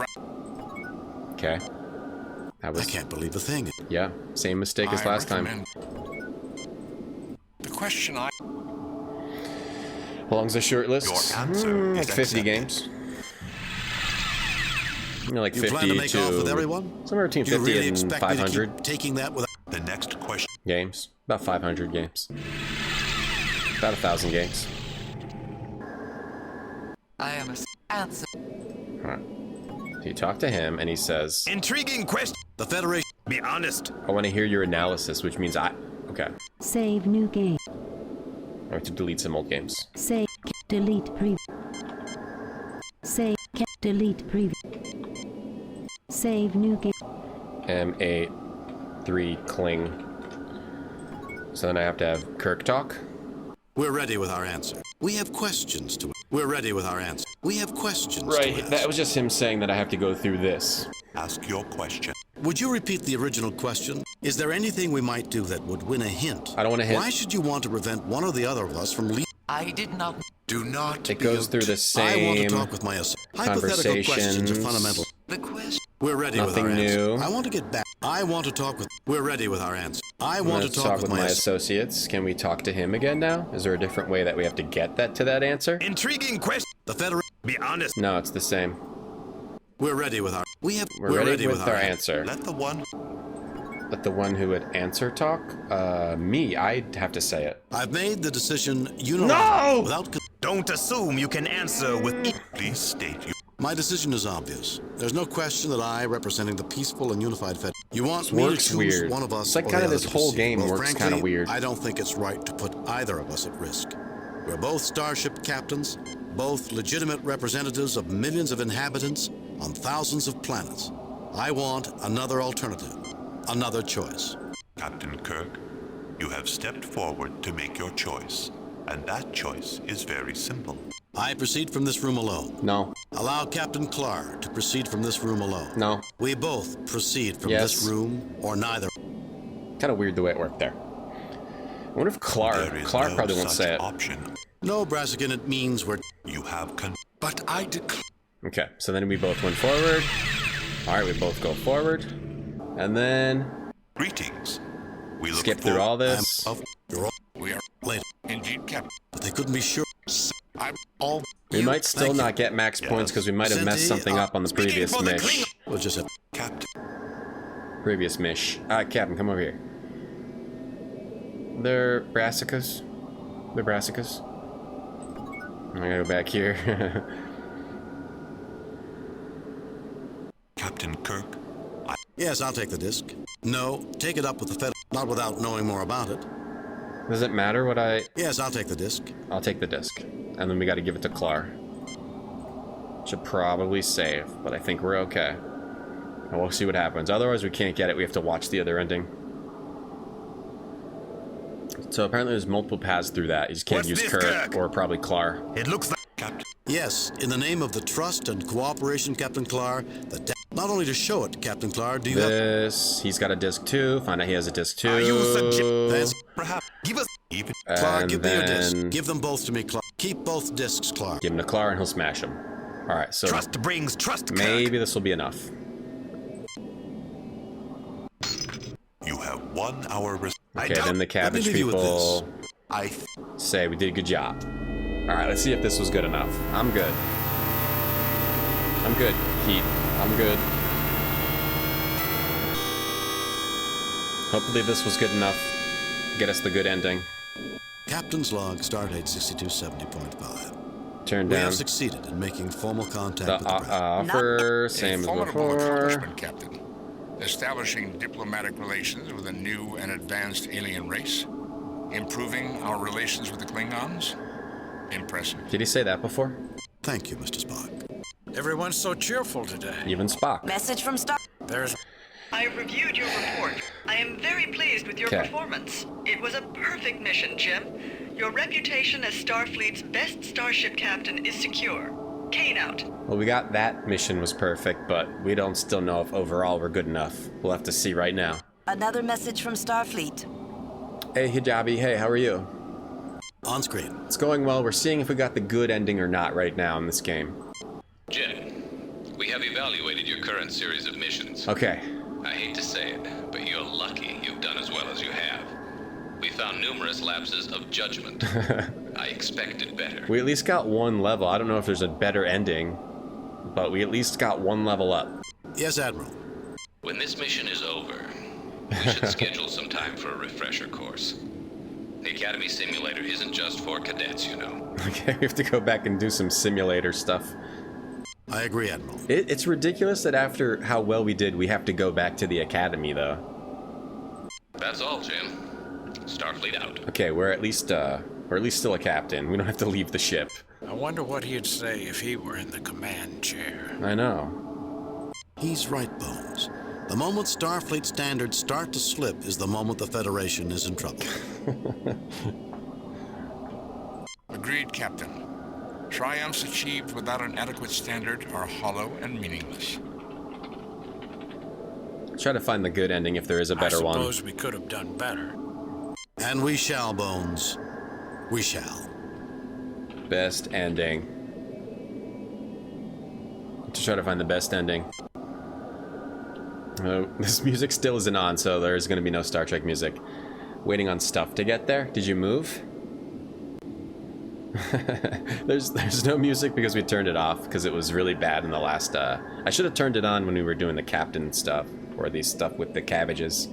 Okay. That was. I can't believe the thing. Yeah, same mistake as last time. The question I. How long's the short list? Your answer like is 50 accepted. games. You know, like you 50 plan to make off with everyone? Somewhere between 50 really and expect 500. Me to keep taking that with the next question. Games. About 500 games. About 1,000 games. I am a answer. Alright. So you talk to him, and he says, Intriguing question. The Federation. Be honest. I want to hear your analysis, which means okay. Save new game. I have to delete some old games. Save, delete preview. Save, delete preview. Save new game. M83 cling. So then I have to have Kirk talk. We're ready with our answer. We have questions to. We're ready with our answer. We have questions. Right. To ask. That was just him saying that I have to go through this. Ask your question. Would you repeat the original question? Is there anything we might do that would win a hint? I don't want a hint. Why should you want to prevent one or the other of us from leaving? I did not. Do not. It goes through the same. I want to talk with my hypothetical questions are fundamental. The question. We're ready Nothing with our new. answer. I want to get back. I want to talk with. We're ready with our answer. I want to talk with my associates. Can we talk to him again now? Is there a different way that we have to get to that answer? Intriguing question. The Federation. Be honest. No, it's the same. We're ready with our. We're ready with our answer. Let the one who would answer talk. Me. I'd have to say it. I've made the decision unilaterally without. Don't assume you can answer with. Please state you. My decision is obvious. There's no question that I, representing the peaceful and unified Fed, you want me to choose weird. one of us. It's like or kind the of other this to whole proceed. game Well, works frankly, kind of weird. I don't think it's right to put either of us at risk. We're both starship captains, both legitimate representatives of millions of inhabitants on thousands of planets. I want another alternative, another choice. Captain Kirk, you have stepped forward to make your choice, and that choice is very simple. I proceed from this room alone. No. Allow Captain Clark to proceed from this room alone. No. We both proceed from this room, or neither. Kind of weird the way it worked there. I wonder if Clark probably won't say it. Option. No, Brassican, it means we're... You have But I declare... Okay, so then we both went forward. Alright, we both go forward. And then... Greetings. We skip through all this. We are late. Indeed, Captain. But they couldn't be sure. We might still not get max points because we might have messed something up on the previous mish. We'll just have... Captain. Previous mish. Captain, come over here. They're brassicas. They're brassicas. I'm gonna go back here. Captain Kirk. Yes, I'll take the disc. No, take it up with the Fed, not without knowing more about it. Does it matter what I... Yes, I'll take the disc. I'll take the disc. And then we gotta give it to Clar. Should probably save, but I think we're okay. And we'll see what happens. Otherwise, we can't get it. We have to watch the other ending. So apparently there's multiple paths through that. You just can't use Kirk or probably Clar. It looks like... Captain. Yes, in the name of the trust and cooperation, Captain Clar, not only to show it, Captain Clar, do you have... He's got a disc too. Find out he has a disc too. Are you That's perhaps give us even Clar, give me your disc. Give them both to me, Clar. Keep both discs, Clar. Give him to Clar and he'll smash him. Alright, so trust brings trust. Maybe this will be enough. You have 1 hour. Okay, then the cabbage people say we did a good job. Alright, let's see if this was good enough. I'm good. I'm good, Heat. I'm good. Hopefully this was good enough to get us the good ending. Captain's log, stardate 6270.5. Turn We down. have succeeded in making formal contact The with the offer, same as formidable before. accomplishment, Captain. Establishing diplomatic relations with a new and advanced alien race. Improving our relations with the Klingons. Impressive. Did he say that before? Thank you, Mr. Spock. Everyone's so cheerful today. Even Spock. Message from Star. There's... I reviewed your report. I am very pleased with your performance. It was a perfect mission, Jim. Your reputation as Starfleet's best starship captain is secure. Kane out. Well, we got that mission was perfect, but we don't still know if overall we're good enough. We'll have to see right now. Another message from Starfleet. Hey, Hijabi. Hey, how are you? On screen. It's going well. We're seeing if we got the good ending or not right now in this game. Jim, we have evaluated your current series of missions. Okay. I hate to say it, but you're lucky you've done as well as you have. We found numerous lapses of judgment. I expected better. We at least got one level. I don't know if there's a better ending, but we at least got one level up. Yes, Admiral. When this mission is over, we should schedule some time for a refresher course. The Academy Simulator isn't just for cadets, you know. Okay, we have to go back and do some simulator stuff. I agree, Admiral. It's ridiculous that after how well we did, we have to go back to the Academy, though. That's all, Jim. Starfleet out. Okay, we're at least still a captain. We don't have to leave the ship. I wonder what he'd say if he were in the command chair. I know. He's right, Bones. The moment Starfleet standards start to slip is the moment the Federation is in trouble. Agreed, Captain. Triumphs achieved without an adequate standard are hollow and meaningless. Try to find the good ending if there is a better one. I suppose we could have done better. And we shall, Bones. We shall. Best ending. To try to find the best ending. This music still isn't on, so there's going to be no Star Trek music. Waiting on stuff to get there. Did you move? There's no music because we turned it off because it was really bad in the last I should have turned it on when we were doing the captain stuff or the stuff with the cabbages.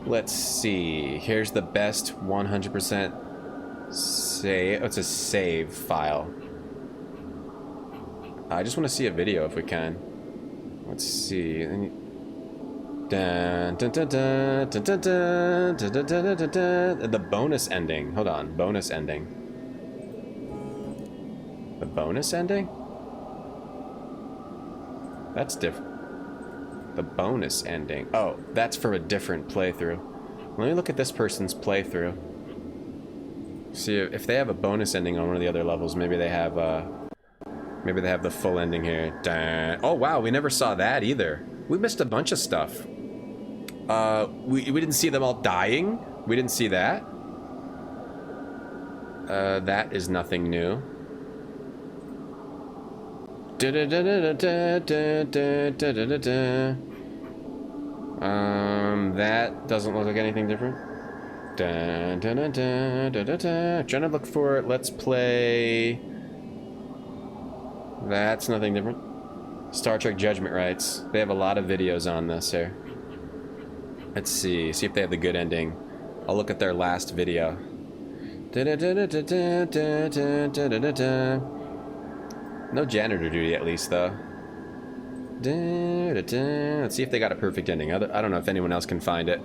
Let's see. Here's the best 100% save. Oh, it's a save file. I just want to see a video if we can. Let's see. The bonus ending. Hold on. Bonus ending. The bonus ending? That's different. The bonus ending. Oh, that's for a different playthrough. Let me look at this person's playthrough. See if they have a bonus ending on one of the other levels. Maybe they have the full ending here. Oh wow, we never saw that either. We missed a bunch of stuff. We didn't see them all dying. We didn't see that. That is nothing new. That doesn't look like anything different. Trying to look for it. Let's play. That's nothing different. Star Trek Judgement Rites. They have a lot of videos on this here. Let's see if they have the good ending. I'll look at their last video. No janitor duty, at least, though. Let's see if they got a perfect ending. I don't know if anyone else can find it.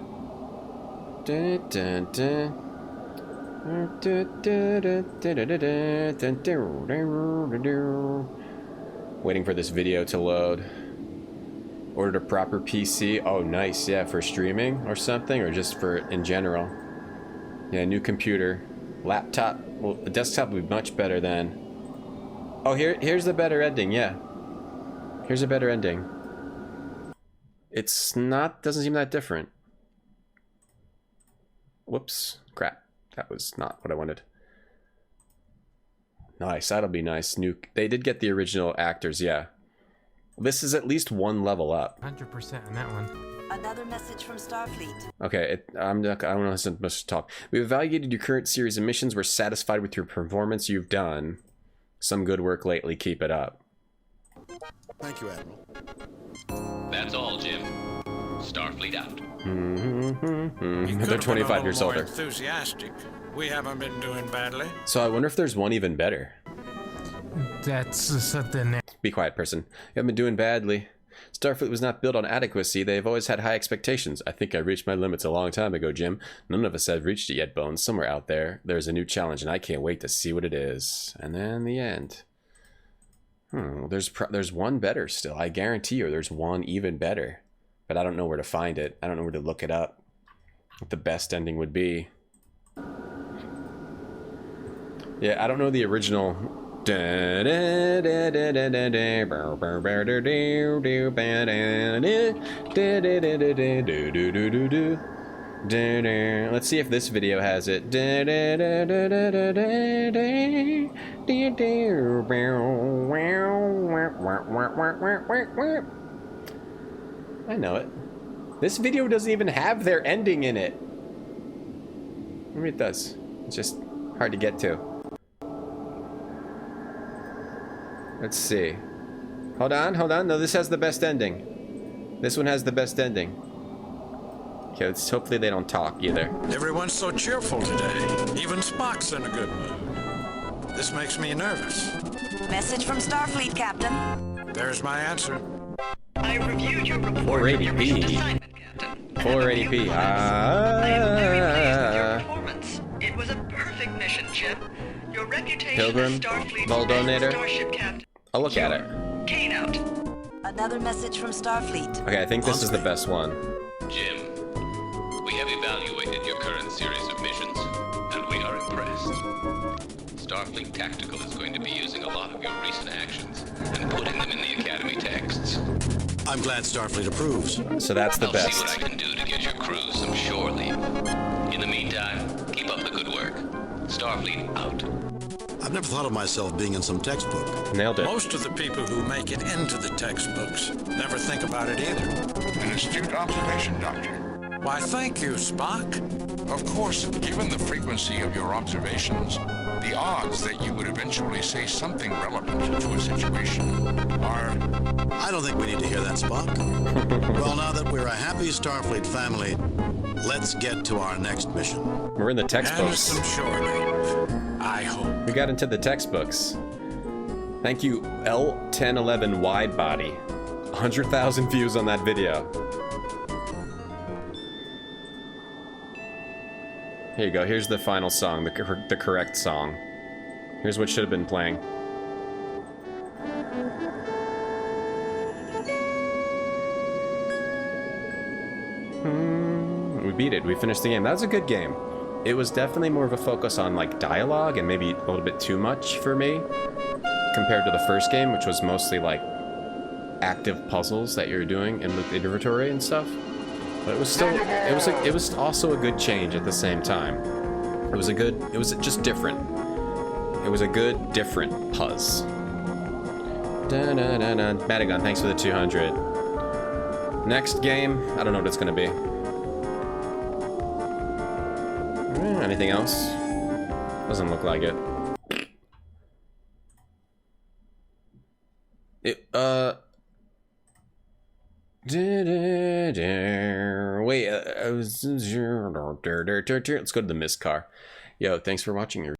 Waiting for this video to load. Ordered a proper PC. Oh, nice. Yeah, for streaming or something, or just for in general. Yeah, new computer. Laptop. Well, the desktop would be much better than. Oh, here's the better ending, yeah. Here's a better ending. It's not, doesn't seem that different. Whoops, crap. That was not what I wanted. Nice, that'll be nice. They did get the original actors, yeah. This is at least one level up. 100% on that one. Another message from Starfleet. Okay, I don't know how much to talk. We've evaluated your current series of missions. We're satisfied with your performance you've done. Some good work lately. Keep it up. Thank you, Admiral. That's all, Jim. Starfleet out. They're 25 years older. Enthusiastic. We haven't been doing badly. So I wonder if there's one even better. That's something. Be quiet, person. You haven't been doing badly. Starfleet was not built on adequacy. They've always had high expectations. I think I reached my limits a long time ago, Jim. None of us have reached it yet, Bones. Somewhere out there, there's a new challenge, and I can't wait to see what it is. And then the end. There's one better still. I guarantee you there's one even better. But I don't know where to find it. I don't know where to look it up. What the best ending would be. Yeah, I don't know the original. Let's see if this video has it. I know it. This video doesn't even have their ending in it. Maybe it does. It's just hard to get to. Let's see. Hold on, hold on. No, this has the best ending. This one has the best ending. Okay, let's hopefully they don't talk either. Everyone's so cheerful today. Even Spock's in a good mood. This makes me nervous. Message from Starfleet, Captain. There's my answer. I reviewed your report from your recent assignment, Captain. 480p. I am very pleased with your performance. It was a perfect mission, Jim. Your reputation Pilgrim, as Starfleet's Ball Donator. starship captain. I'll look at it. Kane out. Another message from Starfleet. Okay, I think this is the best one. Jim, we have evaluated your current series of missions, and we are impressed. Starfleet Tactical is going to be using a lot of your recent actions and putting them in the Academy texts. I'm glad Starfleet approves. So that's the best. I'll see what I can do to get your crew some shore leave. In the meantime, keep up the good work. Starfleet out. I've never thought of myself being in some textbook. Nailed it. Most of the people who make it into the textbooks never think about it either. An astute observation, Doctor. Why, thank you, Spock. Of course, given the frequency of your observations, the odds that you would eventually say something relevant to a situation are... I don't think we need to hear that, Spock. Well, now that we're a happy Starfleet family, let's get to our next mission. We're in the textbooks. And some shore leave. I hope. We got into the textbooks. Thank you, L1011 Widebody. 100,000 views on that video. Here you go. Here's the final song, the correct song. Here's what should have been playing. We beat it. We finished the game. That was a good game. It was definitely more of a focus on like dialogue and maybe a little bit too much for me compared to the first game, which was mostly like active puzzles that you're doing in the inventory and stuff. But it was still, it was also a good change at the same time. It was just different. It was a good, different puzz. Matagon, thanks for the 200. Next game, I don't know what it's gonna be. Anything else? Doesn't look like it. Wait, let's go to the mist car. Yo, thanks for watching your